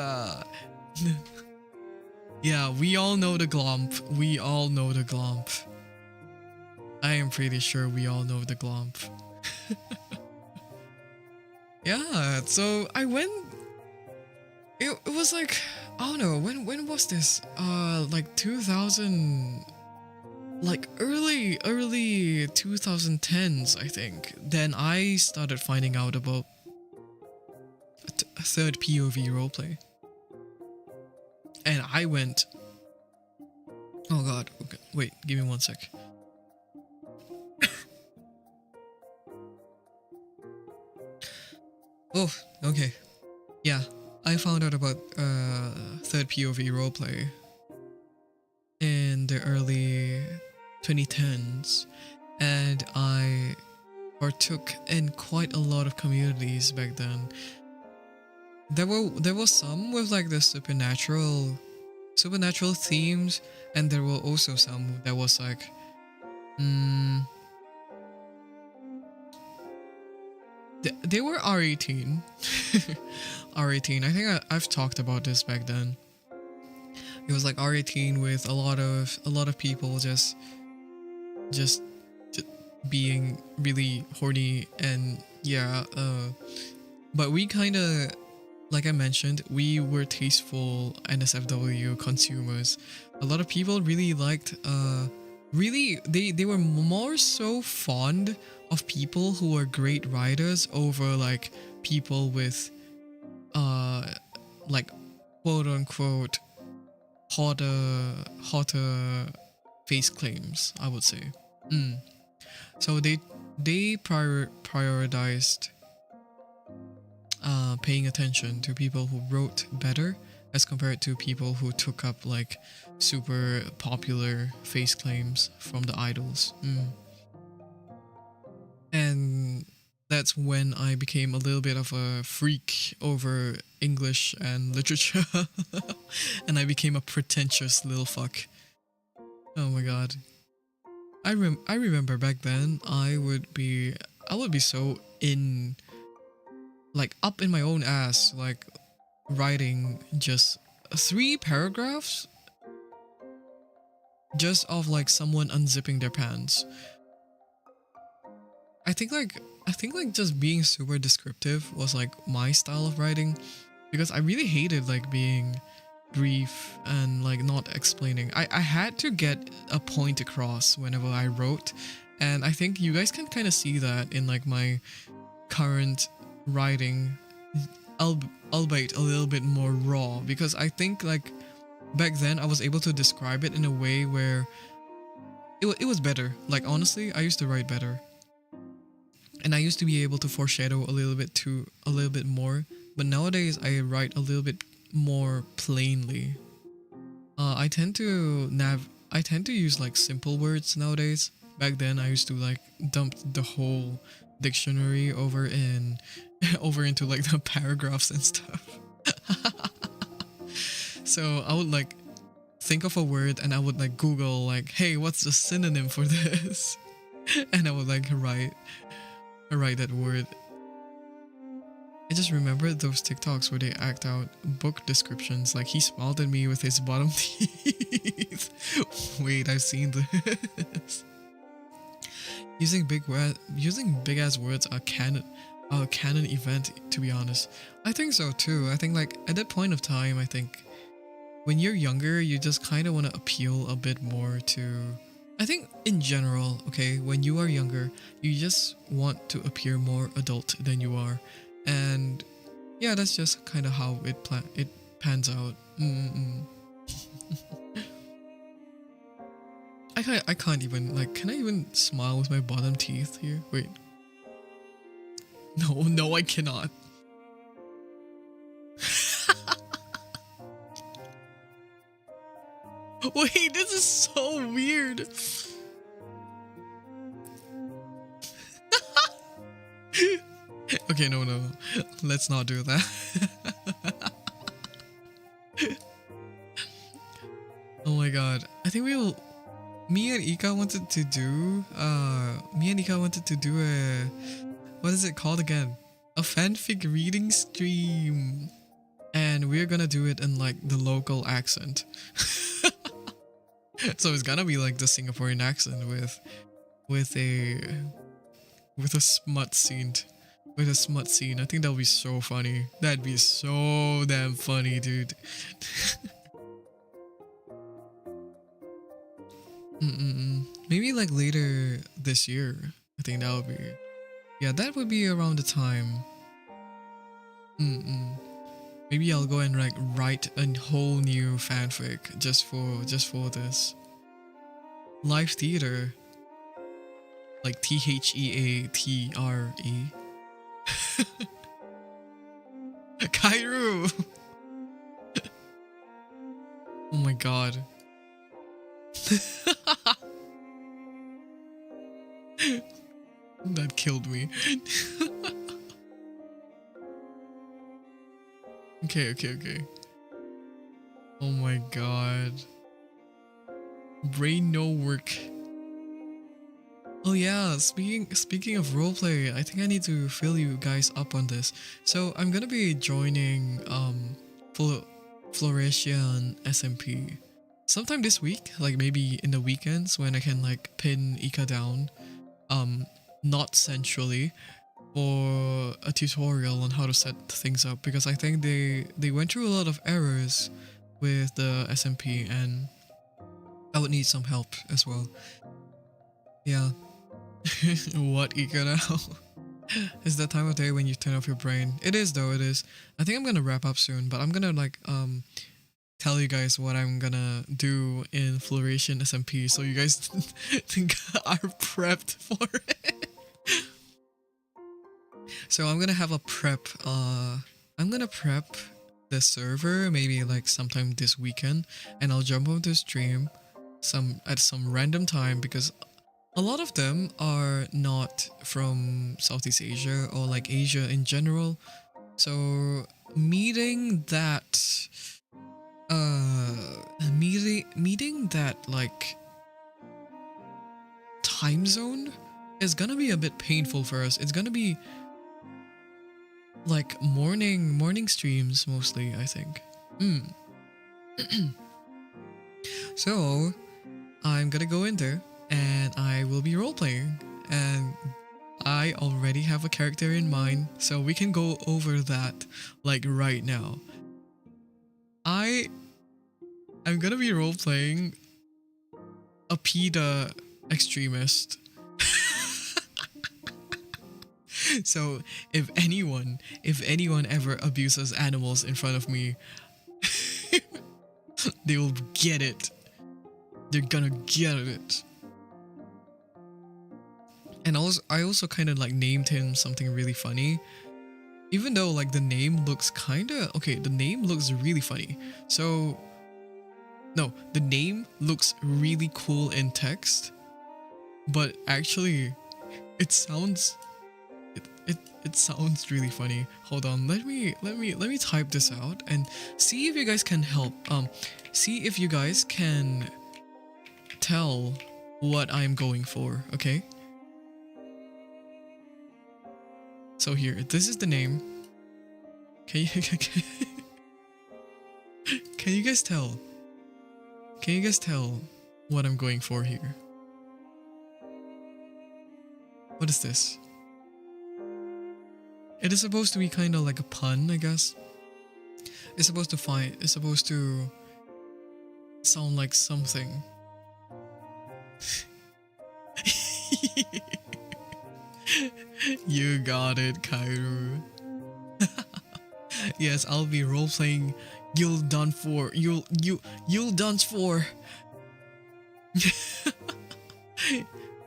yeah, we all know the glomp. We all know the glomp. I am pretty sure we all know the glomp. Yeah, so I went. It was like, I don't know, when was this? Like 2000, like early 2010s, I think. Then I started finding out about a third POV roleplay, and I went. Oh god, okay, wait, give me one sec. Oh, okay. Yeah, I found out about third POV roleplay in the early 2010s, and I partook in quite a lot of communities back then. There was some with like the supernatural themes, and there were also some that was like they were R18. R18. I think I've talked about this back then. It was like R18 with a lot of people just being really horny, and yeah, but we kind of, like I mentioned, we were tasteful NSFW consumers. A lot of people really liked really they were more so fond of people who were great writers over like people with like quote unquote hotter face claims, I would say. So they prioritized paying attention to people who wrote better as compared to people who took up like super popular face claims from the idols. And that's when I became a little bit of a freak over English and literature. And I became a pretentious little fuck. Oh my god. I remember back then I would be so in, like, up in my own ass, like writing just 3 paragraphs just of like someone unzipping their pants. I think like just being super descriptive was like my style of writing, because I really hated like being brief and like not explaining. I had to get a point across whenever I wrote, and I think you guys can kind of see that in like my current writing, albeit a little bit more raw, because I think like back then I was able to describe it in a way where it was better. Like honestly, I used to write better. And I used to be able to foreshadow a little bit more, but nowadays I write a little bit more plainly. I tend to use like simple words nowadays. Back then I used to like dump the whole dictionary over into like the paragraphs and stuff. So I would like think of a word and I would like Google like, hey, what's the synonym for this? And I would like write that word. I just remember those TikToks where they act out book descriptions, like he smiled at me with his bottom teeth. Wait, I've seen this. Using big ass words are canon event, to be honest. I think so too. I think like at that point of time, I think when you're younger, you just kind of want to appeal a bit more to, I think in general, okay, when you are younger, you just want to appear more adult than you are. And yeah, that's just kind of how it pans out. I can't even, like, can I even smile with my bottom teeth here? Wait. No, I cannot. Wait, this is so weird. Okay, no. Let's not do that. Oh my god. I think me and Ika wanted to do a, what is it called again? A fanfic reading stream. and we're gonna do it in like the local accent. So it's gonna be like the Singaporean accent with a with a smut scene. With a smut scene. I think that'll be so funny. That'd be so damn funny, dude. Maybe like later this year. I think that would be. Yeah, that would be around the time. Maybe I'll go and like write a whole new fanfic just for this. Live theater. Like THEATRE. Kairu! Oh my god. That killed me. Okay. Oh my god. Brain no work. Oh yeah, speaking of roleplay, I think I need to fill you guys up on this. So I'm gonna be joining Floresian SMP sometime this week, like maybe in the weekends when I can like pin Ika down, not centrally, for a tutorial on how to set things up, because I think they went through a lot of errors with the SMP and I would need some help as well. Yeah. What, Ika now? It's that time of day when you turn off your brain. It is though, it is. I think I'm gonna wrap up soon, but I'm gonna like tell you guys what I'm gonna do in Floresian SMP so you guys think are prepped for it. So I'm gonna have a prep, I'm gonna prep the server maybe like sometime this weekend, and I'll jump on the stream at some random time, because a lot of them are not from Southeast Asia or like Asia in general. So meeting that like time zone is gonna be a bit painful for us. It's gonna be like morning streams mostly, I think. So I'm gonna go in there and I will be roleplaying, and I already have a character in mind, so we can go over that like right now. I'm gonna be roleplaying a PETA extremist. So if anyone ever abuses animals in front of me, they will get it. They're gonna get it. And I also kind of like named him something really funny, even though like the name looks the name looks really funny. So no, the name looks really cool in text, but actually it sounds really funny. Hold on, let me type this out and see if you guys can help. See if you guys can tell what I'm going for, okay? So here, this is the name. Can you guys tell? Can you guys tell what I'm going for here? What is this? It is supposed to be kind of like a pun, I guess. It's supposed to sound like something. You got it, Kairu. Yes, I'll be roleplaying You'll Done For. You'll Done For.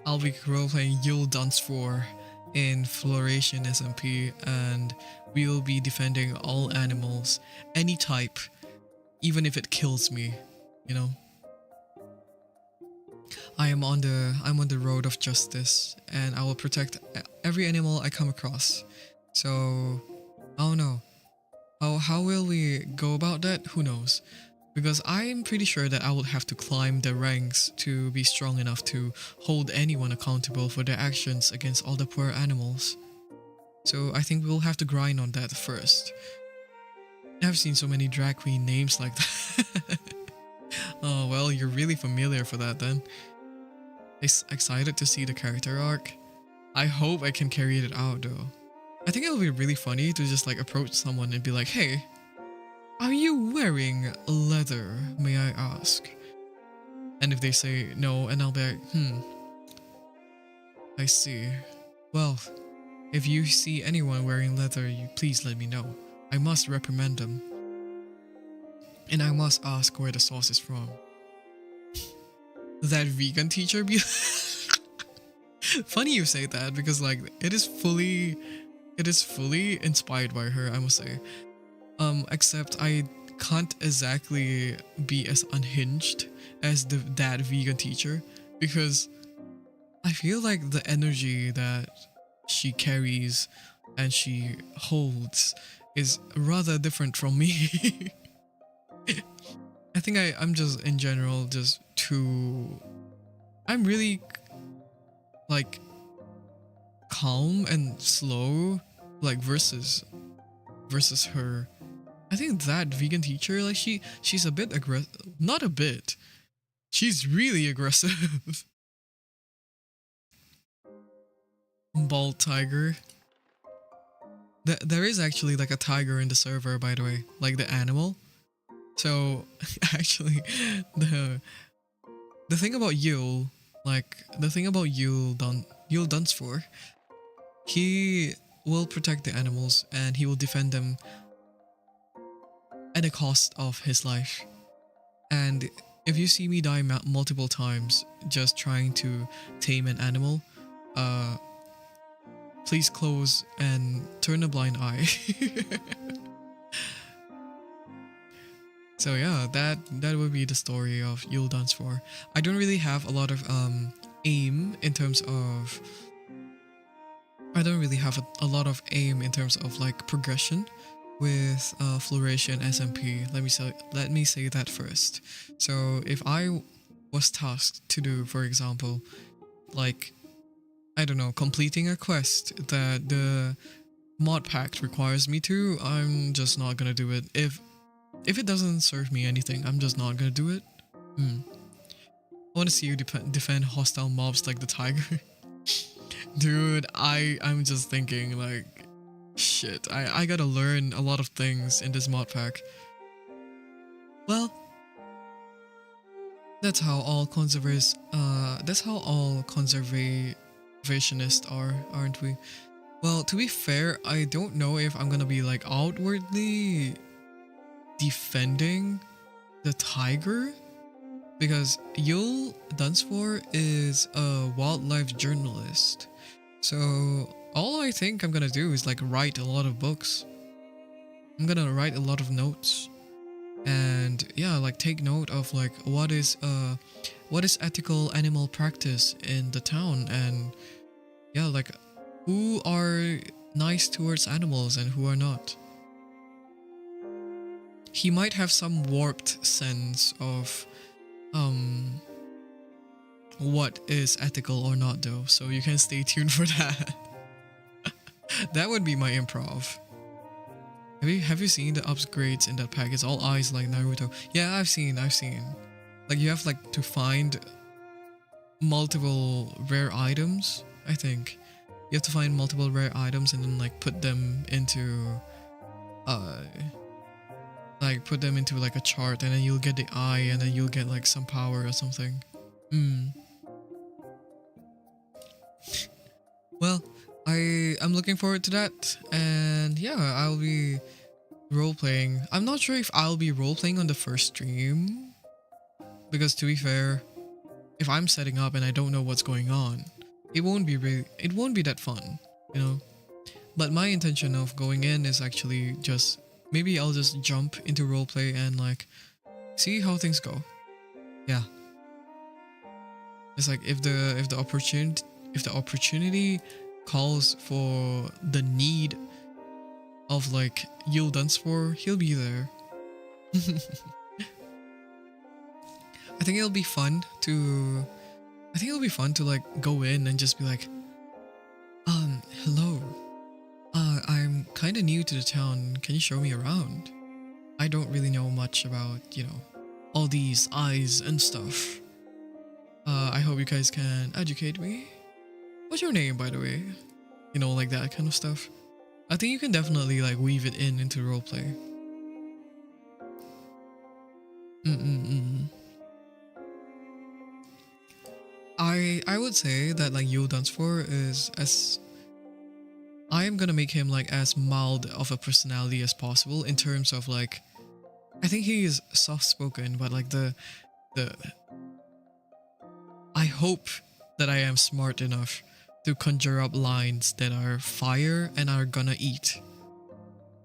I'll be roleplaying You'll Done For in Floresian SMP, and we'll be defending all animals, any type, even if it kills me, you know. I'm on the road of justice, and I will protect every animal I come across. So, I don't know. How will we go about that? Who knows? Because I'm pretty sure that I would have to climb the ranks to be strong enough to hold anyone accountable for their actions against all the poor animals. So I think we'll have to grind on that first. I've seen so many drag queen names like that. Oh well, you're really familiar for that then. Excited to see the character arc. I hope I can carry it out though. I think it would be really funny to just like approach someone and be like, hey, are you wearing leather, may I ask? And if they say no, and I'll be like, I see. Well, if you see anyone wearing leather, you please let me know. I must reprimand them. And I must ask where the sauce is from. That vegan teacher be funny you say that because like it is fully inspired by her, I must say. Except I can't exactly be as unhinged as that vegan teacher because I feel like the energy that she carries and she holds is rather different from me. I think I'm just in general just too... I'm really like calm and slow like versus her. I think that vegan teacher, like she's a bit aggressive. Not a bit. She's really aggressive. Bald tiger. There is actually like a tiger in the server, by the way, like the animal. So actually, the thing about Yule, like the thing about Yule Dunsfor, he will protect the animals and he will defend them at the cost of his life. And if you see me die multiple times just trying to tame an animal, please close and turn a blind eye. So yeah, that would be the story of Yule Dunsfor. I don't really have a lot of aim in terms of... I don't really have a lot of aim in terms of like progression with Flourish and SMP. Let me say that first. So if I was tasked to do, for example, like, I don't know, completing a quest that the mod pack requires me to, I'm just not gonna do it. If it doesn't serve me anything, I'm just not gonna do it. I want to see you defend hostile mobs like the tiger. Dude, I'm just thinking like, shit, I gotta learn a lot of things in this mod pack. Well, that's how all conservationists are, aren't we? Well, to be fair, I don't know if I'm gonna be like outwardly defending the tiger, because Yule Dunsfor is a wildlife journalist. So all I think I'm gonna do is like write a lot of books. I'm gonna write a lot of notes. And yeah, like take note of like what is ethical animal practice in the town, and yeah, like who are nice towards animals and who are not. He might have some warped sense of what is ethical or not though, so you can stay tuned for that. That would be my improv. Have you seen the upgrades in that pack? It's all eyes like Naruto. Yeah, I've seen. Like you have like to find multiple rare items, I think. You have to find multiple rare items and then like put them into like a chart, and then you'll get the eye, and then you'll get like some power or something. Well, I'm looking forward to that, and yeah, I'll be role-playing. I'm not sure if I'll be role-playing on the first stream, because to be fair, if I'm setting up and I don't know what's going on, it won't be that fun, you know? But my intention of going in is actually just, maybe I'll just jump into roleplay and like see how things go. Yeah. It's like if the opportunity calls for the need of like Yule Dunsfor, he'll be there. I think it'll be fun to like go in and just be like, hello. I'm kinda new to the town, can you show me around? I don't really know much about, all these eyes and stuff. I hope you guys can educate me. What's your name, by the way? Like that kind of stuff. I think you can definitely like weave it into roleplay. I would say that like Yul Dunsfor is as I am gonna make him like as mild of a personality as possible in terms of like I think he is soft spoken, but like the I hope that I am smart enough to conjure up lines that are fire and are gonna eat.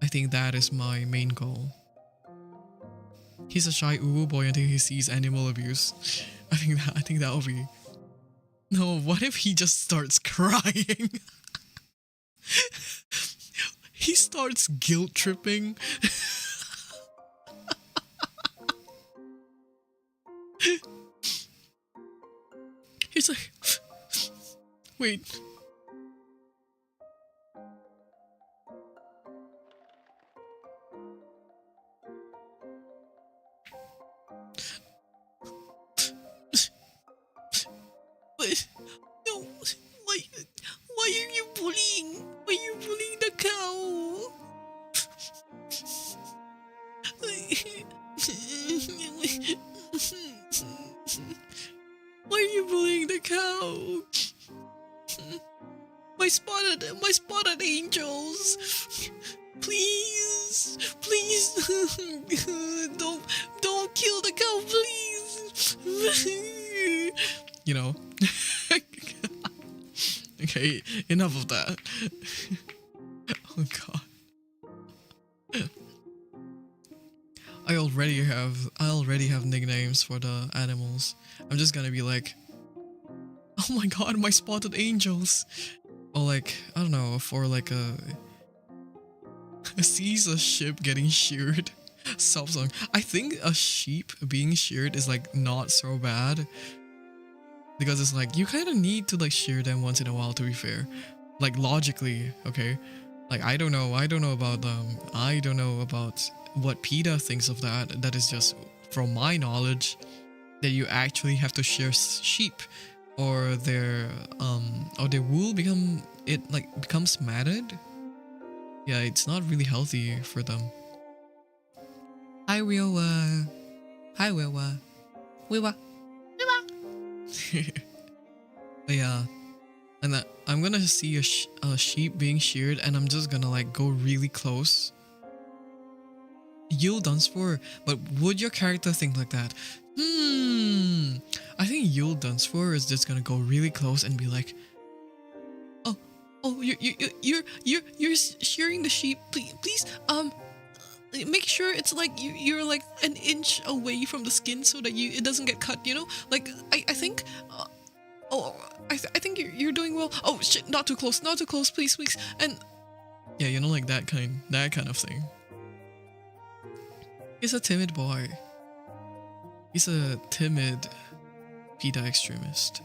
I think that is my main goal. He's a shy uwu boy until he sees animal abuse. I think that will be. No, what if he just starts crying? He starts guilt tripping. He's like, wait. No, why are you bullying? Why are you bullying the cow? Why are you bullying the cow? My spotted angels. Please, don't kill the cow, please. Okay, enough of that. Oh god. I already have nicknames for the animals. I'm just gonna be like, oh my god, my spotted angels. Or like, I don't know, for like sees a sheep getting sheared. Self-song. I think a sheep being sheared is like not so bad. Because it's like, you kind of need to like shear them once in a while, to be fair. Like logically, okay? Like I don't know about what PETA thinks of that. That is just from my knowledge that you actually have to shear sheep or their wool becomes matted. Yeah, it's not really healthy for them. Hi Wiowa. Hi Wiowa. Wiowa. But yeah, and I'm gonna see a sheep being sheared, and I'm just gonna like go really close. Yul Dunsfor, but would your character think like that? I think Yul Dunsfor is just gonna go really close and be like, oh, you're shearing the sheep, please, make sure it's like you're like an inch away from the skin so that it doesn't get cut, like I think I think you're doing well. Oh shit, not too close, please, and yeah, like that kind of thing. He's a timid boy. He's a timid PETA extremist.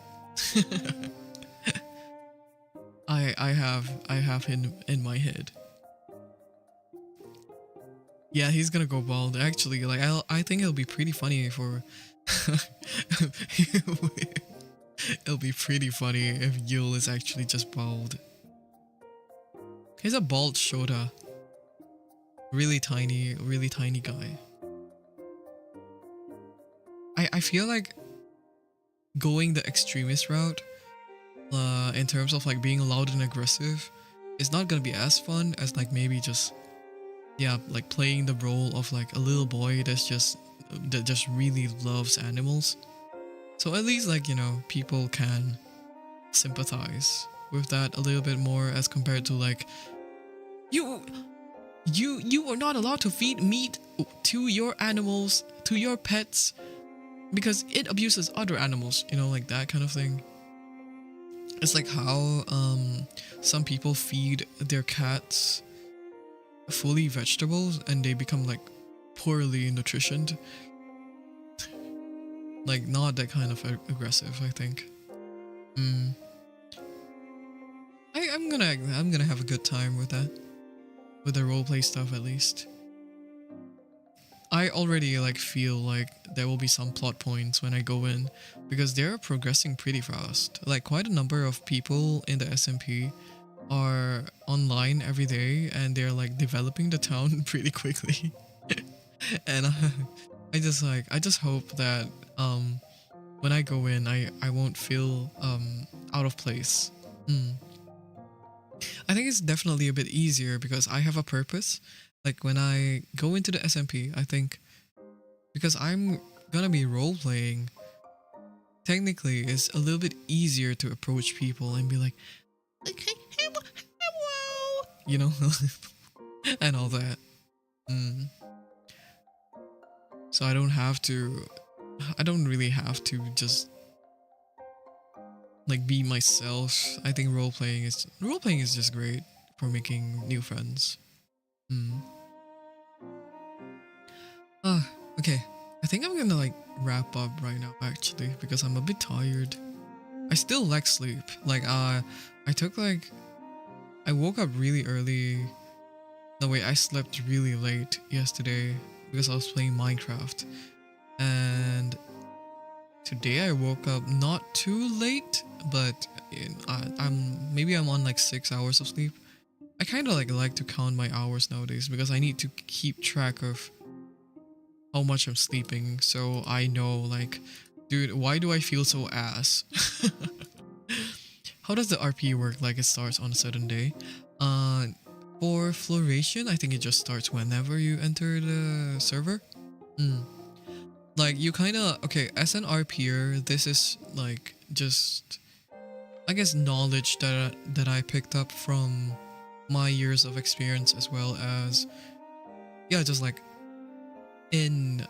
I have him in my head. Yeah, he's gonna go bald. Actually, like I think it'll be pretty funny for. It'll be pretty funny if Yul is actually just bald. He's a bald Shota. Really tiny guy. I feel like going the extremist route, in terms of like being loud and aggressive, is not gonna be as fun as like maybe just, yeah, like playing the role of like a little boy that just really loves animals. So at least like, people can sympathize with that a little bit more as compared to like, you are not allowed to feed meat to your animals, to your pets, because it abuses other animals, like that kind of thing. It's like how some people feed their cats fully vegetables and they become like poorly nutritioned. Like not that kind of aggressive, I think. I'm gonna have a good time with that. With the roleplay stuff at least. I already like feel like there will be some plot points when I go in because they're progressing pretty fast. Like quite a number of people in the SMP are online every day and they're like developing the town pretty quickly. And I just hope that when I go in I won't feel out of place. Mm. I think it's definitely a bit easier because I have a purpose. Like when I go into the SMP, I think because I'm gonna be role playing, technically it's a little bit easier to approach people and be like hey, hello, you know, and all that. Mm. So I don't really have to just like be myself. I think role playing is just great for making new friends. Mm. Okay. I think I'm gonna like wrap up right now actually because I'm a bit tired. I still lack sleep. Like I took like I woke up really early. No wait, I slept really late yesterday because I was playing Minecraft. And today I woke up not too late, but I'm on like 6 hours of sleep. I kind of like to count my hours nowadays because I need to keep track of how much I'm sleeping, so I know like, dude, why do I feel so ass? How does the RP work? Like it starts on a certain day. Uh, for Floration, I think it just starts whenever you enter the server. Mm. Like you kind of okay as an RPer, this is like just I guess knowledge that I picked up from my years of experience as well as yeah, just in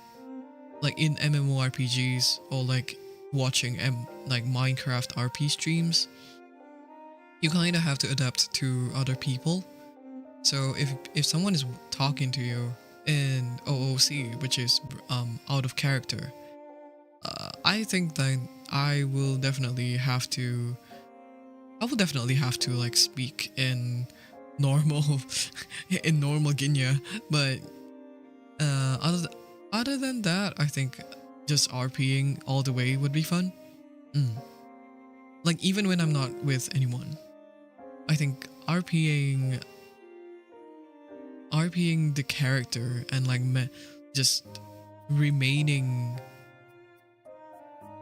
in MMORPGs or like watching like Minecraft RP streams, you kind of have to adapt to other people. So if someone is talking to you in OOC, which is out of character, I think that I will definitely have to like speak in normal in normal Ginya, but uh, other other than that, I think just RPing all the way would be fun. Mm. Like even when I'm not with anyone, I think RPing the character and like just remaining.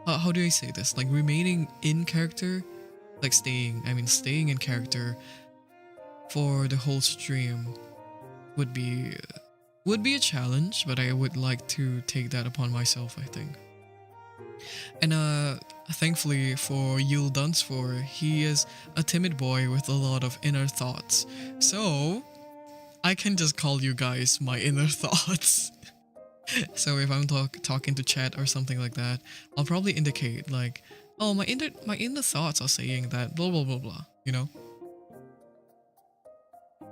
How do I say this? Like remaining in character, like staying in character for the whole stream would be a challenge, but I would like to take that upon myself, I think. And thankfully for Yul Dunsfor, he is a timid boy with a lot of inner thoughts. So I can just call you guys my inner thoughts. So if I'm talking to chat or something like that, I'll probably indicate like, oh my inner thoughts are saying that blah blah blah blah, you know?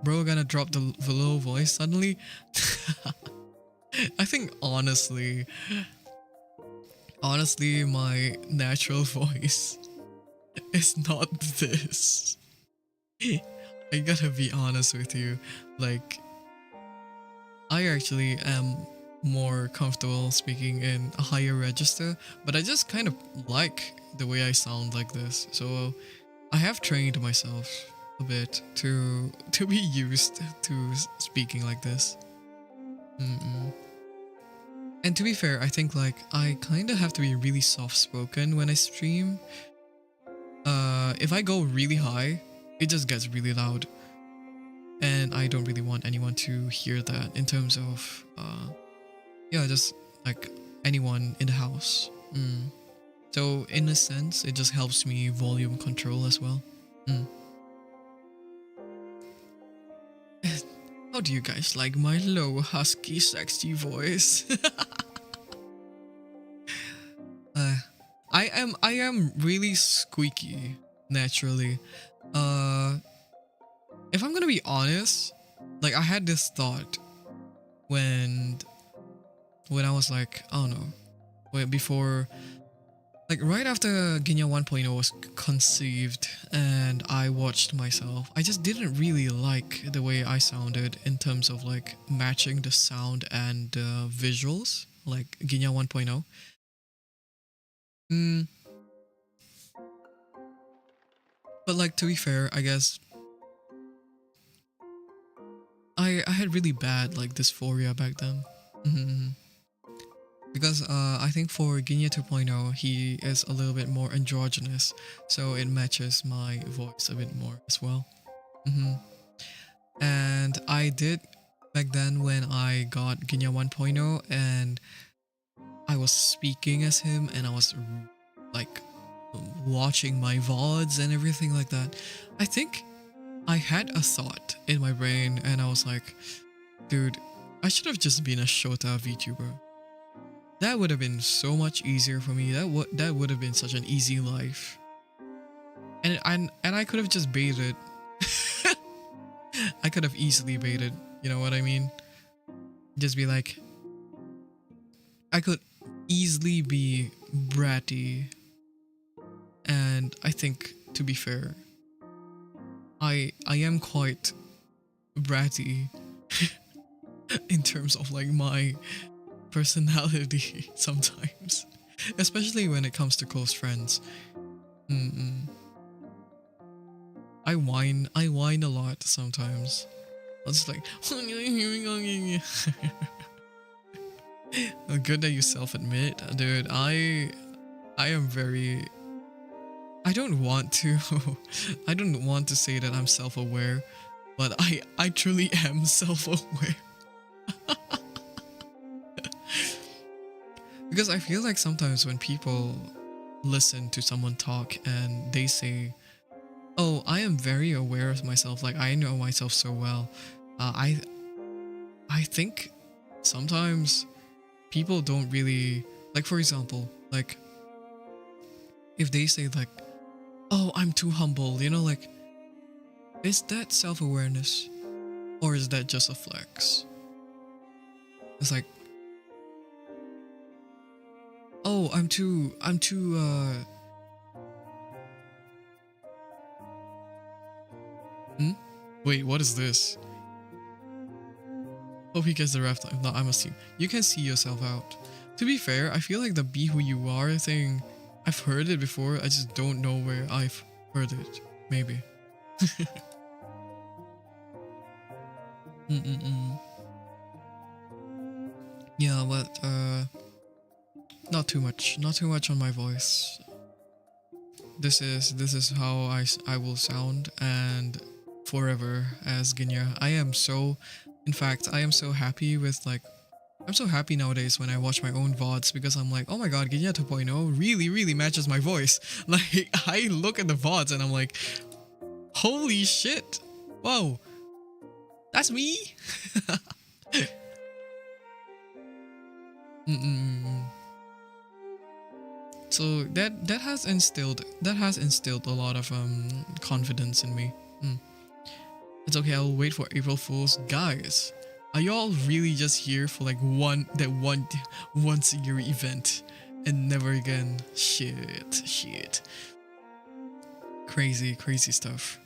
Bro gonna drop the low voice suddenly? I think honestly my natural voice is not this. I gotta be honest with you. Like, I actually am more comfortable speaking in a higher register, but I just kind of like the way I sound like this. So I have trained myself a bit to be used to speaking like this. Mm-mm. And to be fair, I think like I kind of have to be really soft-spoken when I stream. If I go really high, it just gets really loud. And I don't really want anyone to hear that in terms of, just like anyone in the house. Mm. So in a sense, it just helps me volume control as well. Mm. How do you guys like my low, husky, sexy voice? I am really squeaky naturally. If I'm gonna be honest, like I had this thought when I was like, I don't know, before Like right after Ginya 1.0 was conceived and I watched myself, I just didn't really like the way I sounded in terms of like matching the sound and visuals, like Ginya 1.0. Mm, but like to be fair, I guess I had really bad like dysphoria back then. Mhm. Because I think for Ginya 2.0, he is a little bit more androgynous, so it matches my voice a bit more as well. Hmm. And I did back then when I got Ginya 1.0 and I was speaking as him and I was like watching my VODs and everything like that. I think I had a thought in my brain and I was like, dude, I should have just been a Shota VTuber. That would have been so much easier for me. That would have been such an easy life. And I could have just baited. I could have easily baited. You know what I mean? Just be like, I could easily be bratty. And I think, to be fair, I am quite bratty in terms of like my personality sometimes, especially when it comes to close friends. Mm-mm. I whine a lot sometimes. I was just like, good that you self-admit, dude. I am very. I don't want to. I don't want to say that I'm self-aware, but I truly am self-aware. Because I feel like sometimes when people listen to someone talk and they say, "Oh, I am very aware of myself. Like I know myself so well," uh, I I think sometimes people don't really like. For example, like if they say like, "Oh, I'm too humble," you know, like is that self-awareness or is that just a flex? It's like, "Oh, I'm too. Hmm? Wait, what is this? Hope he gets the ref time. No, I'm a team. You can see yourself out. To be fair, I feel like the be who you are thing, I've heard it before. I just don't know where I've heard it. Maybe. Mm-mm-mm. Yeah, but not too much. Not too much on my voice. This is how I will sound and forever as Ginya. I am so, in fact, I am so happy with like I'm so happy nowadays when I watch my own VODs because I'm like, oh my god, Ginya 2.0 really, really matches my voice. Like, I look at the VODs and I'm like, holy shit. Whoa, that's me? Mm-mm. So that has instilled a lot of confidence in me. Mm. It's okay, I'll wait for April Fools. Guys, are y'all really just here for like one once a year event and never again? Shit. Crazy stuff.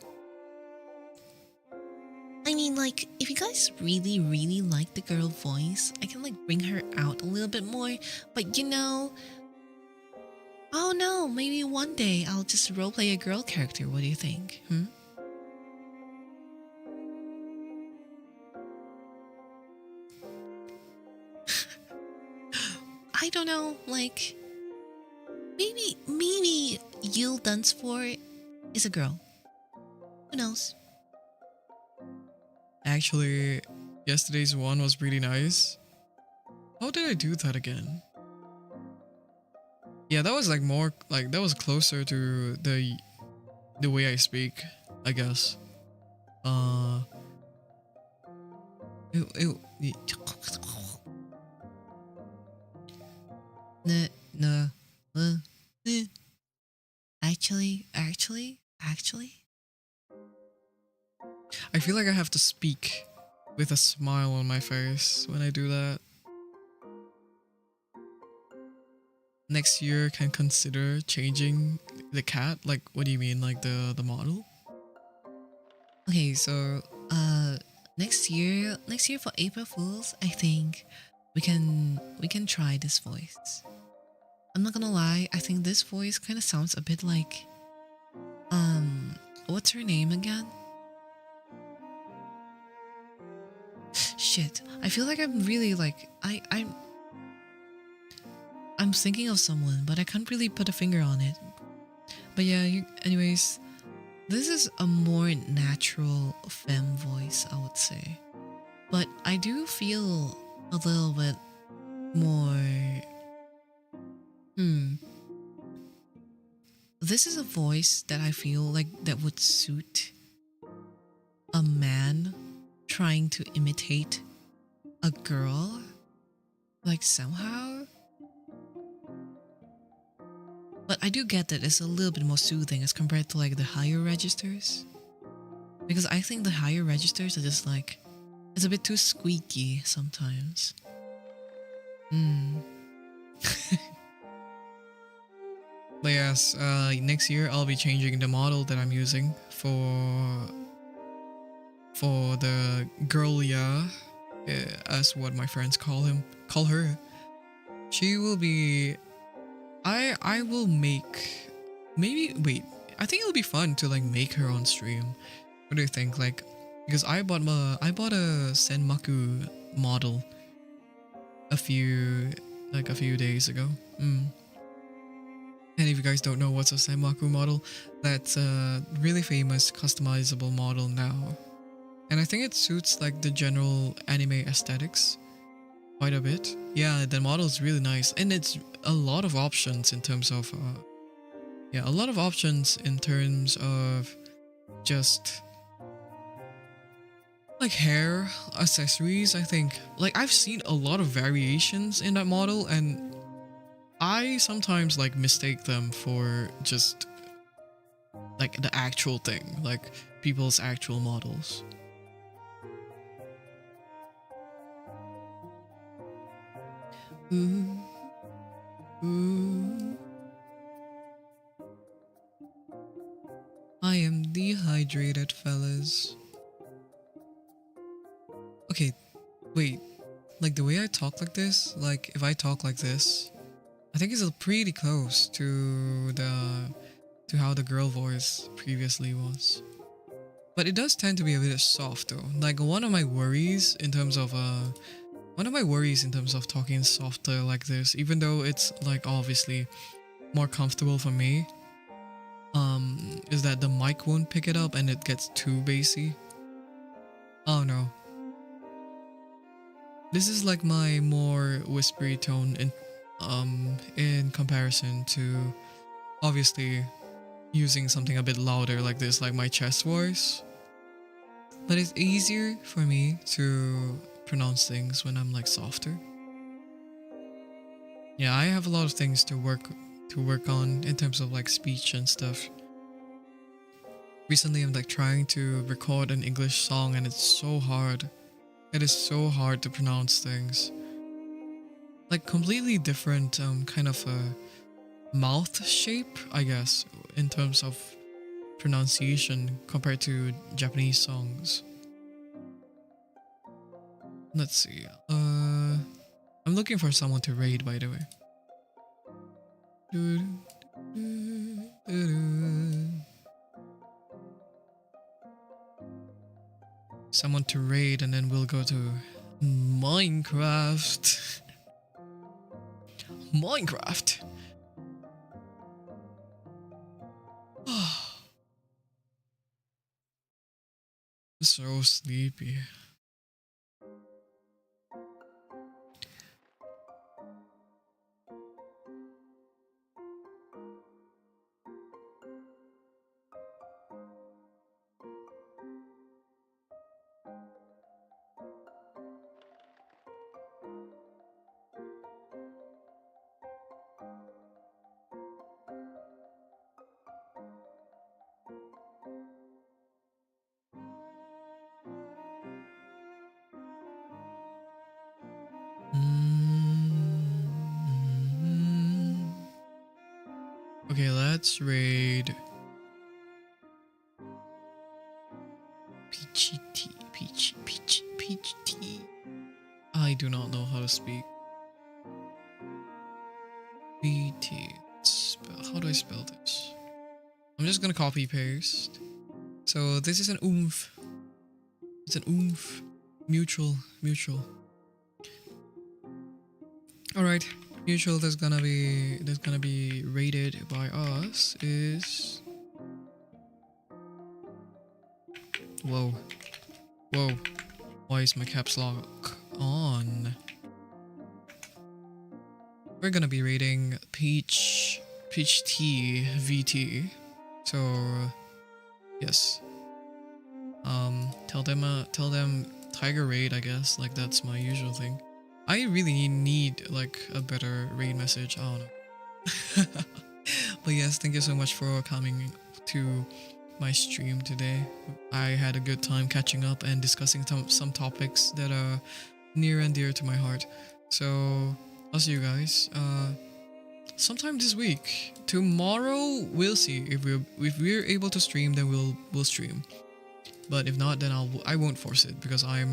I mean, like, if you guys really, really like the girl voice, I can, like, bring her out a little bit more. But, oh no, maybe one day I'll just roleplay a girl character. What do you think? I don't know, like, maybe Yul Dunsford is a girl. Who knows? Actually, yesterday's one was pretty nice. How did I do that again? Yeah, that was like more like that was closer to the way I speak, I guess. Uh, it, Nah, nah, eh. Actually. I feel like I have to speak with a smile on my face when I do that. next year can consider changing the cat? Like, what do you mean, like the model? Okay, so next year for April Fools, I think we can try this voice. I'm not gonna lie, I think this voice kind of sounds a bit like what's her name again? Shit, I feel like I'm really like I'm thinking of someone, but I can't really put a finger on it. But yeah, anyways, this is a more natural femme voice, I would say. But I do feel a little bit more. This is a voice that I feel like that would suit a man trying to imitate a girl, like somehow. But I do get that it's a little bit more soothing as compared to like the higher registers. Because I think the higher registers are just like, it's a bit too squeaky sometimes. But yes, next year I'll be changing the model that I'm using for the girlia, as what my friends call her. She will be. I will make. Maybe wait. I think it'll be fun to like make her on stream. What do you think? Like, because I bought a Senmaku model a few days ago. And if you guys don't know what's a Senmaku model, that's a really famous customizable model now. And I think it suits like the general anime aesthetics quite a bit. Yeah, the model is really nice. And it's a lot of options in terms of just like hair accessories. I think like I've seen a lot of variations in that model, and I sometimes like mistake them for just like the actual thing, like people's actual models. Ooh, ooh. I am dehydrated, fellas. Okay, wait. Like the way I talk like this, like if I talk like this, I think it's pretty close to how the girl voice previously was. But it does tend to be a bit soft though. Like one of my worries in terms of talking softer like this, even though it's like obviously more comfortable for me, is that the mic won't pick it up and it gets too bassy. Oh no. This is like my more whispery tone in comparison to obviously using something a bit louder like this, like my chest voice. But it's easier for me to pronounce things when I'm like softer. Yeah, I have a lot of things to work on in terms of like speech and stuff. Recently I'm like trying to record an English song and it's so hard. It is so hard to pronounce things. Like completely different kind of a mouth shape, I guess, in terms of pronunciation compared to Japanese songs. Let's see. I'm looking for someone to raid, by the way. Someone to raid, and then we'll go to Minecraft. Minecraft. So sleepy. Okay, let's raid Peachy Tea. Peach Tea. I do not know how to speak. BT. How do I spell this? I'm just gonna copy paste. So this is an oomph. It's an oomph. Mutual. Alright. Mutual that's gonna be rated by us is. Whoa. Why is my caps lock on? We're gonna be rating Peach Tea VT. So yes. Tell them Tiger Raid, I guess. Like that's my usual thing. I really need like a better raid message. I don't know. But yes, thank you so much for coming to my stream today. I had a good time catching up and discussing some topics that are near and dear to my heart. So I'll see you guys sometime this week. Tomorrow we'll see if we're able to stream, then we'll stream. But if not, then I won't force it because I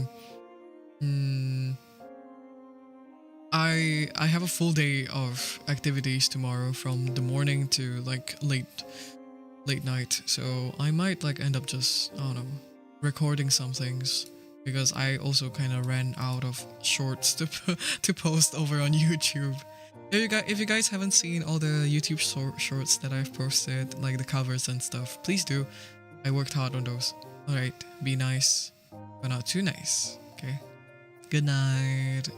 have a full day of activities tomorrow from the morning to like late night. So I might like end up just, I don't know, recording some things because I also kind of ran out of shorts to post over on YouTube. If you guys haven't seen all the YouTube shorts that I've posted, like the covers and stuff, please do. I worked hard on those. Alright, be nice, but not too nice, okay? Good night.